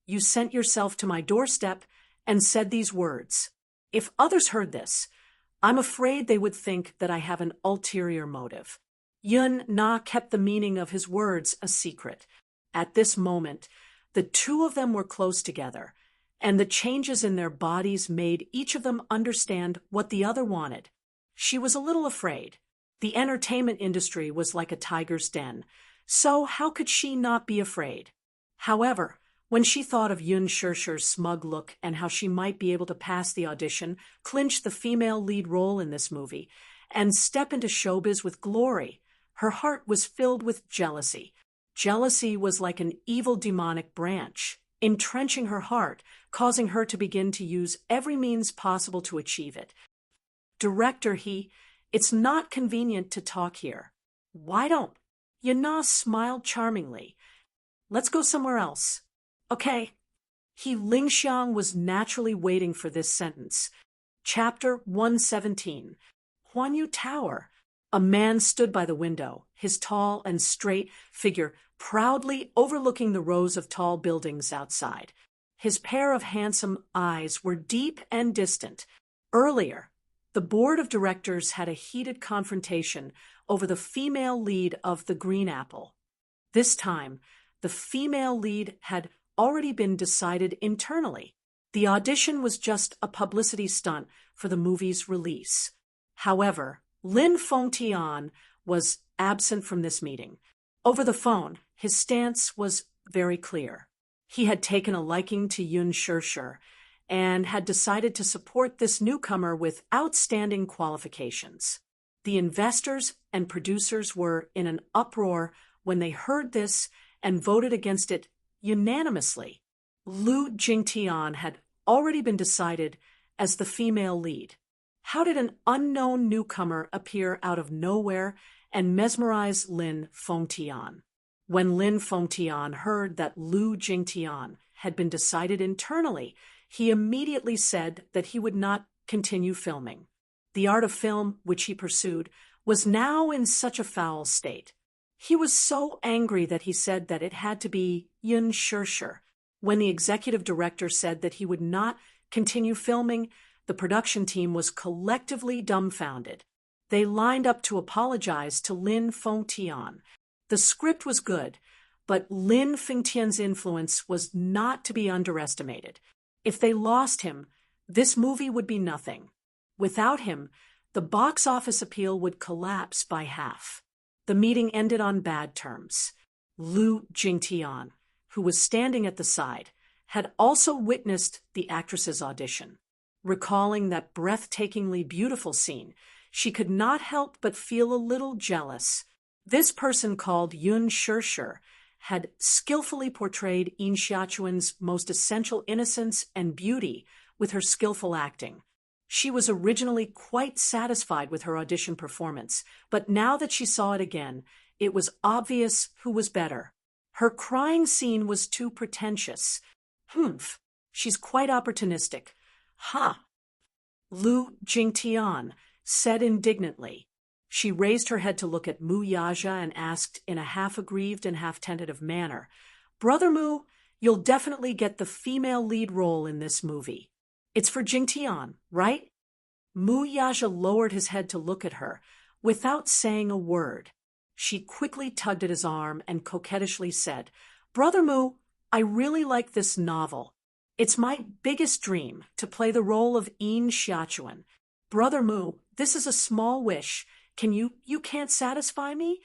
You sent yourself to my doorstep and said these words. If others heard this, I'm afraid they would think that I have an ulterior motive. Yun Na kept the meaning of his words a secret. At this moment, The two of them were close together, and the changes in their bodies made each of them understand what the other wanted. She was a little afraid. The entertainment industry was like a tiger's den, so how could she not be afraid? However, when she thought of Yun Shirshir's smug look and how she might be able to pass the audition, clinch the female lead role in this movie, and step into showbiz with glory, her heart was filled with jealousy. Jealousy was like an evil demonic branch, entrenching her heart, causing her to begin to use every means possible to achieve it. Director, it's not convenient to talk here. Why don't? Yana smiled charmingly. Let's go somewhere else. Okay. Lingxiang was naturally waiting for this sentence. Chapter 117. Huanyu Tower. A man stood by the window, his tall and straight figure proudly overlooking the rows of tall buildings outside. His pair of handsome eyes were deep and distant. Earlier, the board of directors had a heated confrontation over the female lead of The Green Apple. This time, the female lead had already been decided internally. The audition was just a publicity stunt for the movie's release. However, Lin Fengtian was absent from this meeting. Over the phone, his stance was very clear. He had taken a liking to Yun Shirshir and had decided to support this newcomer with outstanding qualifications. The investors and producers were in an uproar when they heard this and voted against it unanimously. Lu Jingtian had already been decided as the female lead. How did an unknown newcomer appear out of nowhere and mesmerize Lin Fengtian? When Lin Fengtian heard that Lu Jingtian had been decided internally, he immediately said that he would not continue filming. The art of film, which he pursued, was now in such a foul state. He was so angry that he said that it had to be Yun Shirshir. When the executive director said that he would not continue filming, the production team was collectively dumbfounded. They lined up to apologize to Lin Fengtian. The script was good, but Lin Fengtian's influence was not to be underestimated. If they lost him, this movie would be nothing. Without him, the box office appeal would collapse by half. The meeting ended on bad terms. Lu Jingtian, who was standing at the side, had also witnessed the actress's audition. Recalling that breathtakingly beautiful scene, she could not help but feel a little jealous. This person called Yun Shirshir had skillfully portrayed Yin Xiaochuan's most essential innocence and beauty with her skillful acting. She was originally quite satisfied with her audition performance, but now that she saw it again, it was obvious who was better. Her crying scene was too pretentious. She's quite opportunistic. Lu Jingtian said indignantly. She raised her head to look at Mu Yaja and asked in a half-aggrieved and half-tentative manner, "Brother Mu, you'll definitely get the female lead role in this movie. It's for Jingtian, right?" Mu Yaja lowered his head to look at her, without saying a word. She quickly tugged at his arm and coquettishly said, "Brother Mu, I really like this novel. It's my biggest dream to play the role of Yin Xiaochuan. Brother Mu, this is a small wish. You can't satisfy me?"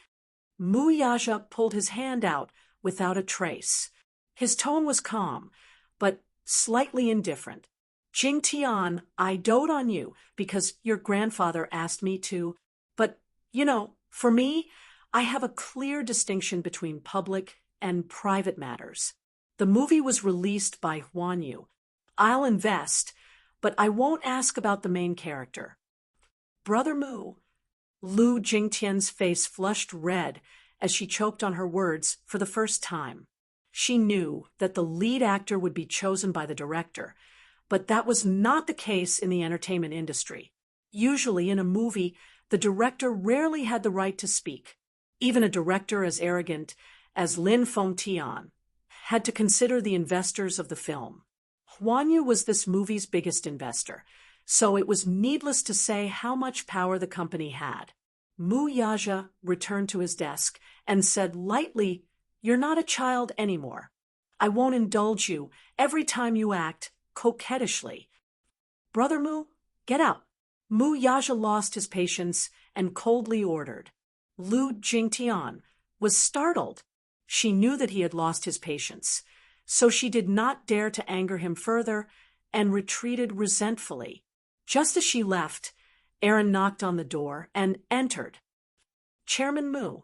Mu Yaja pulled his hand out without a trace. His tone was calm, but slightly indifferent. "Jingtian, I dote on you because your grandfather asked me to, but, for me, I have a clear distinction between public and private matters. The movie was released by Huanyu. I'll invest, but I won't ask about the main character." "Brother Mu." Lu Jingtian's face flushed red as she choked on her words for the first time. She knew that the lead actor would be chosen by the director, but that was not the case in the entertainment industry. Usually in a movie, the director rarely had the right to speak. Even a director as arrogant as Lin Fengtian had to consider the investors of the film. Huanyu was this movie's biggest investor, so it was needless to say how much power the company had. Mu Yaja returned to his desk and said lightly, "You're not a child anymore." I won't indulge you every time you act coquettishly. Brother Mu, get out. Mu Yaja lost his patience and coldly ordered. Lu Jingtian was startled. She knew that he had lost his patience, so she did not dare to anger him further and retreated resentfully. Just as she left, Aaron knocked on the door and entered. Chairman Mu.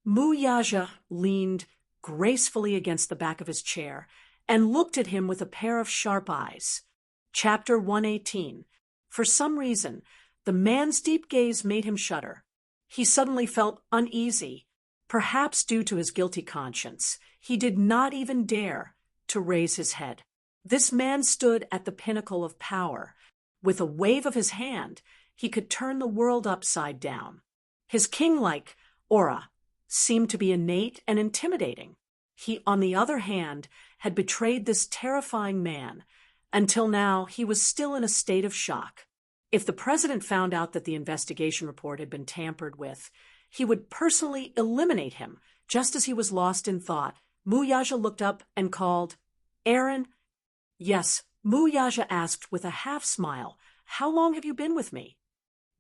Mu Yaja leaned gracefully against the back of his chair and looked at him with a pair of sharp eyes. Chapter 118. For some reason, the man's deep gaze made him shudder. He suddenly felt uneasy, perhaps due to his guilty conscience. He did not even dare to raise his head. This man stood at the pinnacle of power. With a wave of his hand, he could turn the world upside down. His king-like aura seemed to be innate and intimidating. He, on the other hand, had betrayed this terrifying man. Until now, he was still in a state of shock. If the president found out that the investigation report had been tampered with, he would personally eliminate him, just as he was lost in thought. Mu Yaja looked up and called, Aaron? Yes, Mu Yaja asked with a half-smile. How long have you been with me?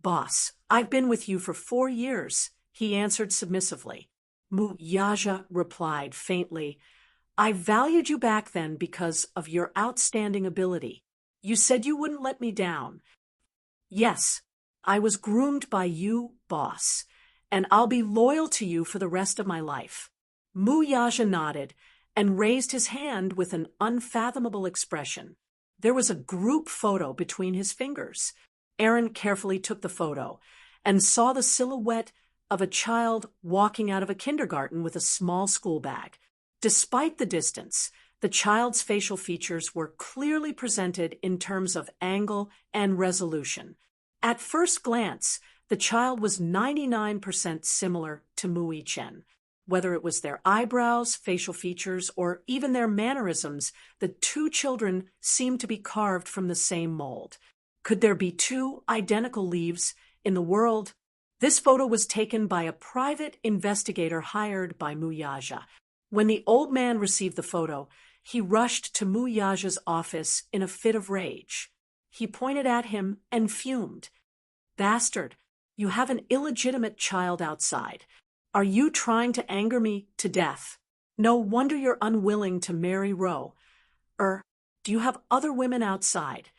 Boss, I've been with you for 4 years, he answered submissively. Mu Yaja replied faintly, I valued you back then because of your outstanding ability. You said you wouldn't let me down. Yes, I was groomed by you, boss, and I'll be loyal to you for the rest of my life. Mu Yaja nodded and raised his hand with an unfathomable expression. There was a group photo between his fingers. Aaron carefully took the photo and saw the silhouette of a child walking out of a kindergarten with a small school bag. Despite the distance, the child's facial features were clearly presented in terms of angle and resolution. At first glance, the child was 99% similar to Mu Yichen. Whether it was their eyebrows, facial features, or even their mannerisms, the two children seemed to be carved from the same mold. Could there be two identical leaves in the world? This photo was taken by a private investigator hired by Mu Yaja. When the old man received the photo, he rushed to Mu Yaja's office in a fit of rage. He pointed at him and fumed. Bastard, you have an illegitimate child outside. Are you trying to anger me to death? No wonder you're unwilling to marry Ro. Do you have other women outside?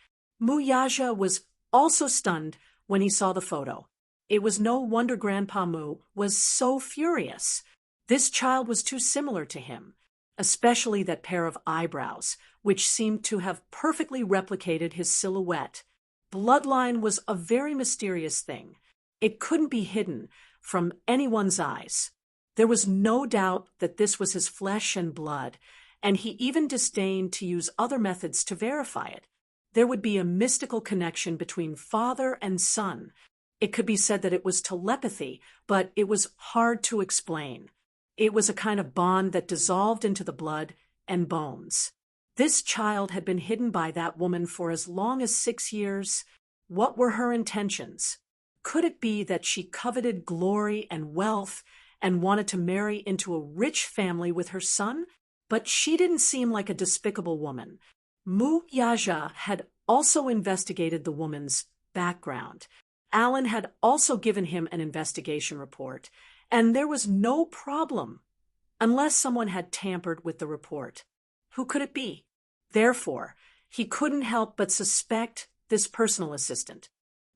Mu Yaja was also stunned when he saw the photo. It was no wonder Grandpa Mu was so furious. This child was too similar to him, especially that pair of eyebrows, which seemed to have perfectly replicated his silhouette. Bloodline was a very mysterious thing. It couldn't be hidden from anyone's eyes. There was no doubt that this was his flesh and blood, and he even disdained to use other methods to verify it. There would be a mystical connection between father and son. It could be said that it was telepathy, but it was hard to explain. It was a kind of bond that dissolved into the blood and bones. This child had been hidden by that woman for as long as 6 years. What were her intentions? Could it be that she coveted glory and wealth and wanted to marry into a rich family with her son? But she didn't seem like a despicable woman. Mu Yaja had also investigated the woman's background. Alan had also given him an investigation report, and there was no problem, unless someone had tampered with the report. Who could it be? Therefore, he couldn't help but suspect this personal assistant.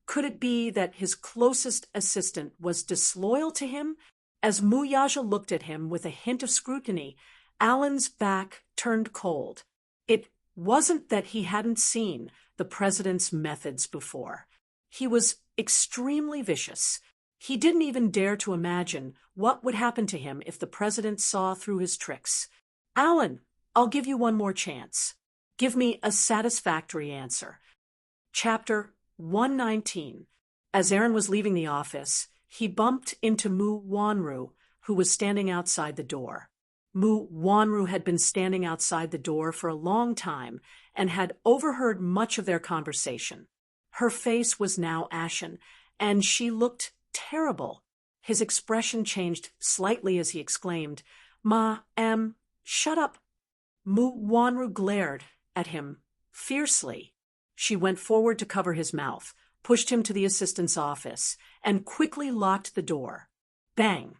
Could it be that his closest assistant was disloyal to him? As Mu Yaja looked at him with a hint of scrutiny, Alan's back turned cold. It wasn't that he hadn't seen the president's methods before. He was extremely vicious. He didn't even dare to imagine what would happen to him if the president saw through his tricks. Alan, I'll give you one more chance. Give me a satisfactory answer. Chapter 119. As Aaron was leaving the office, he bumped into Mu Wanru, who was standing outside the door. Mu Wanru had been standing outside the door for a long time and had overheard much of their conversation. Her face was now ashen, and she looked terrible. His expression changed slightly as he exclaimed, shut up. Mu Wanru glared at him fiercely. She went forward to cover his mouth, pushed him to the assistant's office, and quickly locked the door. Bang!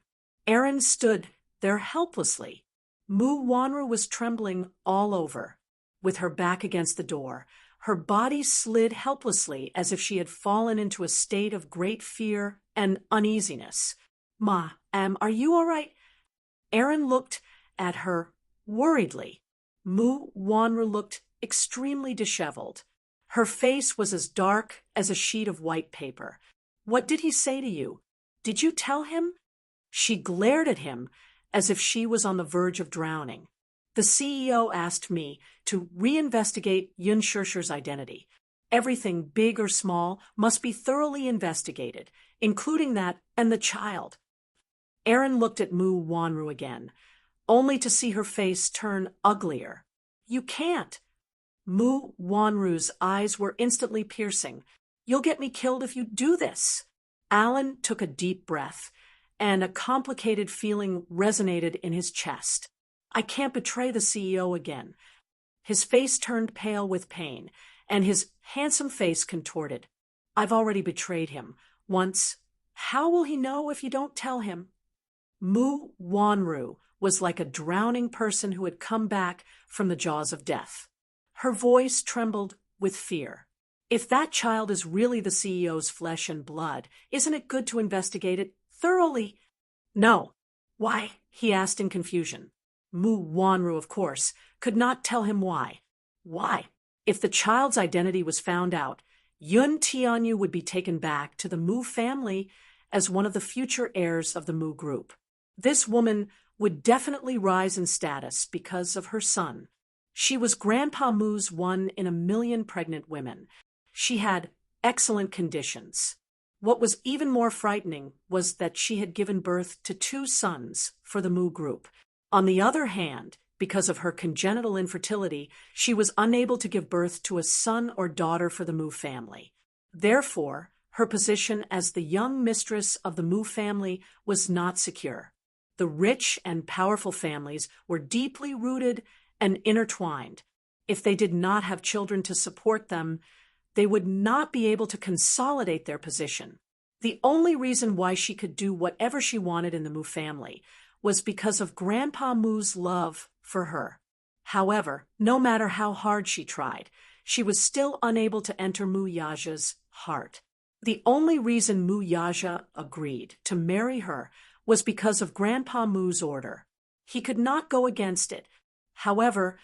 Aaron stood there helplessly. Mu Wanru was trembling all over. With her back against the door, her body slid helplessly as if she had fallen into a state of great fear and uneasiness. Ma, are you all right? Aaron looked at her worriedly. Mu Wanru looked extremely disheveled. Her face was as dark as a sheet of white paper. What did he say to you? Did you tell him? She glared at him as if she was on the verge of drowning. The CEO asked me to reinvestigate Yun Shirsher's identity. Everything, big or small, must be thoroughly investigated, including that and the child. Aaron looked at Mu Wanru again, only to see her face turn uglier. You can't. Mu Wanru's eyes were instantly piercing. You'll get me killed if you do this. Alan took a deep breath, and a complicated feeling resonated in his chest. I can't betray the CEO again. His face turned pale with pain, and his handsome face contorted. I've already betrayed him. Once. How will he know if you don't tell him? Mu Wanru was like a drowning person who had come back from the jaws of death. Her voice trembled with fear. If that child is really the CEO's flesh and blood, isn't it good to investigate it thoroughly? No. Why? He asked in confusion. Mu Wanru, of course, could not tell him why. Why? If the child's identity was found out, Yun Tianyu would be taken back to the Mu family as one of the future heirs of the Mu group. This woman would definitely rise in status because of her son. She was Grandpa Mu's 1 in a million pregnant women. She had excellent conditions. What was even more frightening was that she had given birth to 2 sons for the Mu group. On the other hand, because of her congenital infertility, she was unable to give birth to a son or daughter for the Mu family. Therefore, her position as the young mistress of the Mu family was not secure. The rich and powerful families were deeply rooted and intertwined. If they did not have children to support them, they would not be able to consolidate their position. The only reason why she could do whatever she wanted in the Mu family was because of Grandpa Mu's love for her. However, no matter how hard she tried, she was still unable to enter Mu Yaja's heart. The only reason Mu Yaja agreed to marry her was because of Grandpa Mu's order. He could not go against it. However,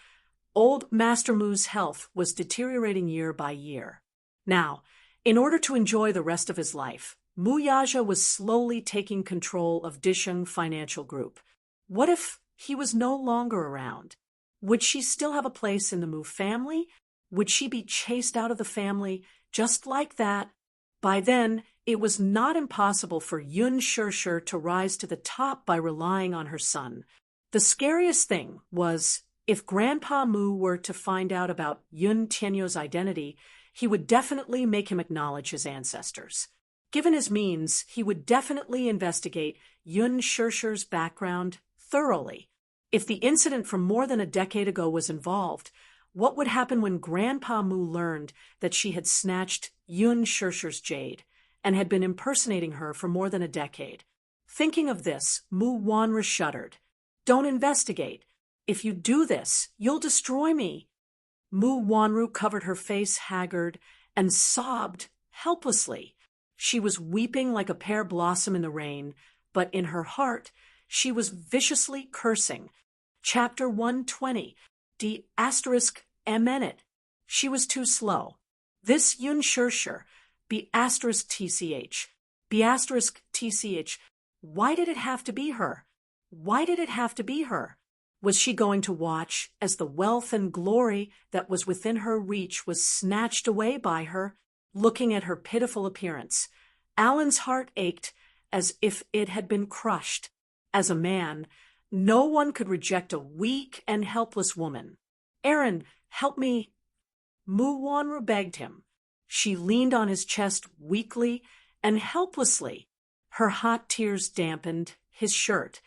old Master Mu's health was deteriorating year by year. Now, in order to enjoy the rest of his life, Mu Yaja was slowly taking control of Disheng Financial Group. What if he was no longer around? Would she still have a place in the Mu family? Would she be chased out of the family just like that? By then, it was not impossible for Yun Shirsher to rise to the top by relying on her son. The scariest thing was, if Grandpa Mu were to find out about Yun Tianyu's identity, he would definitely make him acknowledge his ancestors. Given his means, he would definitely investigate Yun Shirsher's background thoroughly. If the incident from more than a decade ago was involved, what would happen when Grandpa Mu learned that she had snatched Yun Shirsher's jade and had been impersonating her for more than a decade? Thinking of this, Mu Wanru shuddered. Don't investigate. If you do this, you'll destroy me. Mu Wanru covered her face haggard and sobbed helplessly. She was weeping like a pear blossom in the rain, but in her heart, she was viciously cursing. Chapter 120, D****. She was too slow. This Yun Shirsher, B****TCH, B****TCH, why did it have to be her? Why did it have to be her? Was she going to watch as the wealth and glory that was within her reach was snatched away by her? Looking at her pitiful appearance, Alan's heart ached as if it had been crushed. As a man, no one could reject a weak and helpless woman. Aaron, help me. Mu Wanru begged him. She leaned on his chest weakly and helplessly. Her hot tears dampened his shirt.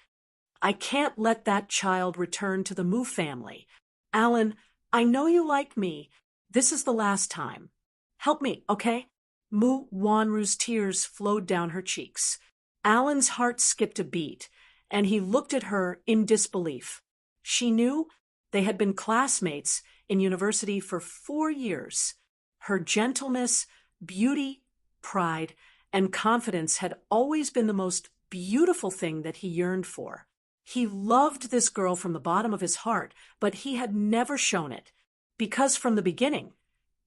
I can't let that child return to the Mu family. Alan, I know you like me. This is the last time. Help me, okay? Mu Wanru's tears flowed down her cheeks. Alan's heart skipped a beat, and he looked at her in disbelief. She knew they had been classmates in university for 4 years. Her gentleness, beauty, pride, and confidence had always been the most beautiful thing that he yearned for. He loved this girl from the bottom of his heart, but he had never shown it, because from the beginning,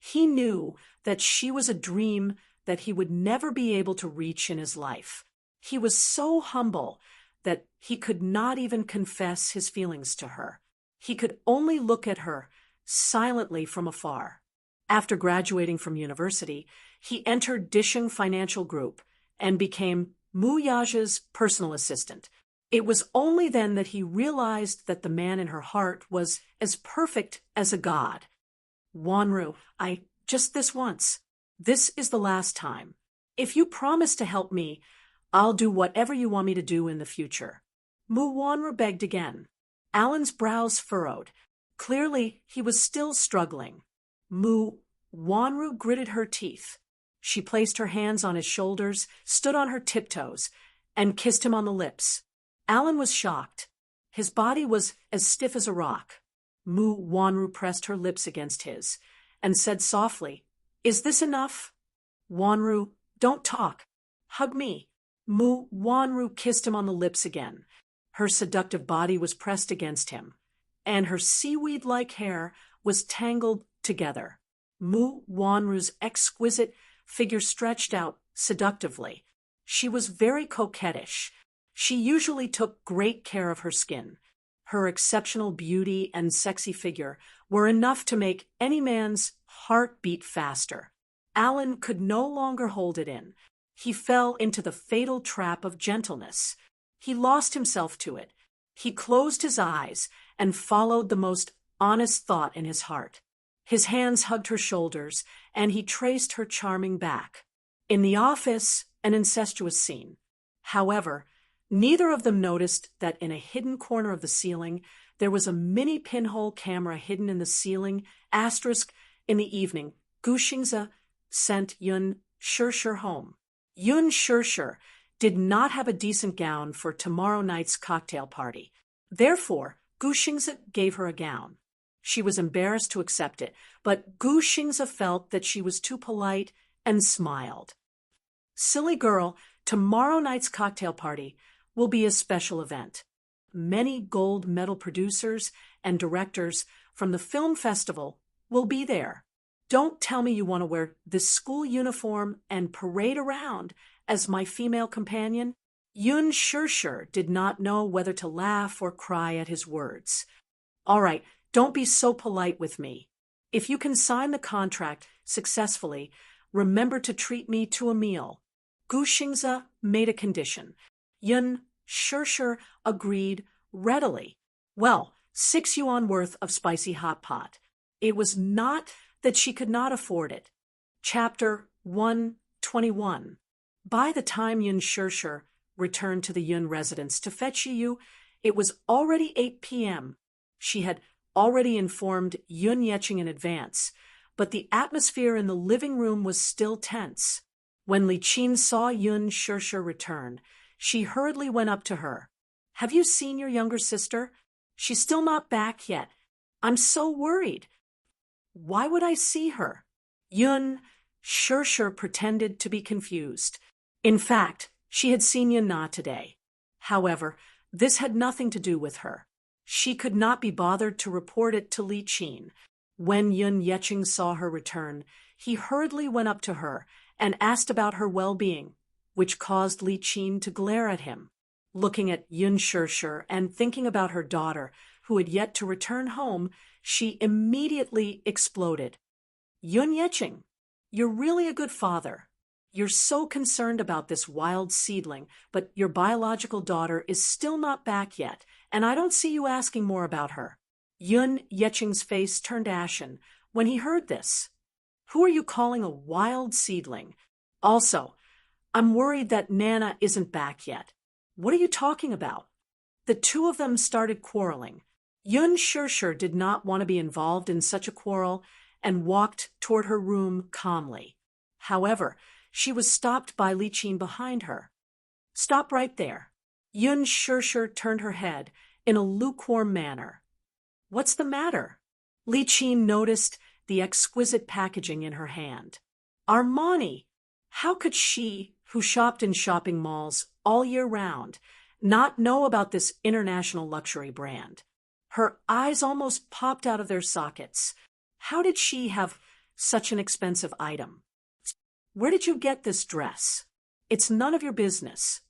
he knew that she was a dream that he would never be able to reach in his life. He was so humble that he could not even confess his feelings to her. He could only look at her silently from afar. After graduating from university, he entered Dishing Financial Group and became Mu Yaja's personal assistant. It was only then that he realized that the man in her heart was as perfect as a god. Wanru, just this once. This is the last time. If you promise to help me, I'll do whatever you want me to do in the future. Mu Wanru begged again. Alan's brows furrowed. Clearly, he was still struggling. Mu Wanru gritted her teeth. She placed her hands on his shoulders, stood on her tiptoes, and kissed him on the lips. Alan was shocked. His body was as stiff as a rock. Mu Wanru pressed her lips against his and said softly, "Is this enough?" Wanru, don't talk. Hug me. Mu Wanru kissed him on the lips again. Her seductive body was pressed against him, and her seaweed-like hair was tangled together. Mu Wanru's exquisite figure stretched out seductively. She was very coquettish. She usually took great care of her skin. Her exceptional beauty and sexy figure were enough to make any man's heart beat faster. Alan could no longer hold it in. He fell into the fatal trap of gentleness. He lost himself to it. He closed his eyes and followed the most honest thought in his heart. His hands hugged her shoulders, and he traced her charming back. In the office, an incestuous scene. However, neither of them noticed that in a hidden corner of the ceiling, there was a mini pinhole camera hidden in the ceiling, asterisk, in the evening. Gu Xingze sent Yun Shishir home. Yun Shishir did not have a decent gown for tomorrow night's cocktail party. Therefore, Gu Xingze gave her a gown. She was embarrassed to accept it, but Gu Xingze felt that she was too polite and smiled. Silly girl, tomorrow night's cocktail party will be a special event. Many gold medal producers and directors from the film festival will be there. Don't tell me you want to wear this school uniform and parade around as my female companion. Yun Shishir did not know whether to laugh or cry at his words. All right, don't be so polite with me. If you can sign the contract successfully, remember to treat me to a meal. Gu Xingze made a condition. Yun Shishir agreed readily. Well, 6 yuan worth of spicy hot pot. It was not that she could not afford it. Chapter 121. By the time Yun Shishir returned to the Yun residence to fetch Yu, it was already 8 p.m. She had already informed Yun Yeching in advance, but the atmosphere in the living room was still tense. When Li Qin saw Yun Shishir return, she hurriedly went up to her. "Have you seen your younger sister? She's still not back yet. I'm so worried." "Why would I see her?" Yun Shishir pretended to be confused. In fact, she had seen Yun Na today. However, this had nothing to do with her. She could not be bothered to report it to Li Qin. When Yun Yeching saw her return, he hurriedly went up to her and asked about her well-being, which caused Li Qin to glare at him. Looking at Yun Shishir and thinking about her daughter, who had yet to return home, she immediately exploded. "Yun Yeching, you're really a good father. You're so concerned about this wild seedling, but your biological daughter is still not back yet, and I don't see you asking more about her." Yun Yeching's face turned ashen when he heard this. "Who are you calling a wild seedling? Also, I'm worried that Nana isn't back yet. What are you talking about?" The two of them started quarreling. Yun Shirshir did not want to be involved in such a quarrel and walked toward her room calmly. However, she was stopped by Li Qin behind her. "Stop right there." Yun Shirshir turned her head in a lukewarm manner. "What's the matter?" Li Qin noticed the exquisite packaging in her hand. Armani! How could she, who shopped in shopping malls all year round, not know about this international luxury brand? Her eyes almost popped out of their sockets. How did she have such an expensive item? "Where did you get this dress? It's none of your business."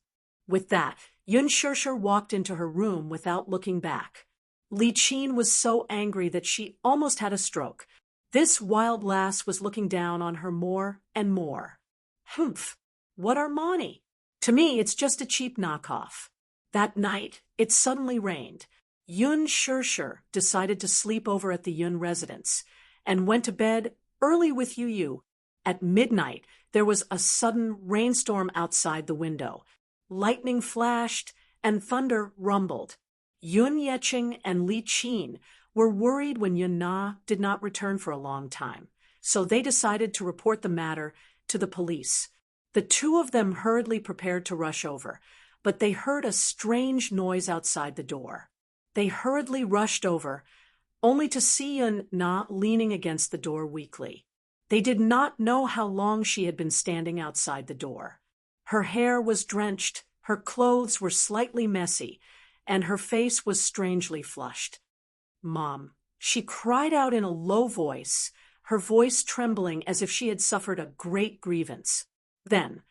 With that, Yun Shirshir walked into her room without looking back. Li Qin was so angry that she almost had a stroke. This wild lass was looking down on her more and more. "Humph! What Armani? To me, it's just a cheap knockoff." That night, it suddenly rained. Yun Shirshir decided to sleep over at the Yun residence and went to bed early with Yu. At midnight, there was a sudden rainstorm outside the window. Lightning flashed and thunder rumbled. Yun Yeqing and Li Qin were worried when Yun Na did not return for a long time, so they decided to report the matter to the police. The two of them hurriedly prepared to rush over, but they heard a strange noise outside the door. They hurriedly rushed over, only to see Yun Na leaning against the door weakly. They did not know how long she had been standing outside the door. Her hair was drenched, her clothes were slightly messy, and her face was strangely flushed. "Mom," she cried out in a low voice, her voice trembling as if she had suffered a great grievance. Then,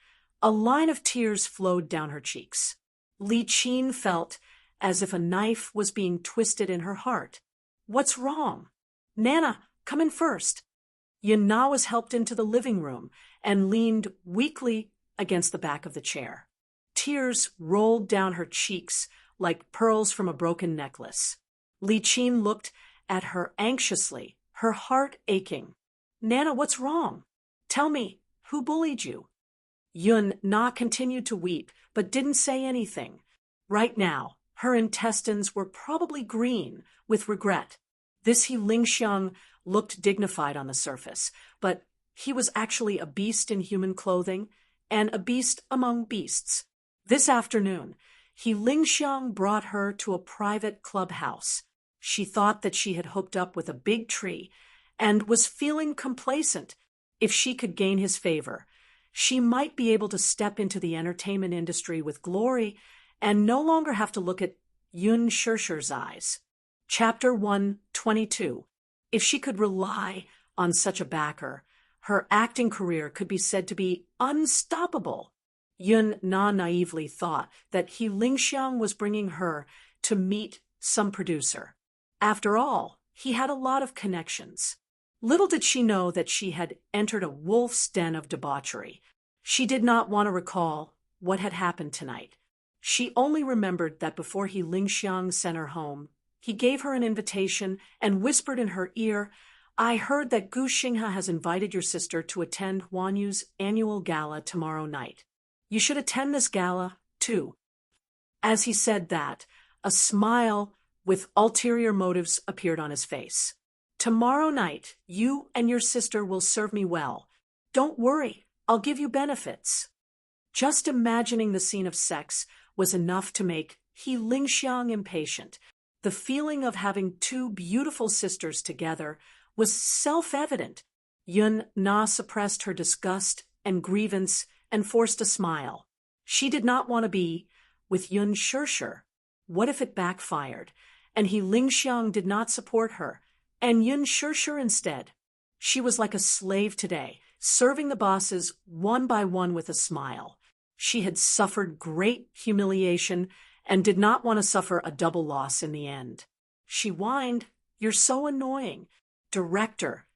a line of tears flowed down her cheeks. Li Qin felt as if a knife was being twisted in her heart. "What's wrong?" "Nana, come in first." Yun Na was helped into the living room and leaned weakly against the back of the chair. Tears rolled down her cheeks like pearls from a broken necklace. Li Qin looked at her anxiously, her heart aching. "Nana, what's wrong? Tell me, who bullied you?" Yun Na continued to weep, but didn't say anything. Right now, her intestines were probably green with regret. This He Lingxiang looked dignified on the surface, but he was actually a beast in human clothing and a beast among beasts. This afternoon, He Lingxiang brought her to a private clubhouse. She thought that she had hooked up with a big tree and was feeling complacent. If she could gain his favor, she might be able to step into the entertainment industry with glory and no longer have to look at Yun Shirshir's eyes. Chapter 122. If she could rely on such a backer, her acting career could be said to be unstoppable. Yun Na naively thought that He Lingxiang was bringing her to meet some producer. After all, he had a lot of connections. Little did she know that she had entered a wolf's den of debauchery. She did not want to recall what had happened tonight. She only remembered that before He Lingxiang sent her home, he gave her an invitation and whispered in her ear, "I heard that Gu Xinghe has invited your sister to attend Huan Yu's annual gala tomorrow night. You should attend this gala, too." As he said that, a smile with ulterior motives appeared on his face. "Tomorrow night, you and your sister will serve me well. Don't worry, I'll give you benefits." Just imagining the scene of sex was enough to make He Lingxiang impatient. The feeling of having two beautiful sisters together was self-evident. Yun Na suppressed her disgust and grievance and forced a smile. She did not want to be with Yun Shirshir. What if it backfired, and He Lingxiang did not support her, and Yun Shirshir instead? She was like a slave today, serving the bosses one by one with a smile. She had suffered great humiliation and did not want to suffer a double loss in the end. She whined, "You're so annoying. Director,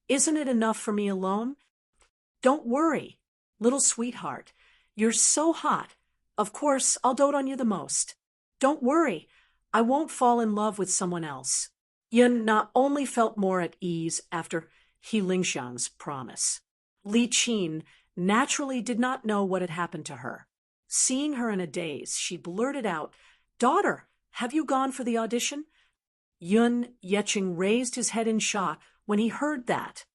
isn't it enough for me alone? Don't worry, little sweetheart. You're so hot. Of course, I'll dote on you the most. Don't worry, I won't fall in love with someone else." Yun Na only felt more at ease after He Lingxiang's promise. Li Qin naturally did not know what had happened to her. Seeing her in a daze, she blurted out, "Daughter, have you gone for the audition?" Yun Yeching raised his head in shock when he heard that.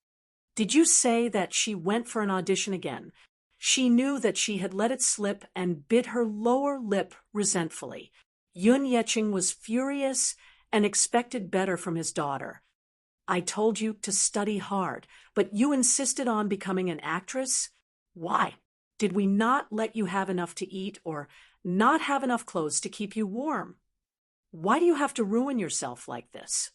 Did you say that she went for an audition again? She knew that she had let it slip and bit her lower lip resentfully. Yun Yeching was furious and expected better from his daughter. I told you to study hard, but you insisted on becoming an actress? Why? Did we not let you have enough to eat or not have enough clothes to keep you warm? Why do you have to ruin yourself like this?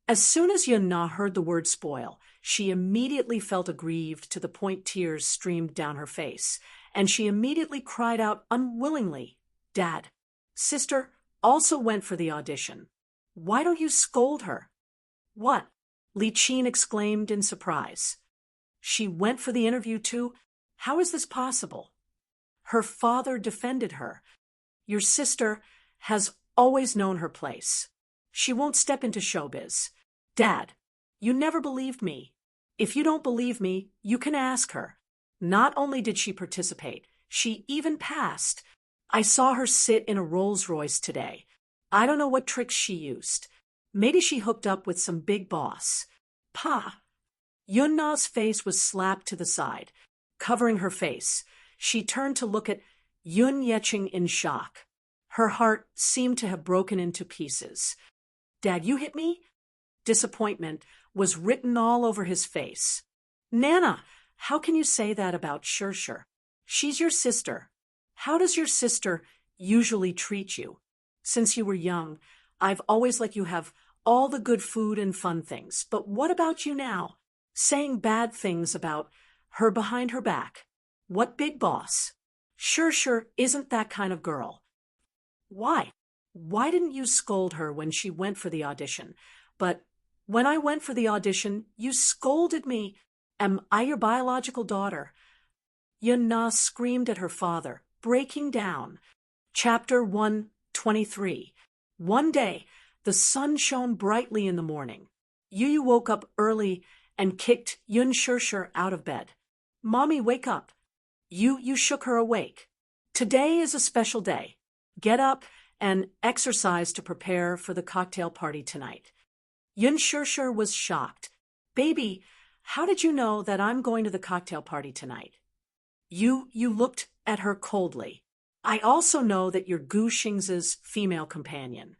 As soon as Yun Na heard the word spoil, she immediately felt aggrieved to the point tears streamed down her face, and she immediately cried out unwillingly, Dad, sister also went for the audition. Why don't you scold her? What? Li Qin exclaimed in surprise. She went for the interview too? How is this possible? Her father defended her. Your sister has always known her place. She won't step into showbiz. Dad, you never believed me. If you don't believe me, you can ask her. Not only did she participate, she even passed. I saw her sit in a Rolls-Royce today. I don't know what tricks she used. Maybe she hooked up with some big boss. Pa! Yun Na's face was slapped to the side, covering her face. She turned to look at Yun Yeching in shock. Her heart seemed to have broken into pieces. Dad, you hit me? Disappointment was written all over his face. Nana, how can you say that about Shirshir? She's your sister. How does your sister usually treat you? Since you were young, I've always let you have all the good food and fun things. But what about you now? Saying bad things about her behind her back. What big boss? Shirshir isn't that kind of girl. Why? Why didn't you scold her when she went for the audition? But when I went for the audition, you scolded me. Am I your biological daughter? Yun Na screamed at her father, breaking down. Chapter 123. One day, the sun shone brightly in the morning. Yu woke up early and kicked Yun Shirshir out of bed. Mommy, wake up. You shook her awake. Today is a special day. Get up and exercise to prepare for the cocktail party tonight. Yun Shirshir was shocked. Baby, how did you know that I'm going to the cocktail party tonight? You looked at her coldly. I also know that you're Gu Xing's female companion.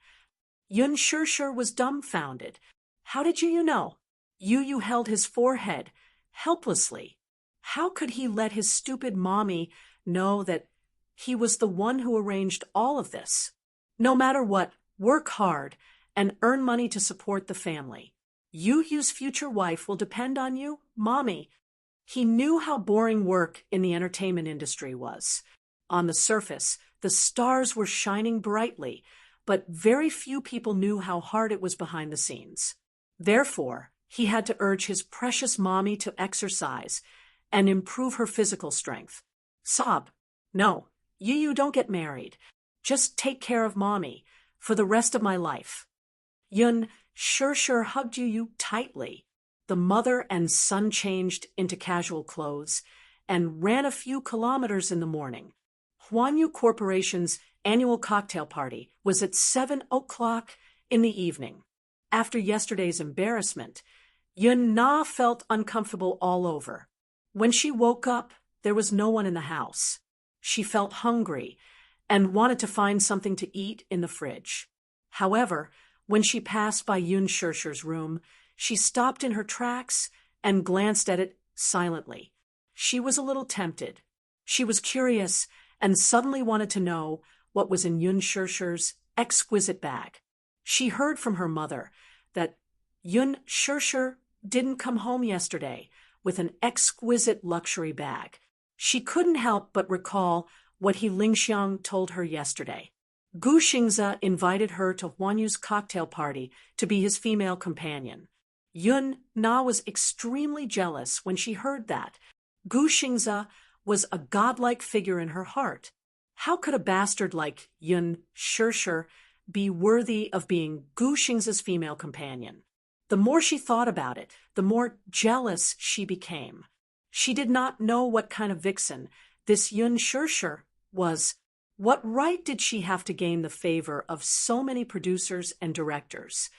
Yun Shirshir was dumbfounded. How did you know? Yu held his forehead, helplessly. How could he let his stupid mommy know that he was the one who arranged all of this? No matter what, work hard and earn money to support the family. Yu's future wife will depend on you, Mommy. He knew how boring work in the entertainment industry was. On the surface, the stars were shining brightly, but very few people knew how hard it was behind the scenes. Therefore, he had to urge his precious Mommy to exercise and improve her physical strength. Sob, no, you don't get married. Just take care of Mommy for the rest of my life. Yun Shirshir hugged Yu tightly. The mother and son changed into casual clothes and ran a few kilometers in the morning. Huanyu Corporation's annual cocktail party was at 7 o'clock in the evening. After yesterday's embarrassment, Yun Na felt uncomfortable all over. When she woke up, there was no one in the house. She felt hungry and wanted to find something to eat in the fridge. However, when she passed by Yun Shirshir's room, she stopped in her tracks and glanced at it silently. She was a little tempted. She was curious and suddenly wanted to know what was in Yun Shirshir's exquisite bag. She heard from her mother that Yun Shirshir didn't come home yesterday with an exquisite luxury bag. She couldn't help but recall what he Lingxiang told her yesterday. Gu Xingze invited her to Huanyu's cocktail party to be his female companion. Yun Na was extremely jealous when she heard that. Gu Xingze was a godlike figure in her heart. How could a bastard like Yun Shirshir be worthy of being Gu Xingze's female companion? The more she thought about it, the more jealous she became. She did not know what kind of vixen this Yun Shirshir was. What right did she have to gain the favor of so many producers and directors?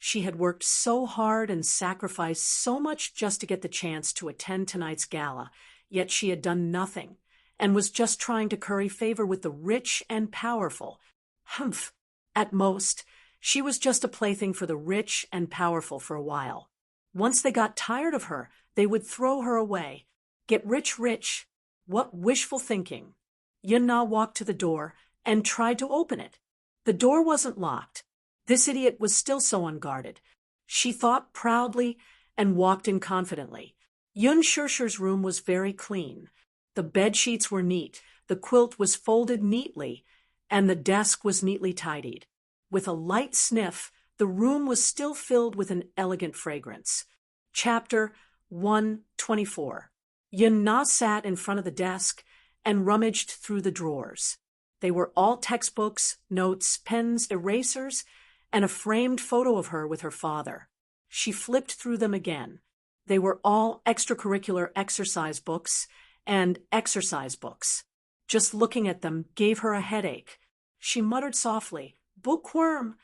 She had worked so hard and sacrificed so much just to get the chance to attend tonight's gala, yet she had done nothing, and was just trying to curry favor with the rich and powerful. Humph! At most, she was just a plaything for the rich and powerful for a while. Once they got tired of her, they would throw her away. Get rich rich. What wishful thinking. Yun-Na walked to the door and tried to open it. The door wasn't locked. This idiot was still so unguarded. She thought proudly and walked in confidently. Yun Shirshir's room was very clean. The bed sheets were neat, the quilt was folded neatly, and the desk was neatly tidied. With a light sniff, the room was still filled with an elegant fragrance. Chapter 124. Yun-Na sat in front of the desk and rummaged through the drawers. They were all textbooks, notes, pens, erasers, and a framed photo of her with her father. She flipped through them again. They were all extracurricular exercise books and exercise books. Just looking at them gave her a headache. She muttered softly, "Bookworm."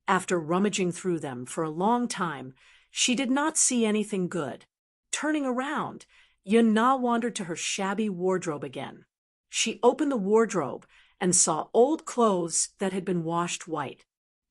After rummaging through them for a long time, she did not see anything good. Turning around, Yun-Na wandered to her shabby wardrobe again. She opened the wardrobe and saw old clothes that had been washed white,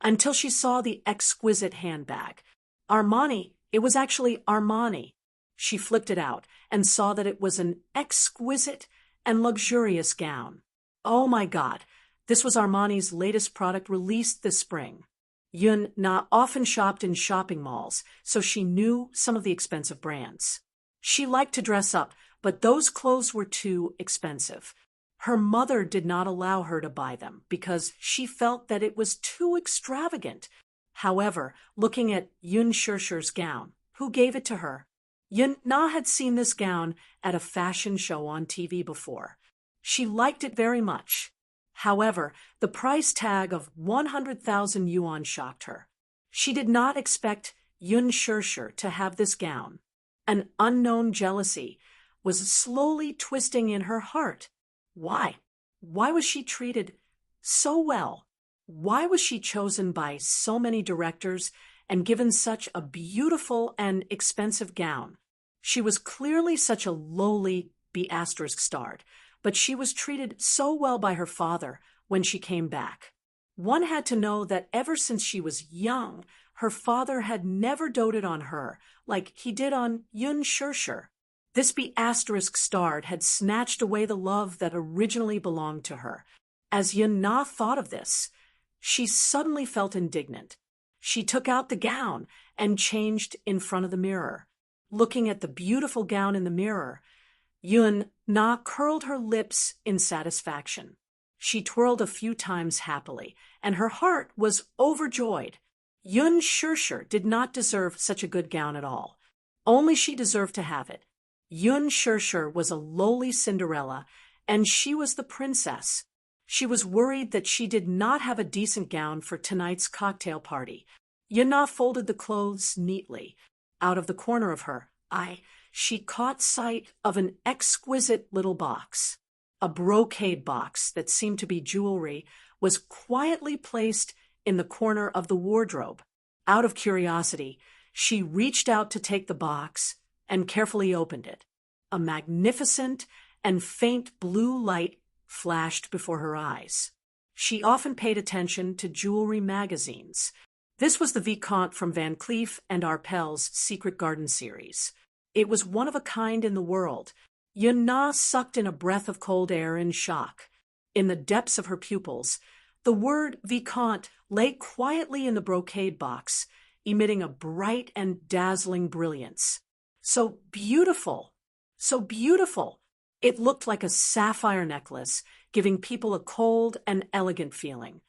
until she saw the exquisite handbag. Armani, it was actually Armani. She flipped it out and saw that it was an exquisite and luxurious gown. Oh my God, this was Armani's latest product released this spring. Yun-Na often shopped in shopping malls, so she knew some of the expensive brands. She liked to dress up, but those clothes were too expensive. Her mother did not allow her to buy them because she felt that it was too extravagant. However, looking at Yun Shirshir's gown, who gave it to her? Yun-Na had seen this gown at a fashion show on TV before. She liked it very much. However, the price tag of 100,000 yuan shocked her. She did not expect Yun Shirshir to have this gown. An unknown jealousy was slowly twisting in her heart. Why? Why was she treated so well? Why was she chosen by so many directors and given such a beautiful and expensive gown? She was clearly such a lowly B*starred, but she was treated so well by her father when she came back. One had to know that ever since she was young, her father had never doted on her like he did on Yun Shirshir. This B*starred had snatched away the love that originally belonged to her. As Yun-Na thought of this, she suddenly felt indignant. She took out the gown and changed in front of the mirror. Looking at the beautiful gown in the mirror, Yun-Na curled her lips in satisfaction. She twirled a few times happily, and her heart was overjoyed. Yun Shirshir did not deserve such a good gown at all. Only she deserved to have it. Yun Shirshir was a lowly Cinderella, and she was the princess. She was worried that she did not have a decent gown for tonight's cocktail party. Yun-Na folded the clothes neatly. Out of the corner of her eye, she caught sight of an exquisite little box. A brocade box that seemed to be jewelry was quietly placed in the corner of the wardrobe. Out of curiosity, she reached out to take the box and carefully opened it. A magnificent and faint blue light flashed before her eyes. She often paid attention to jewelry magazines. This was the Vicomte from Van Cleef and Arpels' Secret Garden series. It was one of a kind in the world. Yun-Na sucked in a breath of cold air in shock. In the depths of her pupils, the word Vicomte lay quietly in the brocade box, emitting a bright and dazzling brilliance. So beautiful! So beautiful! It looked like a sapphire necklace, giving people a cold and elegant feeling.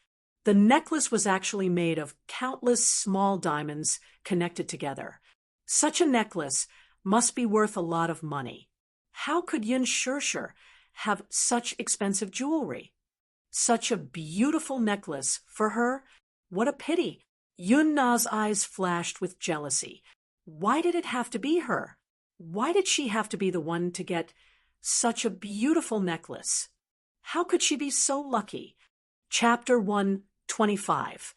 The necklace was actually made of countless small diamonds connected together. Such a necklace must be worth a lot of money. How could Yun Shirshir have such expensive jewelry? Such a beautiful necklace for her? What a pity! Yun-Na's eyes flashed with jealousy. Why did it have to be her? Why did she have to be the one to get such a beautiful necklace? How could she be so lucky? Chapter 125.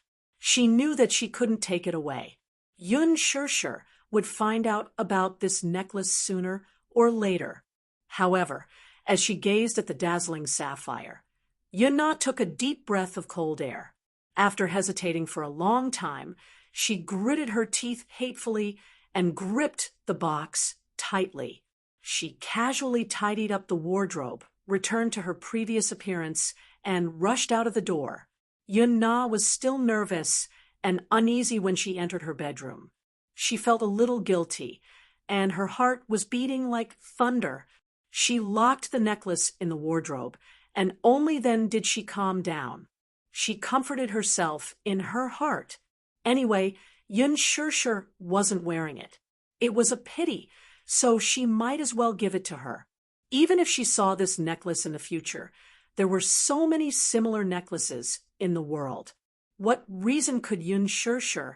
She knew that she couldn't take it away. Yun Shirshir would find out about this necklace sooner or later. However, as she gazed at the dazzling sapphire, Yun-Na took a deep breath of cold air. After hesitating for a long time, she gritted her teeth hatefully and gripped the box tightly. She casually tidied up the wardrobe, returned to her previous appearance, and rushed out of the door. Yun-Na was still nervous and uneasy when she entered her bedroom. She felt a little guilty, and her heart was beating like thunder. She locked the necklace in the wardrobe, and only then did she calm down. She comforted herself in her heart. Anyway, Yun Shirshir wasn't wearing it. It was a pity, so she might as well give it to her. Even if she saw this necklace in the future, there were so many similar necklaces in the world. What reason could Yun Shirshir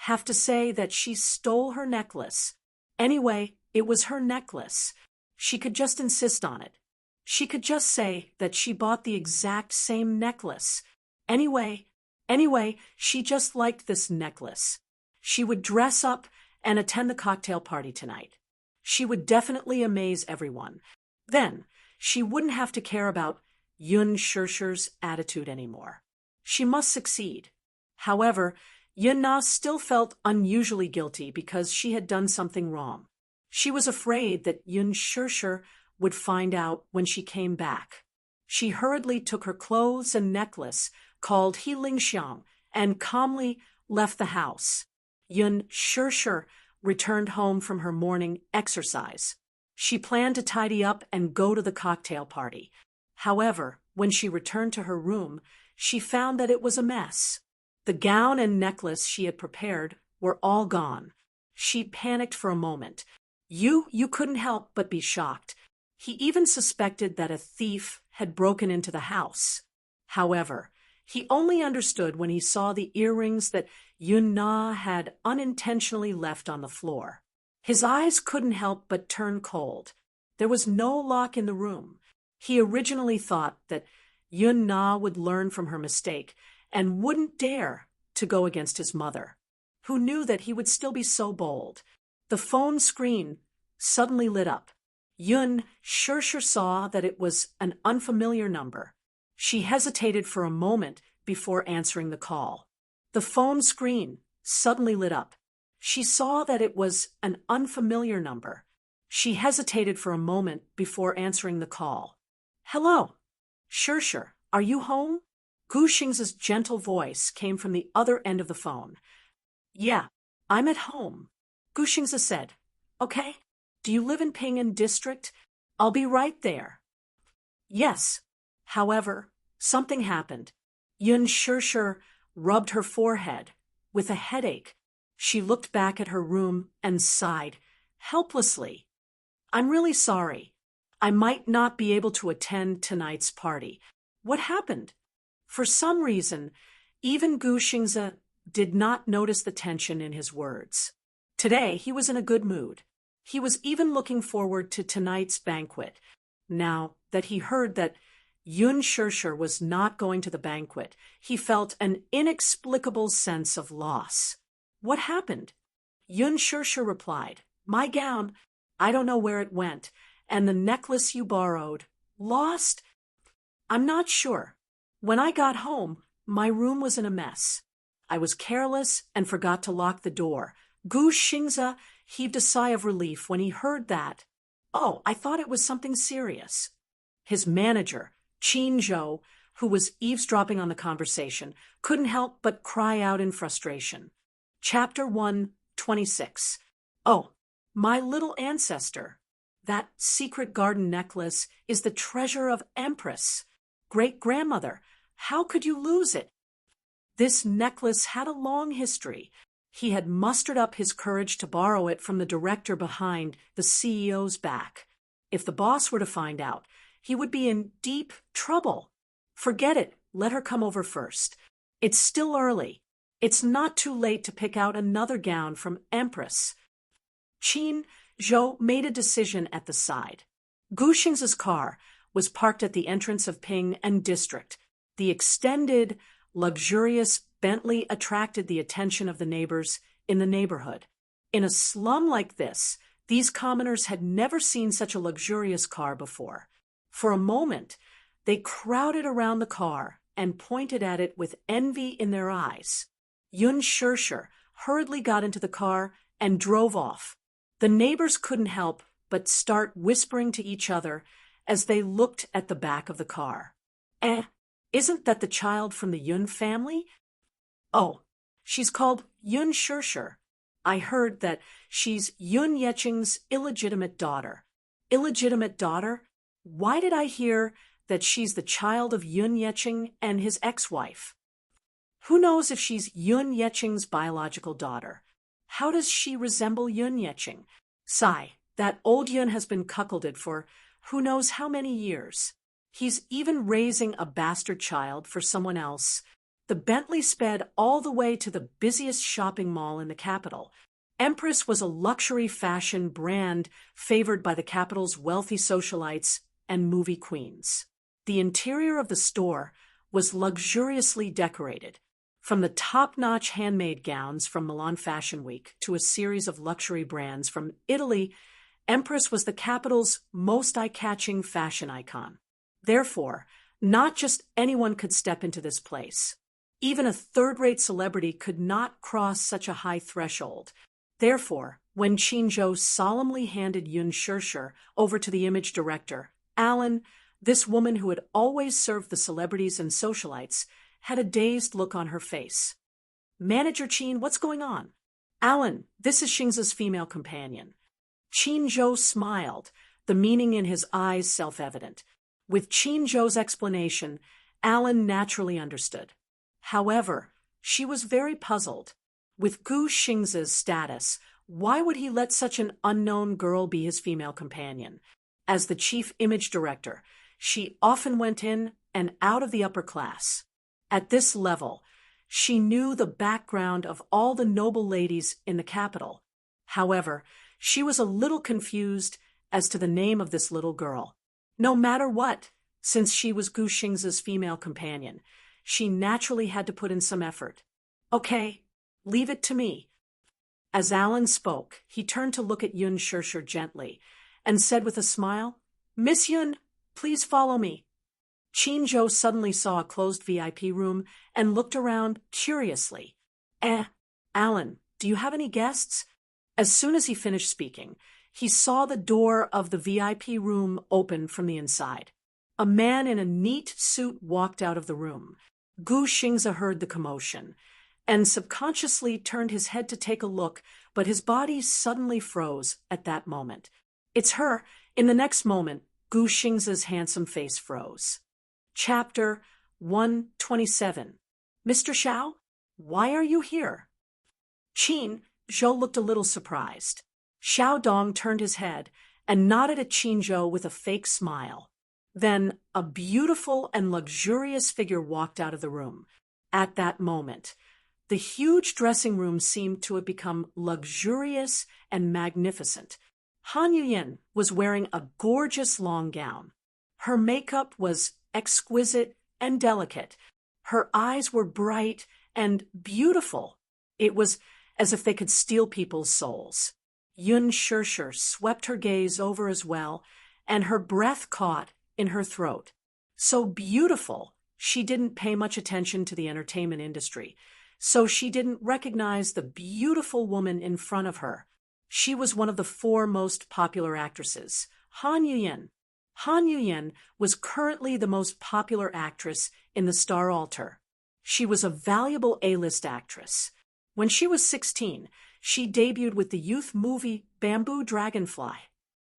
have to say that she stole her necklace? Anyway, it was her necklace. She could just insist on it. She could just say that she bought the exact same necklace. Anyway, she just liked this necklace. She would dress up and attend the cocktail party tonight. She would definitely amaze everyone. Then, she wouldn't have to care about Yun Shirshir's attitude anymore. She must succeed. However, Yun-Na still felt unusually guilty because she had done something wrong. She was afraid that Yun Shirshir would find out when she came back. She hurriedly took her clothes and necklace, called He Lingxiang, and calmly left the house. Yun Shirshir returned home from her morning exercise. She planned to tidy up and go to the cocktail party. However, when she returned to her room, she found that it was a mess. The gown and necklace she had prepared were all gone. She panicked for a moment. You couldn't help but be shocked. He even suspected that a thief had broken into the house. However, he only understood when he saw the earrings that Yun-Na had unintentionally left on the floor. His eyes couldn't help but turn cold. There was no lock in the room. He originally thought that Yun-Na would learn from her mistake and wouldn't dare to go against his mother, who knew that he would still be so bold. The phone screen suddenly lit up. Yun Shirshir saw that it was an unfamiliar number. She hesitated for a moment before answering the call. The phone screen suddenly lit up. She saw that it was an unfamiliar number. She hesitated for a moment before answering the call. "Hello, Shirshir, are you home?" Gu Xing's gentle voice came from the other end of the phone. "Yeah, I'm at home," Gu Xing said. "Okay, do you live in Ping'an District? I'll be right there." "Yes." However, something happened. Yun Shirshir rubbed her forehead with a headache. She looked back at her room and sighed helplessly. "I'm really sorry. I might not be able to attend tonight's party." What happened? For some reason, even Gu Xingze did not notice the tension in his words. Today, he was in a good mood. He was even looking forward to tonight's banquet. Now that he heard that Yun Shirshir was not going to the banquet, he felt an inexplicable sense of loss. What happened? Yun Shirshir replied, "My gown, I don't know where it went, and the necklace you borrowed, lost? I'm not sure. When I got home, my room was in a mess. I was careless and forgot to lock the door." Gu Xingze heaved a sigh of relief when he heard that. "Oh, I thought it was something serious." His manager, Qin Zhou, who was eavesdropping on the conversation, couldn't help but cry out in frustration. Chapter 126. "Oh, my little ancestor. That secret garden necklace is the treasure of Empress. Great-grandmother, how could you lose it?" This necklace had a long history. He had mustered up his courage to borrow it from the director behind the CEO's back. If the boss were to find out, he would be in deep trouble. Forget it. Let her come over first. It's still early. It's not too late to pick out another gown from Empress. Qin Zhou made a decision at the side. Gu Xing's car was parked at the entrance of Ping'an District, the extended, luxurious Bentley attracted the attention of the neighbors in the neighborhood. In a slum like this, these commoners had never seen such a luxurious car before. For a moment, they crowded around the car and pointed at it with envy in their eyes. Yun Shirshir hurriedly got into the car and drove off. The neighbors couldn't help but start whispering to each other as they looked at the back of the car. Isn't that the child from the Yun family? Oh, she's called Yun Shirshir. I heard that she's Yun Yeching's illegitimate daughter. Illegitimate daughter? Why did I hear that she's the child of Yun Yeching and his ex-wife? Who knows if she's Yun Yeching's biological daughter? How does she resemble Yun Yeching? Sigh, that old Yun has been cuckolded for who knows how many years. He's even raising a bastard child for someone else. The Bentley sped all the way to the busiest shopping mall in the capital. Empress was a luxury fashion brand favored by the capital's wealthy socialites and movie queens. The interior of the store was luxuriously decorated, from the top-notch handmade gowns from Milan Fashion Week to a series of luxury brands from Italy. Empress was the capital's most eye-catching fashion icon. Therefore, not just anyone could step into this place. Even a third-rate celebrity could not cross such a high threshold. Therefore, when Qin solemnly handed Yun Shirshir over to the image director, Alan, this woman who had always served the celebrities and socialites, had a dazed look on her face. Manager Qin, what's going on? Alan, this is Xingza's female companion. Qin smiled, the meaning in his eyes self-evident. With Qin explanation, Alan naturally understood. However, she was very puzzled. With Gu Xingza's status, why would he let such an unknown girl be his female companion? As the chief image director, she often went in and out of the upper class. At this level, she knew the background of all the noble ladies in the capital. However, she was a little confused as to the name of this little girl. No matter what, since she was Gu Xingza's female companion, she naturally had to put in some effort. Okay, leave it to me. As Alan spoke, he turned to look at Yun Shirshir gently and said with a smile, Miss Yun, please follow me. Qin suddenly saw a closed VIP room and looked around curiously. Alan, do you have any guests? As soon as he finished speaking, he saw the door of the VIP room open from the inside. A man in a neat suit walked out of the room. Gu Xingza heard the commotion and subconsciously turned his head to take a look, but his body suddenly froze at that moment. It's her. In the next moment, Gu Xingza's handsome face froze. Chapter 127. Mr. Xiao, why are you here? Qin Zhou looked a little surprised. Xiao Dong turned his head and nodded at Qin Zhou with a fake smile. Then a beautiful and luxurious figure walked out of the room. At that moment, the huge dressing room seemed to have become luxurious and magnificent. Han Yuyin was wearing a gorgeous long gown. Her makeup was exquisite and delicate. Her eyes were bright and beautiful. It was as if they could steal people's souls. Yun Shirshir swept her gaze over as well, and her breath caught in her throat. So beautiful, she didn't pay much attention to the entertainment industry, so she didn't recognize the beautiful woman in front of her. She was one of the 4 most popular actresses, Han Yuyin. Han Yuyin was currently the most popular actress in the Star Altar. She was a valuable A-list actress. When she was 16, she debuted with the youth movie Bamboo Dragonfly.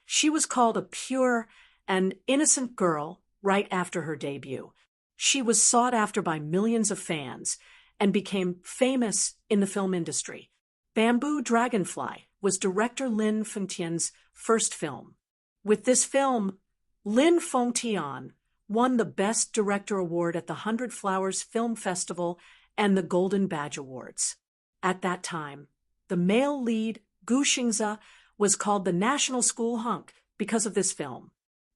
She was called a pure and innocent girl right after her debut. She was sought after by millions of fans and became famous in the film industry. Bamboo Dragonfly was director Lin Fengtian's first film. With this film, Lin Fengtian won the Best Director Award at the 100 Flowers Film Festival and the Golden Badge Awards. At that time, the male lead, Gu Xingza, was called the National School Hunk because of this film.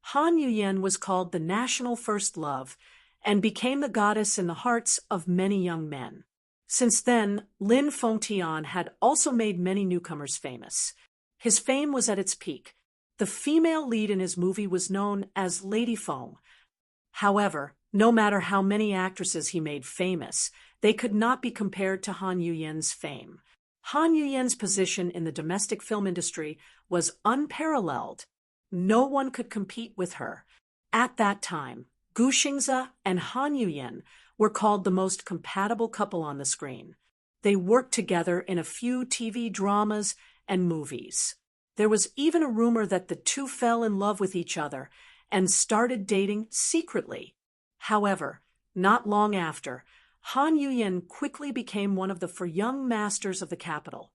Han Yuyin was called the National First Love and became the goddess in the hearts of many young men. Since then, Lin Fengtian had also made many newcomers famous. His fame was at its peak. The female lead in his movie was known as Lady Feng. However, no matter how many actresses he made famous, they could not be compared to Han Yuyen's fame. Han Yuyen's position in the domestic film industry was unparalleled. No one could compete with her. At that time, Gu Xingze and Han Yuyen were called the most compatible couple on the screen. They worked together in a few TV dramas and movies. There was even a rumor that the two fell in love with each other and started dating secretly. However, not long after, Han Yuyen quickly became one of the young masters of the capital.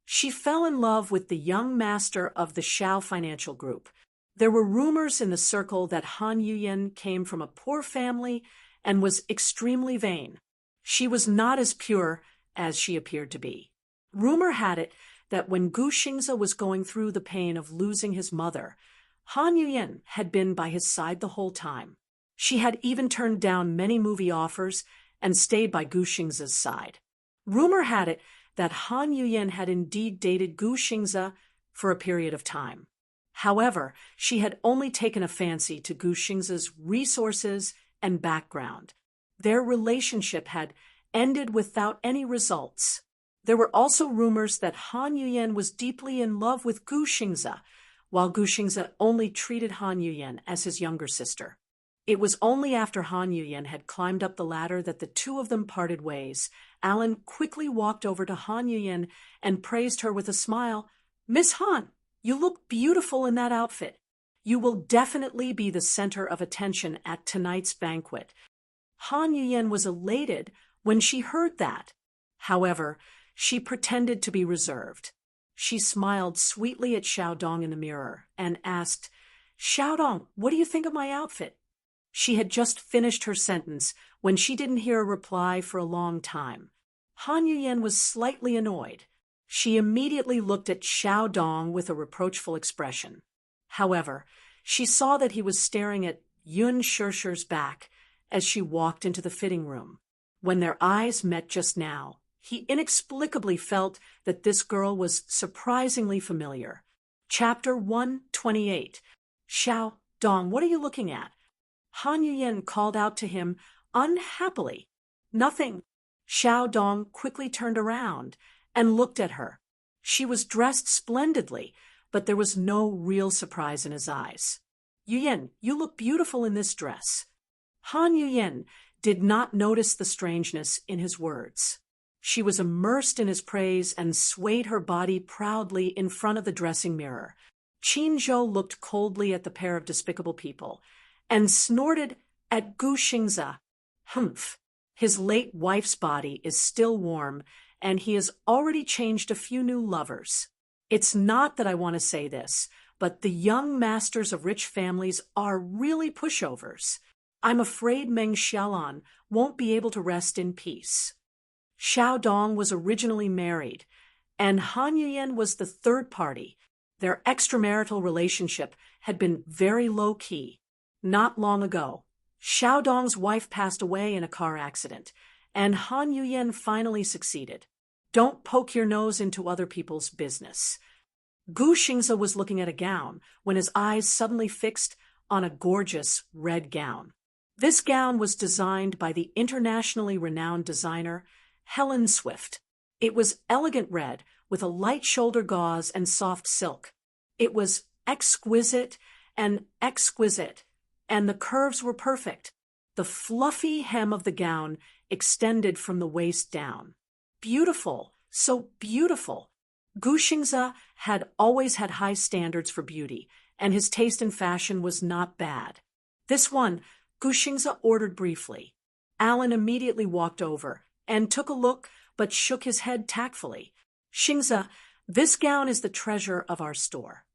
She fell in love with the young master of the Shao Financial Group. There were rumors in the circle that Han Yuyen came from a poor family and was extremely vain. She was not as pure as she appeared to be. Rumor had it that when Gu Xingze was going through the pain of losing his mother, Han Yuyen had been by his side the whole time. She had even turned down many movie offers and stayed by Gu Xingze's side. Rumor had it that Han Yuyen had indeed dated Gu Xingze for a period of time. However, she had only taken a fancy to Gu Xingze's resources and background. Their relationship had ended without any results. There were also rumors that Han Yuyen was deeply in love with Gu Xingze, while Gu Xingze only treated Han Yuyen as his younger sister. It was only after Han Yuyen had climbed up the ladder that the two of them parted ways. Alan quickly walked over to Han Yuyen and praised her with a smile. "Miss Han, you look beautiful in that outfit. You will definitely be the center of attention at tonight's banquet." Han Yuyen was elated when she heard that. However, she pretended to be reserved. She smiled sweetly at Xiaodong in the mirror and asked, "Xiaodong, what do you think of my outfit?" She had just finished her sentence when she didn't hear a reply for a long time. Han Yuyen was slightly annoyed. She immediately looked at Xiaodong with a reproachful expression. However, she saw that he was staring at Yun Shirshir's back as she walked into the fitting room. When their eyes met just now, he inexplicably felt that this girl was surprisingly familiar. Chapter 128. "Xiaodong, what are you looking at?" Han Yuyen called out to him unhappily. "Nothing." Xiaodong quickly turned around and looked at her. She was dressed splendidly, but there was no real surprise in his eyes. "Yuyen, you look beautiful in this dress." Han Yuyen did not notice the strangeness in his words. She was immersed in his praise and swayed her body proudly in front of the dressing mirror. Qin Zhou looked coldly at the pair of despicable people and snorted at Gu Xingze. "Humph, his late wife's body is still warm, and he has already changed a few new lovers. It's not that I want to say this, but the young masters of rich families are really pushovers. I'm afraid Meng Xiaolan won't be able to rest in peace." Xiaodong was originally married, and Han Yuyen was the third party. Their extramarital relationship had been very low-key. Not long ago, Xiaodong's wife passed away in a car accident, and Han Yuyen finally succeeded. Don't poke your nose into other people's business. Gu Xingze was looking at a gown when his eyes suddenly fixed on a gorgeous red gown. This gown was designed by the internationally renowned designer Helen Swift. It was elegant red with a light shoulder gauze and soft silk. It was exquisite, and the curves were perfect. The fluffy hem of the gown extended from the waist down. Beautiful, so beautiful. Gu Xingze had always had high standards for beauty, and his taste in fashion was not bad. This one, Gu Xingze ordered briefly. Alan immediately walked over and took a look, but shook his head tactfully. "Xingze, this gown is the treasure of our store."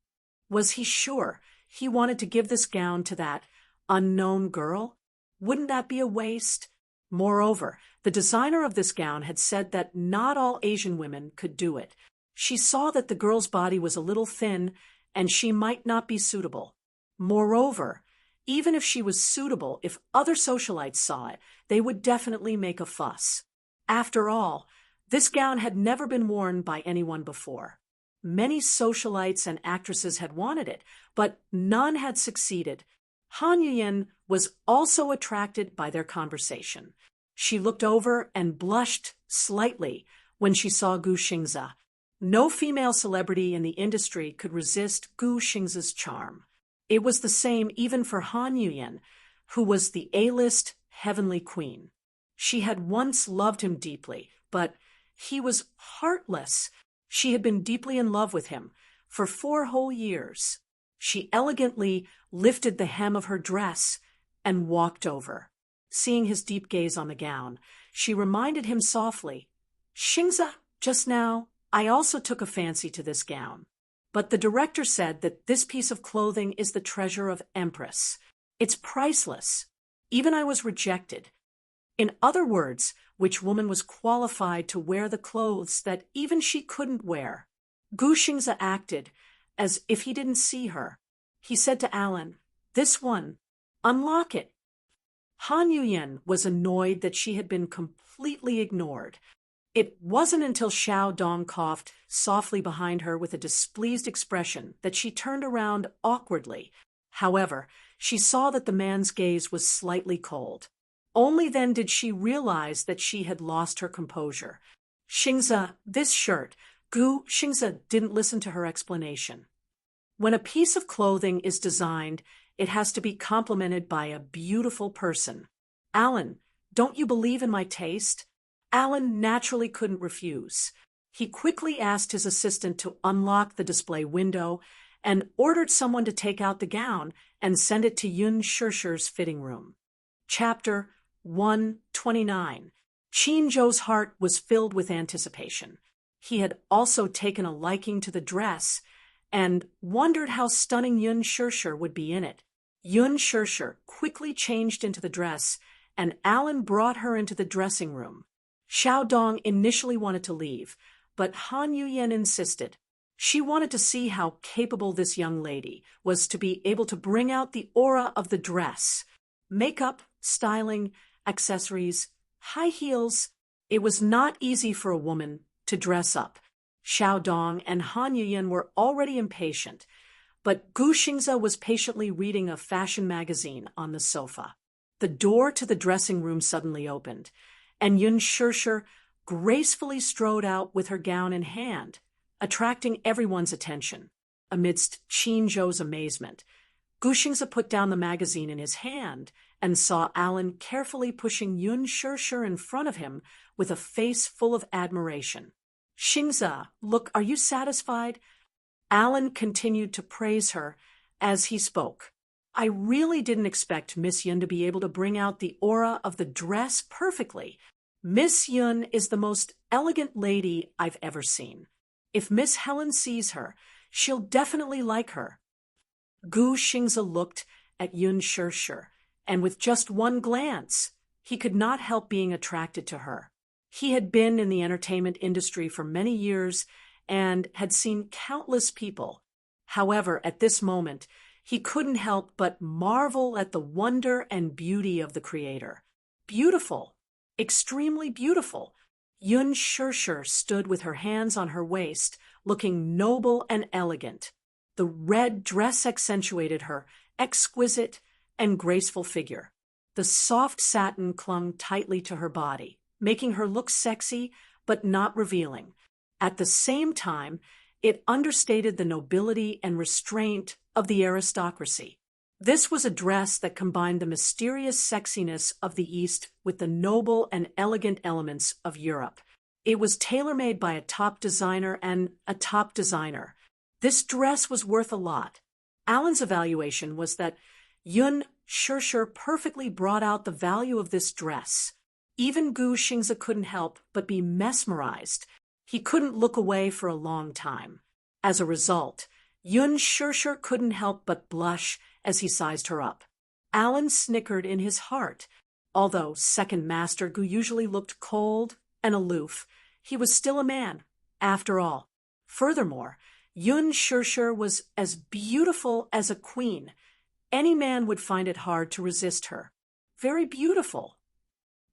Was he sure he wanted to give this gown to that unknown girl? Wouldn't that be a waste? Moreover, the designer of this gown had said that not all Asian women could do it. She saw that the girl's body was a little thin, and she might not be suitable. Moreover, even if she was suitable, if other socialites saw it, they would definitely make a fuss. After all, this gown had never been worn by anyone before. Many socialites and actresses had wanted it, but none had succeeded. Han Yuyin was also attracted by their conversation. She looked over and blushed slightly when she saw Gu Xingze. No female celebrity in the industry could resist Gu Xingze's charm. It was the same even for Han Yuyin, who was the A-list heavenly queen. She had once loved him deeply, but he was heartless. She had been deeply in love with him for 4 whole years. She elegantly lifted the hem of her dress and walked over. Seeing his deep gaze on the gown, she reminded him softly, "Xingze, just now, I also took a fancy to this gown. But the director said that this piece of clothing is the treasure of Empress. It's priceless. Even I was rejected." In other words, which woman was qualified to wear the clothes that even she couldn't wear? Gu Xingze acted as if he didn't see her. He said to Alan, "This one, unlock it." Han Yuyin was annoyed that she had been completely ignored. It wasn't until Xiao Dong coughed softly behind her with a displeased expression that she turned around awkwardly. However, she saw that the man's gaze was slightly cold. Only then did she realize that she had lost her composure. "Xingze, this shirt." Gu Xingze didn't listen to her explanation. When a piece of clothing is designed, it has to be complemented by a beautiful person. "Alan, don't you believe in my taste?" Alan naturally couldn't refuse. He quickly asked his assistant to unlock the display window and ordered someone to take out the gown and send it to Yun Shishir's fitting room. Chapter 129. Qin Zhou's heart was filled with anticipation. He had also taken a liking to the dress and wondered how stunning Yun Shishir would be in it. Yun Shishir quickly changed into the dress, and Alan brought her into the dressing room. Xiao Dong initially wanted to leave, but Han Yuyin insisted. She wanted to see how capable this young lady was to be able to bring out the aura of the dress. Makeup, styling, accessories, high heels. It was not easy for a woman to dress up. Xiao Dong and Han Yuyin were already impatient, but Gu Xingze was patiently reading a fashion magazine on the sofa. The door to the dressing room suddenly opened, and Yun Shishir gracefully strode out with her gown in hand, attracting everyone's attention. Amidst Qin Zhou's amazement, Gu Xingze put down the magazine in his hand and saw Alan carefully pushing Yun Shishir in front of him with a face full of admiration. "Xingze, look, are you satisfied?" Alan continued to praise her as he spoke. "I really didn't expect Miss Yun to be able to bring out the aura of the dress perfectly. Miss Yun is the most elegant lady I've ever seen. If Miss Helen sees her, she'll definitely like her." Gu Xingze looked at Yun Shishir, and with just one glance, he could not help being attracted to her. He had been in the entertainment industry for many years and had seen countless people. However, at this moment, he couldn't help but marvel at the wonder and beauty of the creator. Beautiful, extremely beautiful. Yun Shishir stood with her hands on her waist, looking noble and elegant. The red dress accentuated her exquisite and graceful figure. The soft satin clung tightly to her body, making her look sexy but not revealing. At the same time, it understated the nobility and restraint of the aristocracy. This was a dress that combined the mysterious sexiness of the East with the noble and elegant elements of Europe. It was tailor-made by a top designer and a top designer. This dress was worth a lot. Alan's evaluation was that Yun Shishir perfectly brought out the value of this dress. Even Gu Xingze couldn't help but be mesmerized. He couldn't look away for a long time. As a result, Yun Shishir couldn't help but blush as he sized her up. Alan snickered in his heart. Although second master Gu usually looked cold and aloof, he was still a man, after all. Furthermore, Yun Shishir was as beautiful as a queen. Any man would find it hard to resist her. Very beautiful.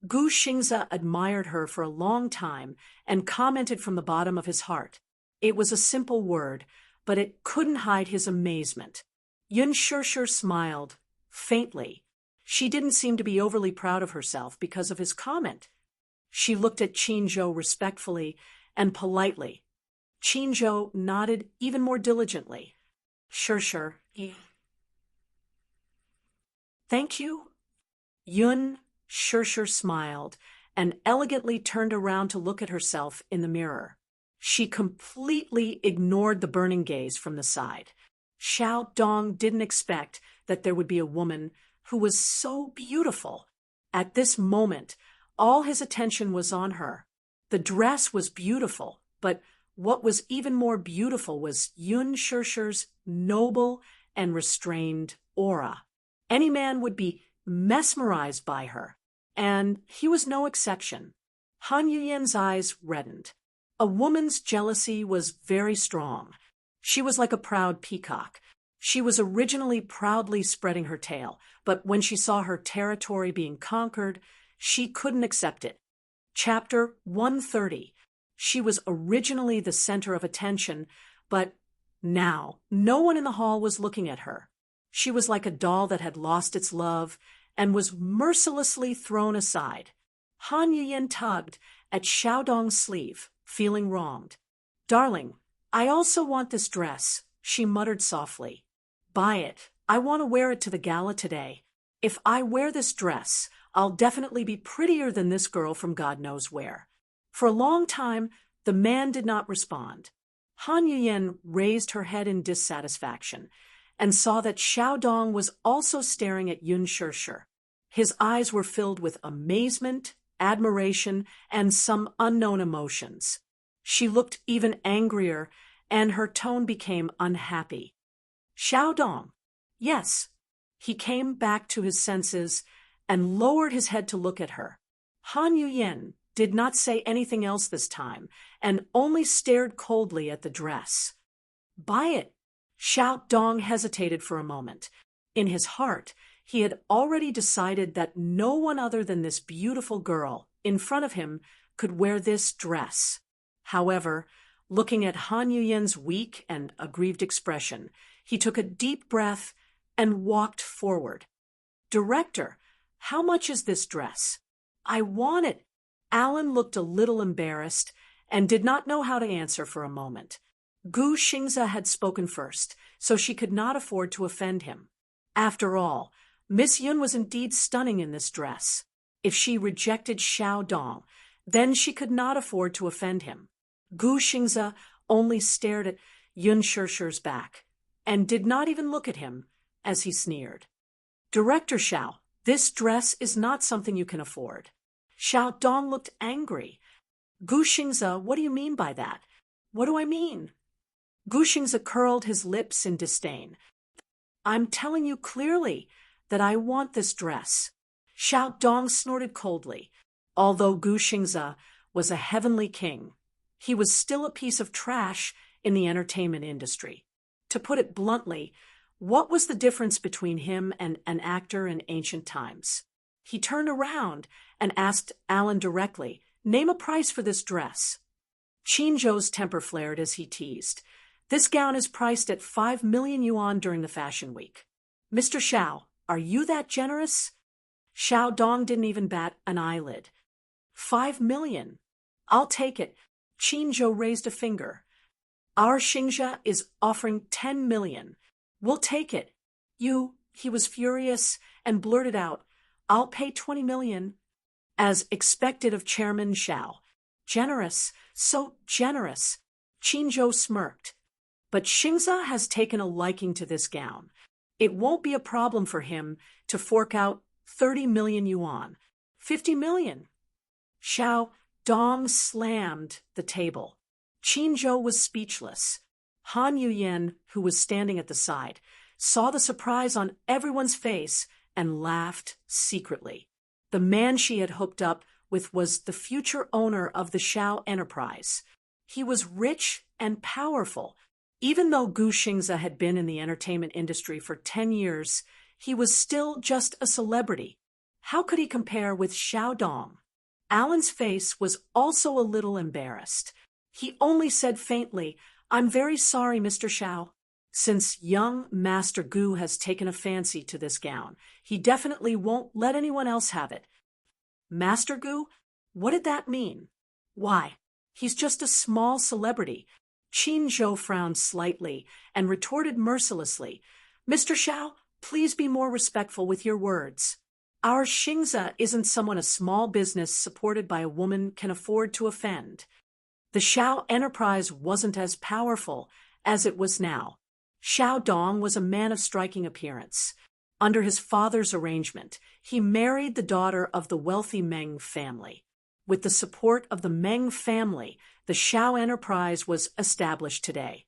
Gu Xingze admired her for a long time and commented from the bottom of his heart. It was a simple word, but it couldn't hide his amazement. Yun Shishir smiled, faintly. She didn't seem to be overly proud of herself because of his comment. She looked at Qinzhou respectfully and politely. Qinzhou nodded even more diligently. Shishir, thank you. Yun Shishir smiled and elegantly turned around to look at herself in the mirror. She completely ignored the burning gaze from the side. Xiao Dong didn't expect that there would be a woman who was so beautiful. At this moment, all his attention was on her. The dress was beautiful, but what was even more beautiful was Yun Shishir's noble and restrained aura. Any man would be mesmerized by her, and he was no exception. Han Yuyen's eyes reddened. A woman's jealousy was very strong. She was like a proud peacock. She was originally proudly spreading her tail, but when she saw her territory being conquered, she couldn't accept it. Chapter 130. She was originally the center of attention, but now no one in the hall was looking at her. She was like a doll that had lost its love and was mercilessly thrown aside. Han Yuyen tugged at Xiao Dong's sleeve, feeling wronged. "Darling, I also want this dress," she muttered softly. "Buy it. I want to wear it to the gala today. If I wear this dress, I'll definitely be prettier than this girl from God knows where." For a long time, the man did not respond. Han Yuyen raised her head in dissatisfaction and saw that Xiao Dong was also staring at Yun Shishir. His eyes were filled with amazement, admiration, and some unknown emotions. She looked even angrier, and her tone became unhappy. "Xiao Dong." "Yes." He came back to his senses and lowered his head to look at her. Han Yuyen did not say anything else this time and only stared coldly at the dress. "Buy it." Xiao Dong hesitated for a moment. In his heart, he had already decided that no one other than this beautiful girl in front of him could wear this dress. However, looking at Han Yuyen's weak and aggrieved expression, he took a deep breath and walked forward. "Director, how much is this dress?" "I want it." Alan looked a little embarrassed and did not know how to answer for a moment. Gu Xingze had spoken first, so she could not afford to offend him. After all, Miss Yun was indeed stunning in this dress. If she rejected Xiao Dong, then she could not afford to offend him. Gu Xingze only stared at Yun Shishir's back and did not even look at him as he sneered. "Director Xiao, this dress is not something you can afford." Xiao Dong looked angry. "Gu Xingze, what do you mean by that?" "What do I mean?" Gu Xingze curled his lips in disdain. "I'm telling you clearly that I want this dress." Xiao Dong snorted coldly. Although Gu Xingze was a heavenly king, he was still a piece of trash in the entertainment industry. To put it bluntly, what was the difference between him and an actor in ancient times? He turned around and asked Alan directly, "Name a price for this dress." Qinzhou's temper flared as he teased. "This gown is priced at 5 million yuan during the fashion week." "Mr. Xiao, are you that generous?" Xiao Dong didn't even bat an eyelid. 5 million. I'll take it. Qinzhou raised a finger. "Our Xingzhe is offering 10 million. We'll take it." He was furious and blurted out, "I'll pay 20 million. As expected of Chairman Xiao. "Generous, so generous." Qinzhou smirked. "But Xingzhe has taken a liking to this gown. It won't be a problem for him to fork out 30 million yuan. 50 million. Xiao Dong slammed the table. Qinzhou was speechless. Han Yuyen, who was standing at the side, saw the surprise on everyone's face and laughed secretly. The man she had hooked up with was the future owner of the Xiao enterprise. He was rich and powerful. Even though Gu Xingze had been in the entertainment industry for 10 years, he was still just a celebrity. How could he compare with Xiao Dong? Alan's face was also a little embarrassed. He only said faintly, "I'm very sorry, Mr. Xiao." Since young Master Gu has taken a fancy to this gown, he definitely won't let anyone else have it. Master Gu? What did that mean? Why, he's just a small celebrity. Qin Zhou frowned slightly and retorted mercilessly, "Mr. Xiao, please be more respectful with your words. Our Xingza isn't someone a small business supported by a woman can afford to offend." The Xiao enterprise wasn't as powerful as it was now. Xiao Dong was a man of striking appearance. Under his father's arrangement, he married the daughter of the wealthy Meng family. With the support of the Meng family, the Xiao enterprise was established today.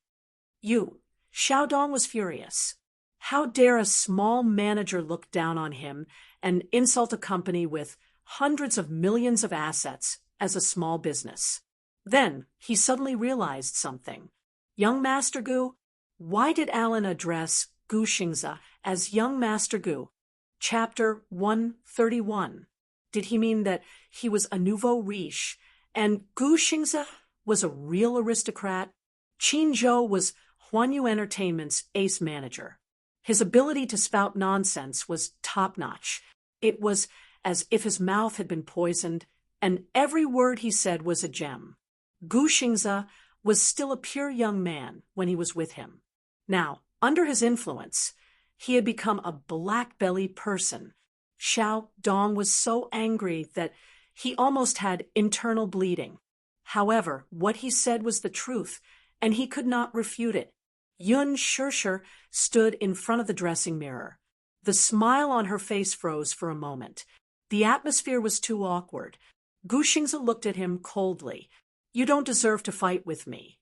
Xiao Dong was furious. How dare a small manager look down on him and insult a company with hundreds of millions of assets as a small business? Then he suddenly realized something. Young Master Gu? Why did Alan address Gu Xingza as Young Master Gu? Chapter 131. Did he mean that he was a nouveau riche and Gu Xingza was a real aristocrat? Qin Zhou was Huanyu Entertainment's ace manager. His ability to spout nonsense was top-notch. It was as if his mouth had been poisoned, and every word he said was a gem. Gu Xingza was still a pure young man when he was with him. Now, under his influence, he had become a black-bellied person. Xiao Dong was so angry that he almost had internal bleeding. However, what he said was the truth, and he could not refute it. Yun Shishir stood in front of the dressing mirror. The smile on her face froze for a moment. The atmosphere was too awkward. Gu Xingza looked at him coldly. "You don't deserve to fight with me."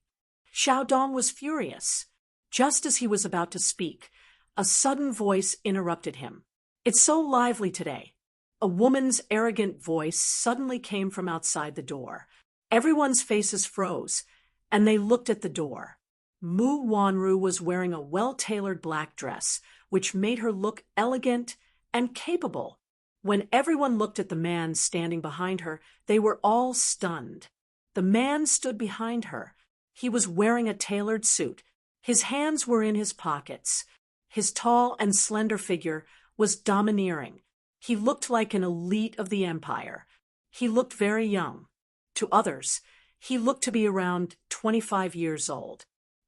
Xiao Dong was furious. Just as he was about to speak, a sudden voice interrupted him. "It's so lively today." A woman's arrogant voice suddenly came from outside the door. Everyone's faces froze, and they looked at the door. Mu Wanru was wearing a well-tailored black dress, which made her look elegant and capable. When everyone looked at the man standing behind her, they were all stunned. The man stood behind her. He was wearing a tailored suit. His hands were in his pockets. His tall and slender figure was domineering. He looked like an elite of the empire. He looked very young. To others, he looked to be around 25 years old.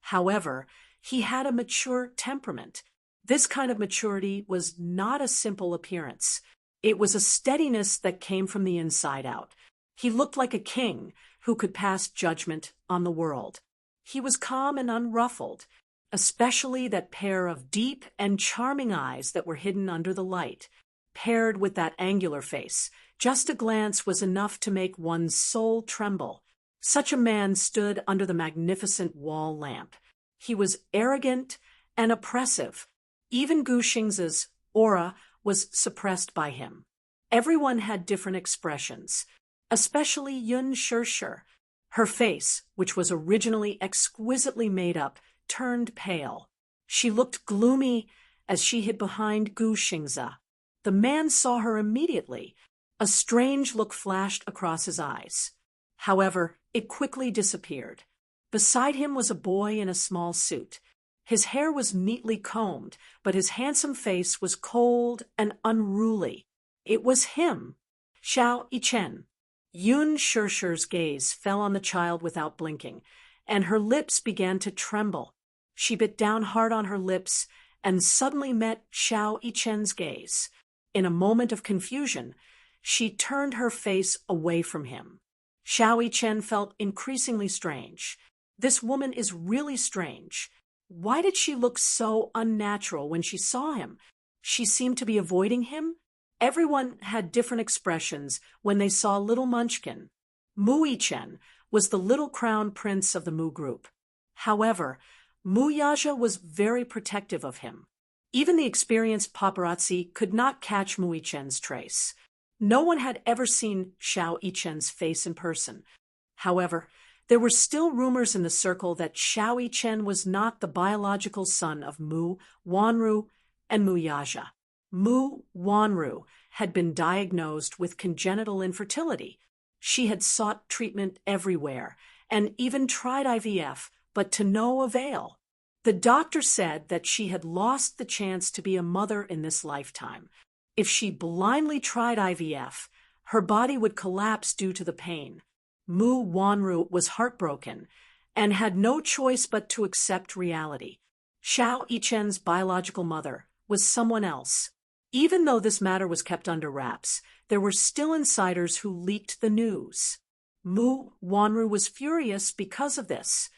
However, he had a mature temperament. This kind of maturity was not a simple appearance. It was a steadiness that came from the inside out. He looked like a king who could pass judgment on the world. He was calm and unruffled, especially that pair of deep and charming eyes that were hidden under the light. Paired with that angular face, just a glance was enough to make one's soul tremble. Such a man stood under the magnificent wall lamp. He was arrogant and oppressive. Even Gu Xingza's aura was suppressed by him. Everyone had different expressions, especially Yun Shishir. Her face, which was originally exquisitely made up, turned pale. She looked gloomy as she hid behind Gu Xingza. The man saw her immediately. A strange look flashed across his eyes. However, it quickly disappeared. Beside him was a boy in a small suit. His hair was neatly combed, but his handsome face was cold and unruly. It was him, Xiao Yichen. Yun Shishir's gaze fell on the child without blinking, and her lips began to tremble. She bit down hard on her lips and suddenly met Xiao Yichen's gaze. In a moment of confusion, she turned her face away from him. Xiao Yichen felt increasingly strange. This woman is really strange. Why did she look so unnatural when she saw him? She seemed to be avoiding him. Everyone had different expressions when they saw little Munchkin. Mu Yichen was the little crown prince of the Mu group. However, Mu Yaja was very protective of him. Even the experienced paparazzi could not catch Mu Yichen's trace. No one had ever seen Xiao Yichen's face in person. However, there were still rumors in the circle that Xiao Yichen was not the biological son of Mu Wanru and Mu Yaja. Mu Wanru had been diagnosed with congenital infertility. She had sought treatment everywhere and even tried IVF, but to no avail. The doctor said that she had lost the chance to be a mother in this lifetime. If she blindly tried IVF, her body would collapse due to the pain. Mu Wanru was heartbroken and had no choice but to accept reality. Xiao Yichen's biological mother was someone else. Even though this matter was kept under wraps, there were still insiders who leaked the news. Mu Wanru was furious because of this.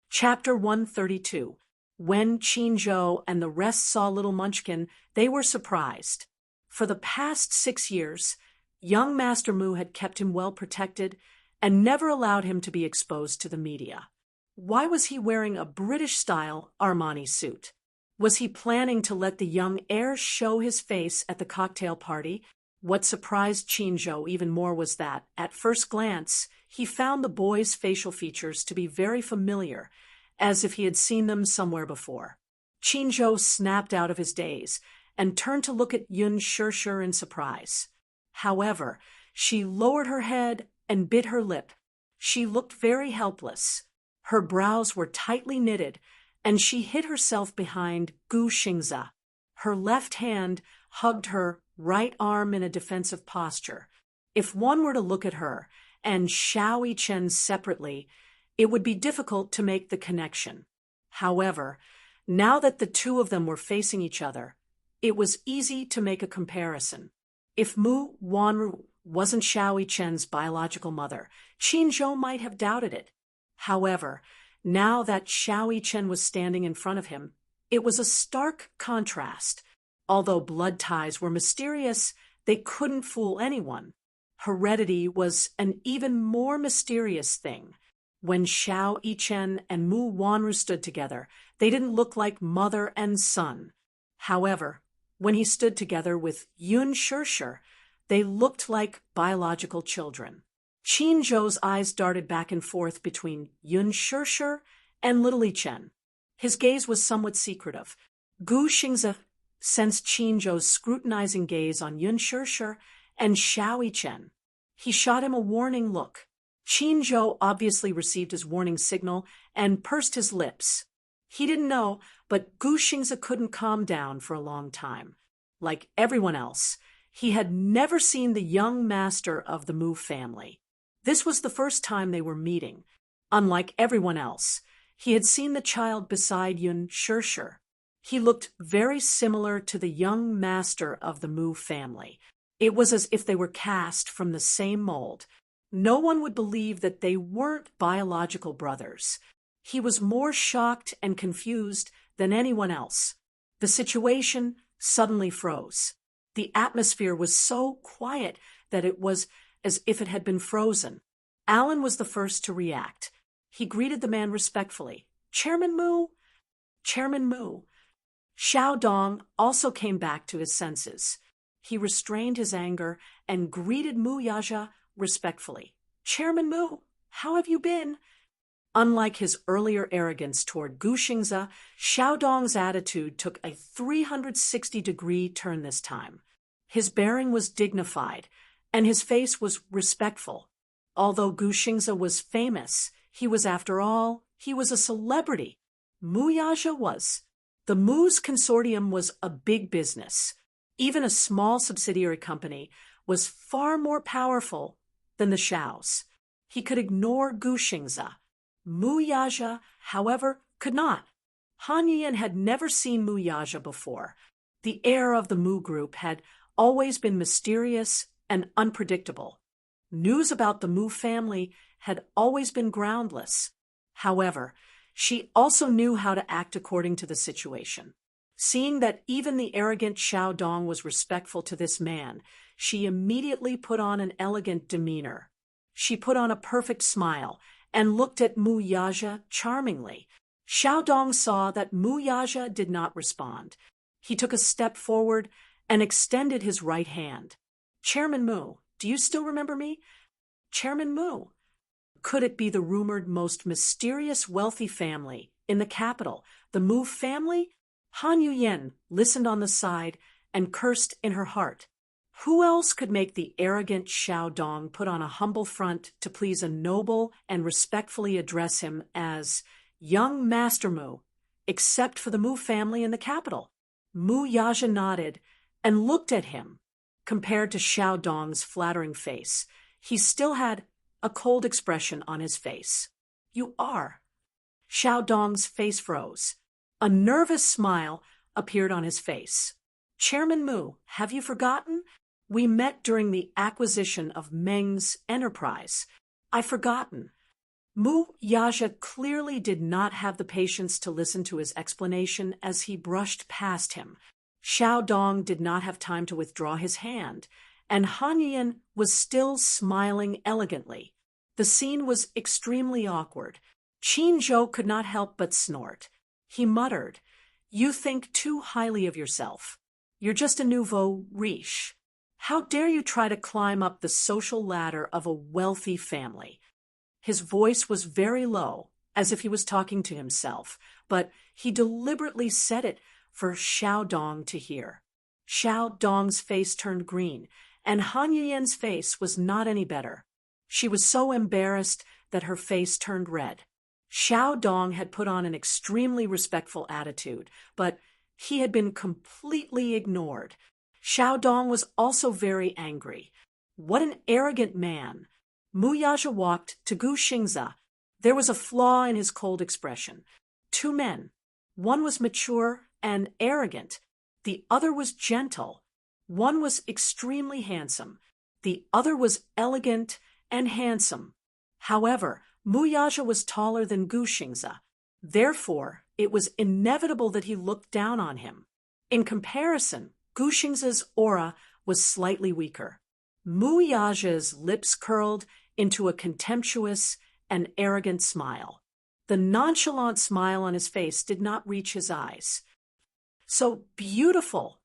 Chapter 132. When Qinzhou and the rest saw little Munchkin, they were surprised. For the past 6 years, young Master Mu had kept him well protected and never allowed him to be exposed to the media. Why was he wearing a British-style Armani suit? Was he planning to let the young heir show his face at the cocktail party? What surprised Qinzhou even more was that, at first glance, he found the boy's facial features to be very familiar, as if he had seen them somewhere before. Qinzhou snapped out of his daze and turned to look at Yun Shirshir in surprise. However, she lowered her head and bit her lip. She looked very helpless. Her brows were tightly knitted, and she hid herself behind Gu Xingze. Her left hand hugged her right arm in a defensive posture. If one were to look at her and Xiao Yichen separately, it would be difficult to make the connection. However, now that the two of them were facing each other, it was easy to make a comparison. If Mu Wanru wasn't Xiao Yichen's biological mother, Qinzhou might have doubted it. However, now that Xiao Yichen was standing in front of him, it was a stark contrast. Although blood ties were mysterious, they couldn't fool anyone. Heredity was an even more mysterious thing. When Xiao Yichen and Mu Wanru stood together, they didn't look like mother and son. However, when he stood together with Yun Shirshir, they looked like biological children. Qinzhou's eyes darted back and forth between Yun Shirshir and little Yichen. His gaze was somewhat secretive. Gu Xingze sensed Qinzhou's scrutinizing gaze on Yun Shirshir and Xiao Yichen. He shot him a warning look. Qinzhou obviously received his warning signal and pursed his lips. He didn't know, but Gu Xingze couldn't calm down for a long time. Like everyone else, he had never seen the young master of the Mu family. This was the first time they were meeting. Unlike everyone else, he had seen the child beside Yun Shirshir. He looked very similar to the young master of the Mu family. It was as if they were cast from the same mold. No one would believe that they weren't biological brothers. He was more shocked and confused than anyone else. The situation suddenly froze. The atmosphere was so quiet that it was as if it had been frozen. Alan was the first to react. He greeted the man respectfully. "Chairman Mu?" "Chairman Mu." Xiao Dong also came back to his senses. He restrained his anger and greeted Mu Yaja respectfully. "Chairman Mu, how have you been?" Unlike his earlier arrogance toward Gu Xingze, Xiao Dong's attitude took a 360-degree turn this time. His bearing was dignified, and his face was respectful. Although Gu Xingze was famous, he was, after all, he was a celebrity. Mu Yaja was. The Mu's consortium was a big business. Even a small subsidiary company was far more powerful than the Xiaos. He could ignore Gu Xingze. Mu Yaja, however, could not. Han Yiyan had never seen Mu Yaja before. The heir of the Mu group had always been mysterious and unpredictable. News about the Mu family had always been groundless. However, she also knew how to act according to the situation. Seeing that even the arrogant Xiao Dong was respectful to this man, she immediately put on an elegant demeanor. She put on a perfect smile and looked at Mu Yaja charmingly. Xiao Dong saw that Mu Yaja did not respond. He took a step forward and extended his right hand. "Chairman Mu, do you still remember me?" "Chairman Mu." Could it be the rumored most mysterious wealthy family in the capital, the Mu family? Han Yuyen listened on the side and cursed in her heart. Who else could make the arrogant Xiao Dong put on a humble front to please a noble and respectfully address him as young Master Mu, except for the Mu family in the capital? Mu Yaja nodded and looked at him. Compared to Xiao Dong's flattering face, he still had a cold expression on his face. You are. Xiao Dong's face froze. A nervous smile appeared on his face. Chairman Mu, have you forgotten? We met during the acquisition of Meng's enterprise. I've forgotten. Mu Yaja clearly did not have the patience to listen to his explanation as he brushed past him. Xiao Dong did not have time to withdraw his hand, and Han Yin was still smiling elegantly. The scene was extremely awkward. Qin Zhou could not help but snort. He muttered, "You think too highly of yourself. You're just a nouveau riche. How dare you try to climb up the social ladder of a wealthy family?" His voice was very low, as if he was talking to himself, but he deliberately said it for Xiao Dong to hear. Xiao Dong's face turned green, and Han Yin's face was not any better. She was so embarrassed that her face turned red. Xiao Dong had put on an extremely respectful attitude, but he had been completely ignored. Xiao Dong was also very angry. What an arrogant man! Mu Yaja walked to Gu Xingze. There was a flaw in his cold expression. Two men. One was mature and arrogant. The other was gentle. One was extremely handsome. The other was elegant and handsome. However, Mu Yaja was taller than Gu Xingze. Therefore, it was inevitable that he looked down on him. In comparison, Gu Xingze's aura was slightly weaker. Mu Yaja's lips curled into a contemptuous and arrogant smile. The nonchalant smile on his face did not reach his eyes. So beautiful!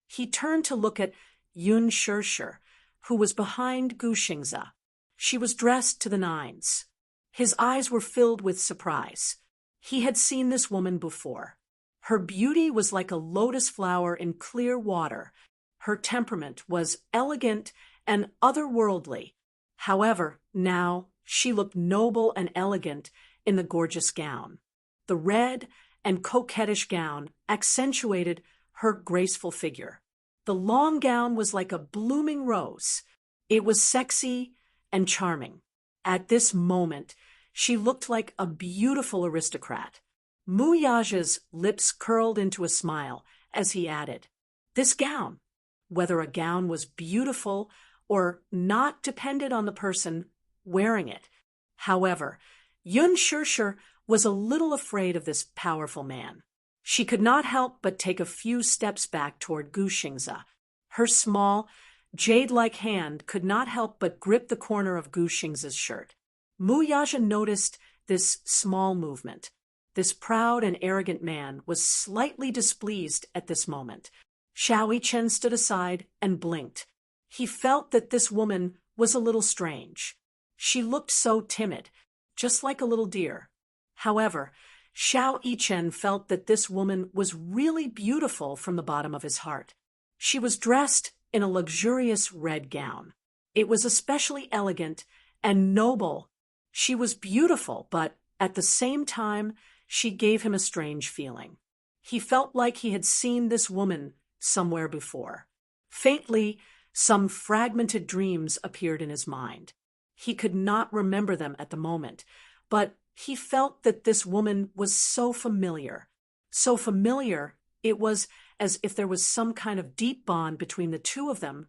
He turned to look at Yun Shirshir, who was behind Gu Xingze. She was dressed to the nines. His eyes were filled with surprise. He had seen this woman before. Her beauty was like a lotus flower in clear water. Her temperament was elegant and otherworldly. However, now she looked noble and elegant in the gorgeous gown. The red and coquettish gown accentuated her graceful figure. The long gown was like a blooming rose. It was sexy and charming. At this moment, she looked like a beautiful aristocrat. Mu Yaja's lips curled into a smile as he added, "This gown." Whether a gown was beautiful or not depended on the person wearing it. However, Yun Shirshir was a little afraid of this powerful man. She could not help but take a few steps back toward Gu Xingze. Her small, jade-like hand could not help but grip the corner of Gu Xingze's shirt. Mu Yaja noticed this small movement. This proud and arrogant man was slightly displeased at this moment. Xiao Yichen stood aside and blinked. He felt that this woman was a little strange. She looked so timid, just like a little deer. However, Xiao Yichen felt that this woman was really beautiful from the bottom of his heart. She was dressed in a luxurious red gown. It was especially elegant and noble. She was beautiful, but at the same time, she gave him a strange feeling. He felt like he had seen this woman somewhere before. Faintly, some fragmented dreams appeared in his mind. He could not remember them at the moment, but he felt that this woman was so familiar. So familiar, it was as if there was some kind of deep bond between the two of them.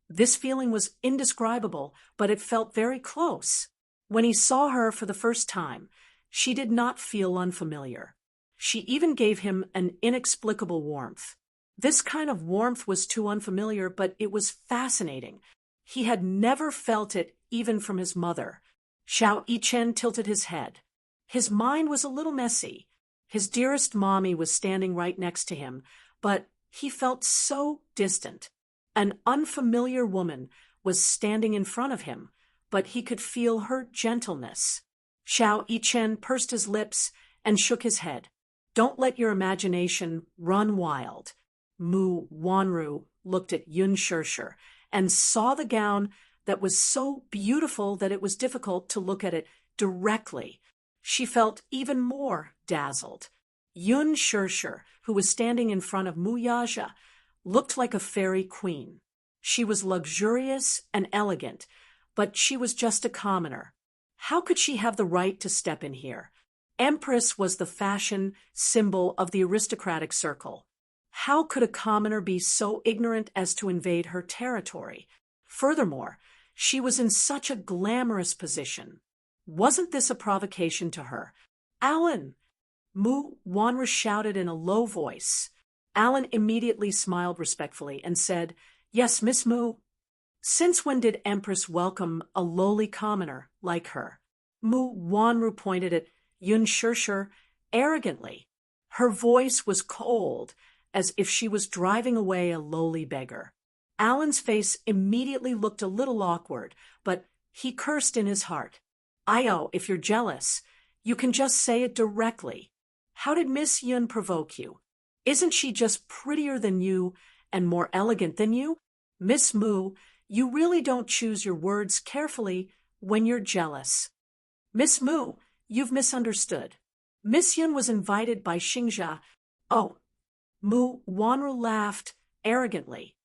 This feeling was indescribable, but it felt very close. When he saw her for the first time, she did not feel unfamiliar. She even gave him an inexplicable warmth. This kind of warmth was too unfamiliar, but it was fascinating. He had never felt it even from his mother. Xiao Yichen tilted his head. His mind was a little messy. His dearest mommy was standing right next to him, but he felt so distant. An unfamiliar woman was standing in front of him, but he could feel her gentleness. Xiao Yichen pursed his lips and shook his head. Don't let your imagination run wild. Mu Wanru looked at Yun Shirshir and saw the gown that was so beautiful that it was difficult to look at it directly. She felt even more dazzled. Yun Shirshir, who was standing in front of Mu Yaja, looked like a fairy queen. She was luxurious and elegant, but she was just a commoner. How could she have the right to step in here? Empress was the fashion symbol of the aristocratic circle. How could a commoner be so ignorant as to invade her territory? Furthermore, she was in such a glamorous position. Wasn't this a provocation to her? "Alan!" Mu Wanru shouted in a low voice. Alan immediately smiled respectfully and said, "Yes, Miss Mu." Since when did Empress welcome a lowly commoner like her? Mu Wanru pointed at Yun Shirshir arrogantly. Her voice was cold, as if she was driving away a lowly beggar. Alan's face immediately looked a little awkward, but he cursed in his heart. "Io, if you're jealous, you can just say it directly. How did Miss Yun provoke you? Isn't she just prettier than you and more elegant than you? Miss Mu, you really don't choose your words carefully when you're jealous." "Miss Mu, you've misunderstood. Miss Yun was invited by Xingxia." "Oh." Mu Wanru laughed arrogantly.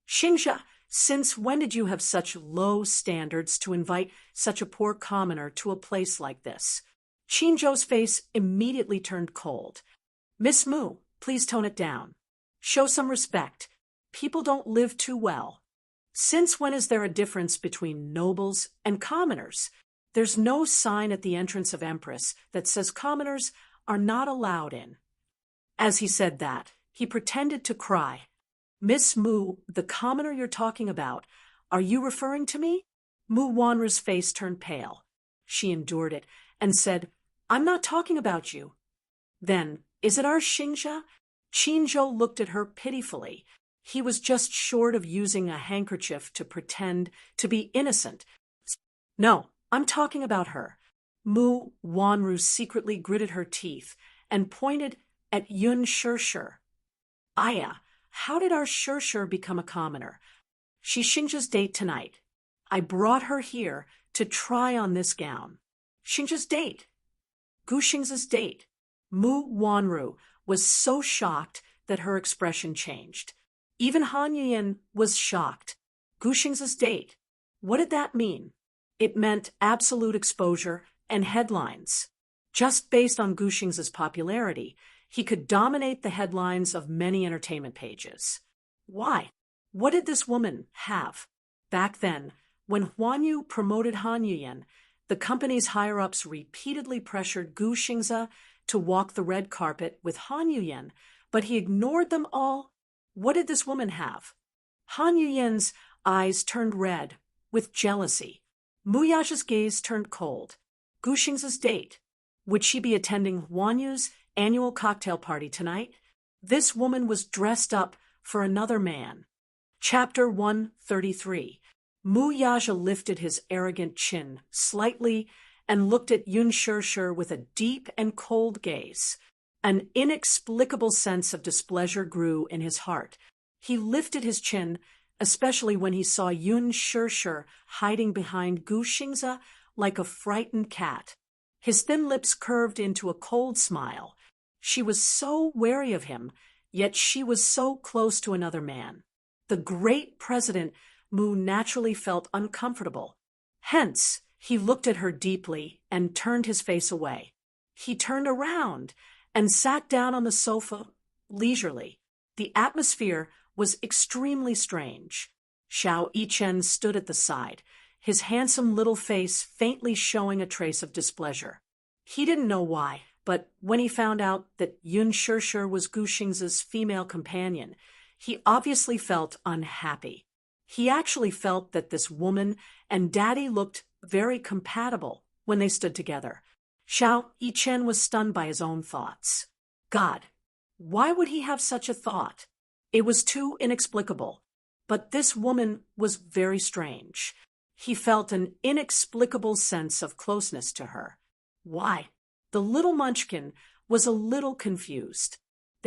"Xingxia, since when did you have such low standards to invite such a poor commoner to a place like this?" Qinzhou's face immediately turned cold. "Miss Mu, please tone it down. Show some respect. People don't live too well. Since when is there a difference between nobles and commoners? There's no sign at the entrance of Empress that says commoners are not allowed in." As he said that, he pretended to cry. "Miss Mu, the commoner you're talking about, are you referring to me?" Mu Wanru's face turned pale. She endured it and said, "I'm not talking about you." "Then, is it our Xingxia?" Qinzhou looked at her pitifully. He was just short of using a handkerchief to pretend to be innocent. "No, I'm talking about her." Mu Wanru secretly gritted her teeth and pointed at Yun Shirshir. "Aya, how did our Shirshir become a commoner? She's Xingxia's date tonight. I brought her here to try on this gown." "Xingxia's date? Guxing's date?" Mu Wanru was so shocked that her expression changed. Even Han Yuyan was shocked. Guxing's date. What did that mean? It meant absolute exposure and headlines. Just based on Guxing's popularity, he could dominate the headlines of many entertainment pages. Why? What did this woman have? Back then, when Huan Yu promoted Han Yuyan, the company's higher-ups repeatedly pressured Gu Xingze to walk the red carpet with Han Yuyan, but he ignored them all. What did this woman have? Han Yuyan's eyes turned red with jealousy. Mu Yaja's gaze turned cold. Gu Xingze's date. Would she be attending Huan Yu's annual cocktail party tonight? This woman was dressed up for another man. Chapter 133. Mu Yaja lifted his arrogant chin slightly and looked at Yun Shirshir with a deep and cold gaze. An inexplicable sense of displeasure grew in his heart. He lifted his chin, especially when he saw Yun Shirshir hiding behind Gu Xingze like a frightened cat. His thin lips curved into a cold smile. She was so wary of him, yet she was so close to another man. The great president Mu naturally felt uncomfortable. Hence, he looked at her deeply and turned his face away. He turned around and sat down on the sofa leisurely. The atmosphere was extremely strange. Xiao Yichen stood at the side, his handsome little face faintly showing a trace of displeasure. He didn't know why, but when he found out that Yun Shirshir was Gu Xingze's female companion, he obviously felt unhappy. He actually felt that this woman and Daddy looked very compatible when they stood together. Xiao Yichen was stunned by his own thoughts. God, why would he have such a thought? It was too inexplicable. But this woman was very strange. He felt an inexplicable sense of closeness to her. Why? The little munchkin was a little confused.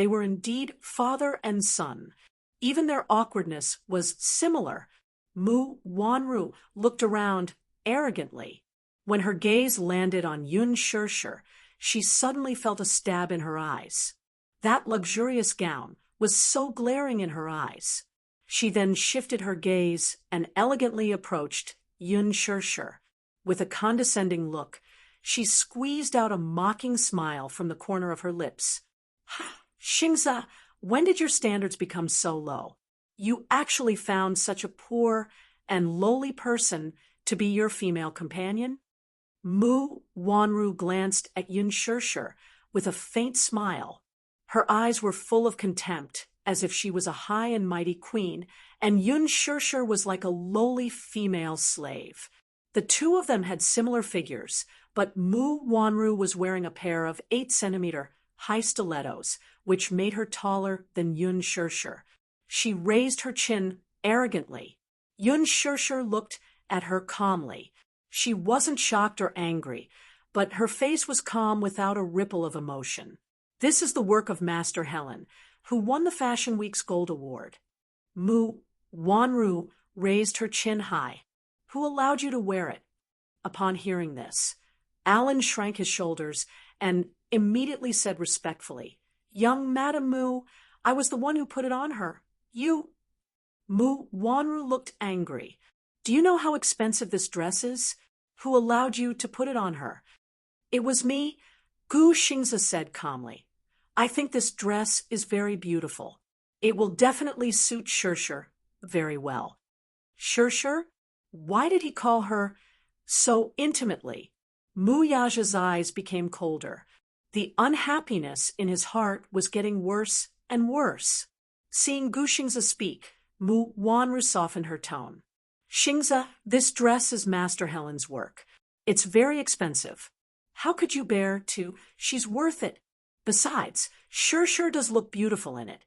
They were indeed father and son. Even their awkwardness was similar. Mu Wanru looked around arrogantly. When her gaze landed on Yun Shirshir, she suddenly felt a stab in her eyes. That luxurious gown was so glaring in her eyes. She then shifted her gaze and elegantly approached Yun Shirshir. With a condescending look, she squeezed out a mocking smile from the corner of her lips. "Ha, Xingza, when did your standards become so low? You actually found such a poor and lowly person to be your female companion?" Mu Wanru glanced at Yun Shirshir with a faint smile. Her eyes were full of contempt, as if she was a high and mighty queen, and Yun Shirshir was like a lowly female slave. The two of them had similar figures, but Mu Wanru was wearing a pair of 8-centimeter high stilettos, which made her taller than Yun Shirshir. She raised her chin arrogantly. Yun Shirshir looked at her calmly. She wasn't shocked or angry, but her face was calm without a ripple of emotion. "This is the work of Master Helen, who won the Fashion Week's Gold Award." Mu Wanru raised her chin high. "Who allowed you to wear it?" Upon hearing this, Alan shrank his shoulders and immediately said respectfully, "Young Madam Mu, I was the one who put it on her. You—" Mu Wanru looked angry. "Do you know how expensive this dress is? Who allowed you to put it on her?" "It was me," Gu Xingza said calmly. "I think this dress is very beautiful. It will definitely suit Shirshir very well." Shirshir? Why did he call her so intimately? Mu Yaja's eyes became colder. The unhappiness in his heart was getting worse and worse. Seeing Gu Xingza speak, Mu Wanru softened her tone. "Xingza, this dress is Master Helen's work. It's very expensive. How could you bear to? She's worth it. Besides, Shirshir does look beautiful in it."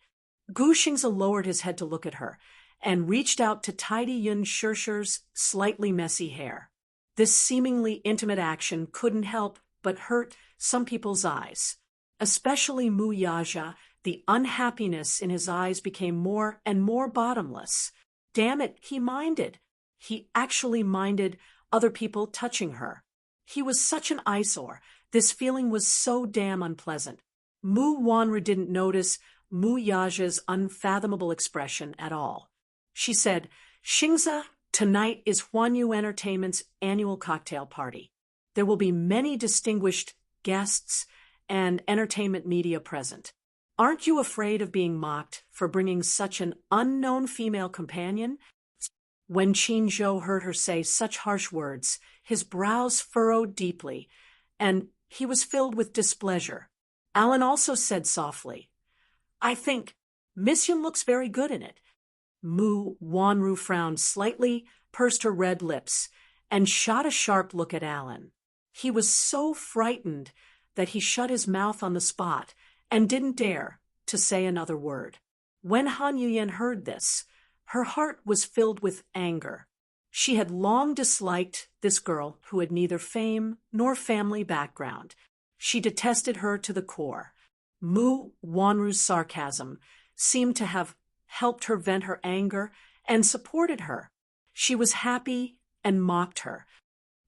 Gu Xingza lowered his head to look at her and reached out to tidy Yun Shirshir's slightly messy hair. This seemingly intimate action couldn't help but hurt some people's eyes. Especially Mu Yaja, the unhappiness in his eyes became more and more bottomless. Damn it, he minded. He actually minded other people touching her. He was such an eyesore. This feeling was so damn unpleasant. Mu Wanru didn't notice Mu Yaja's unfathomable expression at all. She said, "Xingza, tonight is Huanyu Entertainment's annual cocktail party. There will be many distinguished guests and entertainment media present. Aren't you afraid of being mocked for bringing such an unknown female companion?" When Qin Zhou heard her say such harsh words, his brows furrowed deeply, and he was filled with displeasure. Alan also said softly, "I think Miss Yun looks very good in it." Mu Wanru frowned slightly, pursed her red lips, and shot a sharp look at Alan. He was so frightened that he shut his mouth on the spot and didn't dare to say another word. When Han Yuyan heard this, her heart was filled with anger. She had long disliked this girl who had neither fame nor family background. She detested her to the core. Mu Wanru's sarcasm seemed to have helped her vent her anger and supported her. She was happy and mocked her.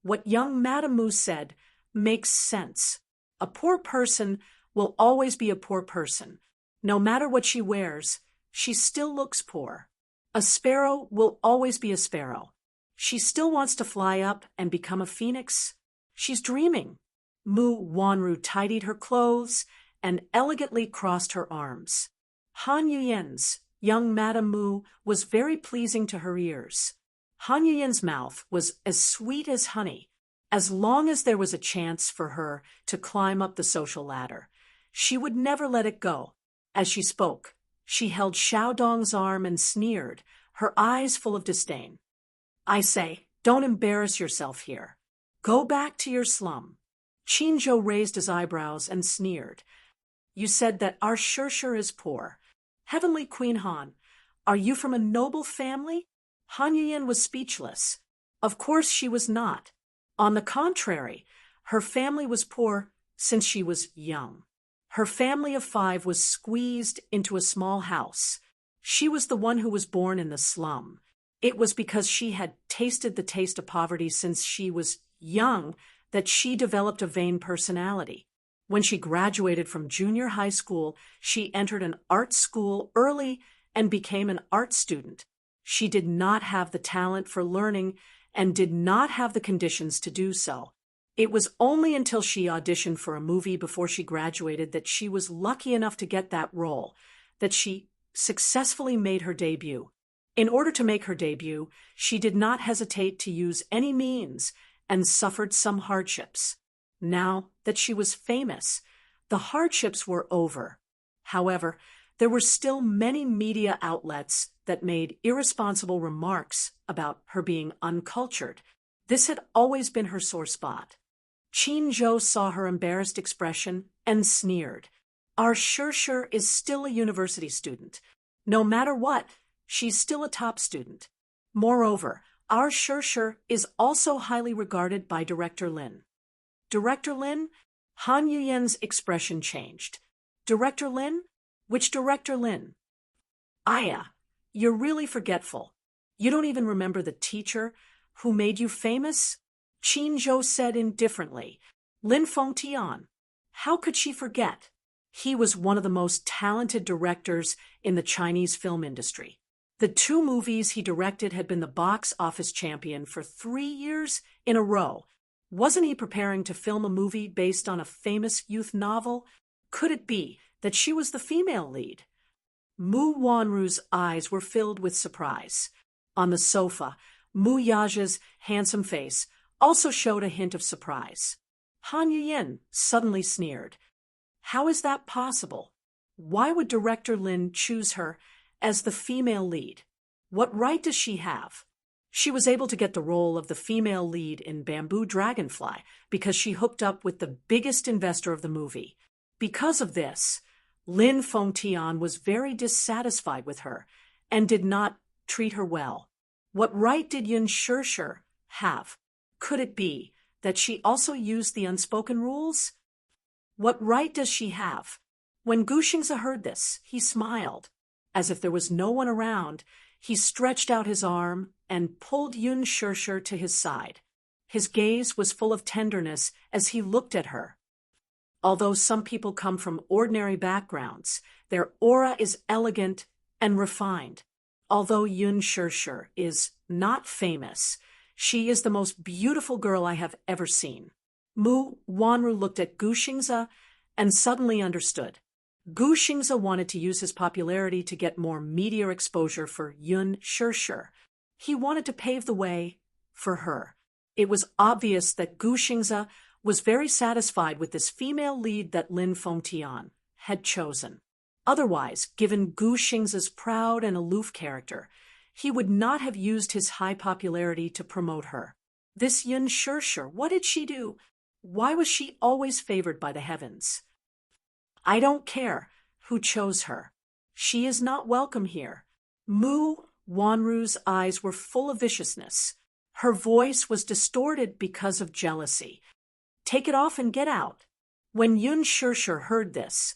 What young Madame Mu said makes sense. A poor person will always be a poor person. No matter what she wears, she still looks poor. A sparrow will always be a sparrow. She still wants to fly up and become a phoenix. She's dreaming. Mu Wanru tidied her clothes and elegantly crossed her arms. Han Yuyen's young Madame Mu was very pleasing to her ears. Han Yuyen's mouth was as sweet as honey. As long as there was a chance for her to climb up the social ladder, she would never let it go. As she spoke, she held Xiaodong's arm and sneered, her eyes full of disdain. "I say, don't embarrass yourself here. Go back to your slum." Qin Zhou raised his eyebrows and sneered. "You said that our Shirshir is poor. Heavenly Queen Han, are you from a noble family?" Han Yuyan was speechless. Of course she was not. On the contrary, her family was poor since she was young. Her family of 5 was squeezed into a small house. She was the one who was born in the slum. It was because she had tasted the taste of poverty since she was young that she developed a vain personality. When she graduated from junior high school, she entered an art school early and became an art student. She did not have the talent for learning and did not have the conditions to do so. It was only until she auditioned for a movie before she graduated that she was lucky enough to get that role, that she successfully made her debut. In order to make her debut, she did not hesitate to use any means and suffered some hardships. Now that she was famous, the hardships were over. However, there were still many media outlets that made irresponsible remarks about her being uncultured. This had always been her sore spot. Qin Zhou saw her embarrassed expression and sneered. Our Shirshir is still a university student. No matter what, she's still a top student. Moreover, our Shirshir is also highly regarded by Director Lin. Director Lin? Han Yuyen's expression changed. Director Lin? Which Director Lin? Aya, you're really forgetful. You don't even remember the teacher who made you famous? Qin Zhou said indifferently. Lin Fengtian. How could she forget? He was one of the most talented directors in the Chinese film industry. The 2 movies he directed had been the box office champion for 3 years in a row. Wasn't he preparing to film a movie based on a famous youth novel? Could it be that she was the female lead? Mu Wanru's eyes were filled with surprise. On the sofa, Mu Yaja's handsome face also showed a hint of surprise. Han Yuyen suddenly sneered. How is that possible? Why would Director Lin choose her as the female lead? What right does she have? She was able to get the role of the female lead in Bamboo Dragonfly because she hooked up with the biggest investor of the movie. Because of this, Lin Fengtian was very dissatisfied with her and did not treat her well. What right did Yun Shirshir have? Could it be that she also used the unspoken rules? What right does she have? When Gu Xingze heard this, he smiled. As if there was no one around, he stretched out his arm and pulled Yun Shirshir to his side. His gaze was full of tenderness as he looked at her. Although some people come from ordinary backgrounds, their aura is elegant and refined. Although Yun Shirshir is not famous, she is the most beautiful girl I have ever seen. Mu Wanru looked at Gu Xingze and suddenly understood. Gu Xingze wanted to use his popularity to get more media exposure for Yun Shirshir. He wanted to pave the way for her. It was obvious that Gu Xingze was very satisfied with this female lead that Lin Fengtian had chosen. Otherwise, given Gu Xingze's proud and aloof character, he would not have used his high popularity to promote her. This Yun Shirshir, what did she do? Why was she always favored by the heavens? I don't care who chose her. She is not welcome here. Mu Wanru's eyes were full of viciousness. Her voice was distorted because of jealousy. Take it off and get out. When Yun Shirshir heard this,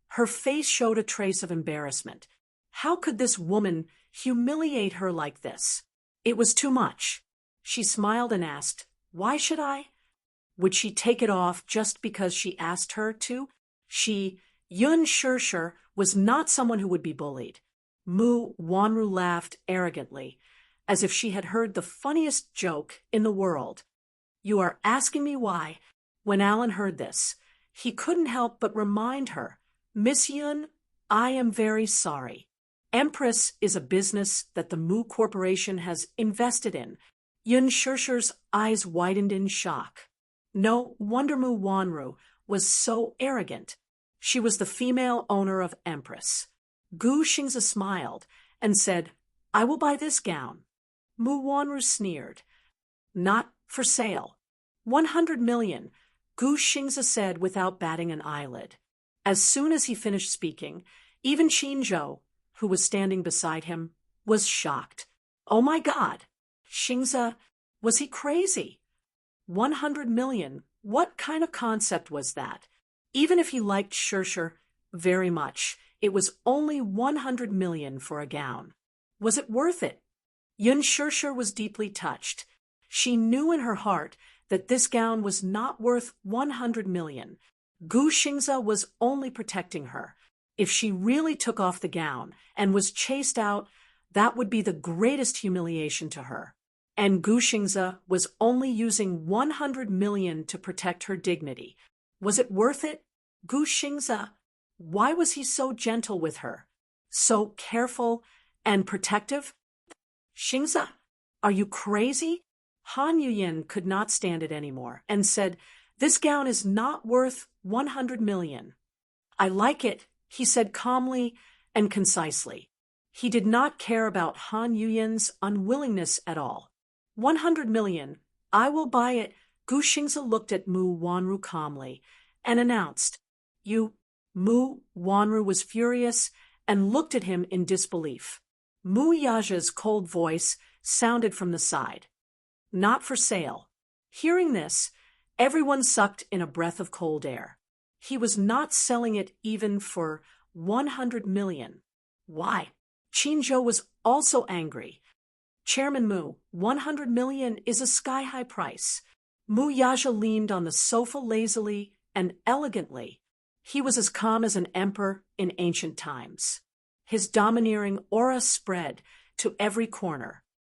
her face showed a trace of embarrassment. How could this woman humiliate her like this? It was too much. She smiled and asked, "Why should I?" Would she take it off just because she asked her to? Yun Shirshir, was not someone who would be bullied. Mu Wanru laughed arrogantly, as if she had heard the funniest joke in the world. You are asking me why? When Alan heard this, he couldn't help but remind her, Miss Yun, I am very sorry. Empress is a business that the Mu Corporation has invested in. Yun Shirshir's eyes widened in shock. No wonder Mu Wanru was so arrogant. She was the female owner of Empress. Gu Xingze smiled and said, I will buy this gown. Mu Wanru sneered. Not for sale. 100 million, Gu Xingze said without batting an eyelid. As soon as he finished speaking, even Qin Zhou, who was standing beside him, was shocked. Oh my God! Xingze, was he crazy? 100 million, what kind of concept was that? Even if he liked Shershur very much, it was only 100 million for a gown. Was it worth it? Yun Shershur was deeply touched. She knew in her heart that this gown was not worth 100 million. Gu Xingze was only protecting her. If she really took off the gown and was chased out, that would be the greatest humiliation to her. And Gu Xingze was only using 100 million to protect her dignity. Was it worth it? Gu Xingze, why was he so gentle with her? So careful and protective? Xingze, are you crazy? Han Yuyin could not stand it anymore and said, "This gown is not worth 100 million. I like it," he said calmly and concisely. He did not care about Han Yuyin's unwillingness at all. 100 million, I will buy it. Gu Xingze looked at Mu Wanru calmly and announced, "You..." Mu Wanru was furious and looked at him in disbelief. Mu Yaja's cold voice sounded from the side. "Not for sale." Hearing this, everyone sucked in a breath of cold air. He was not selling it even for 100 million. Why? Qinzhou was also angry. "Chairman Mu, 100 million is a sky-high price." Mu Yaja leaned on the sofa lazily and elegantly. He was as calm as an emperor in ancient times. His domineering aura spread to every corner.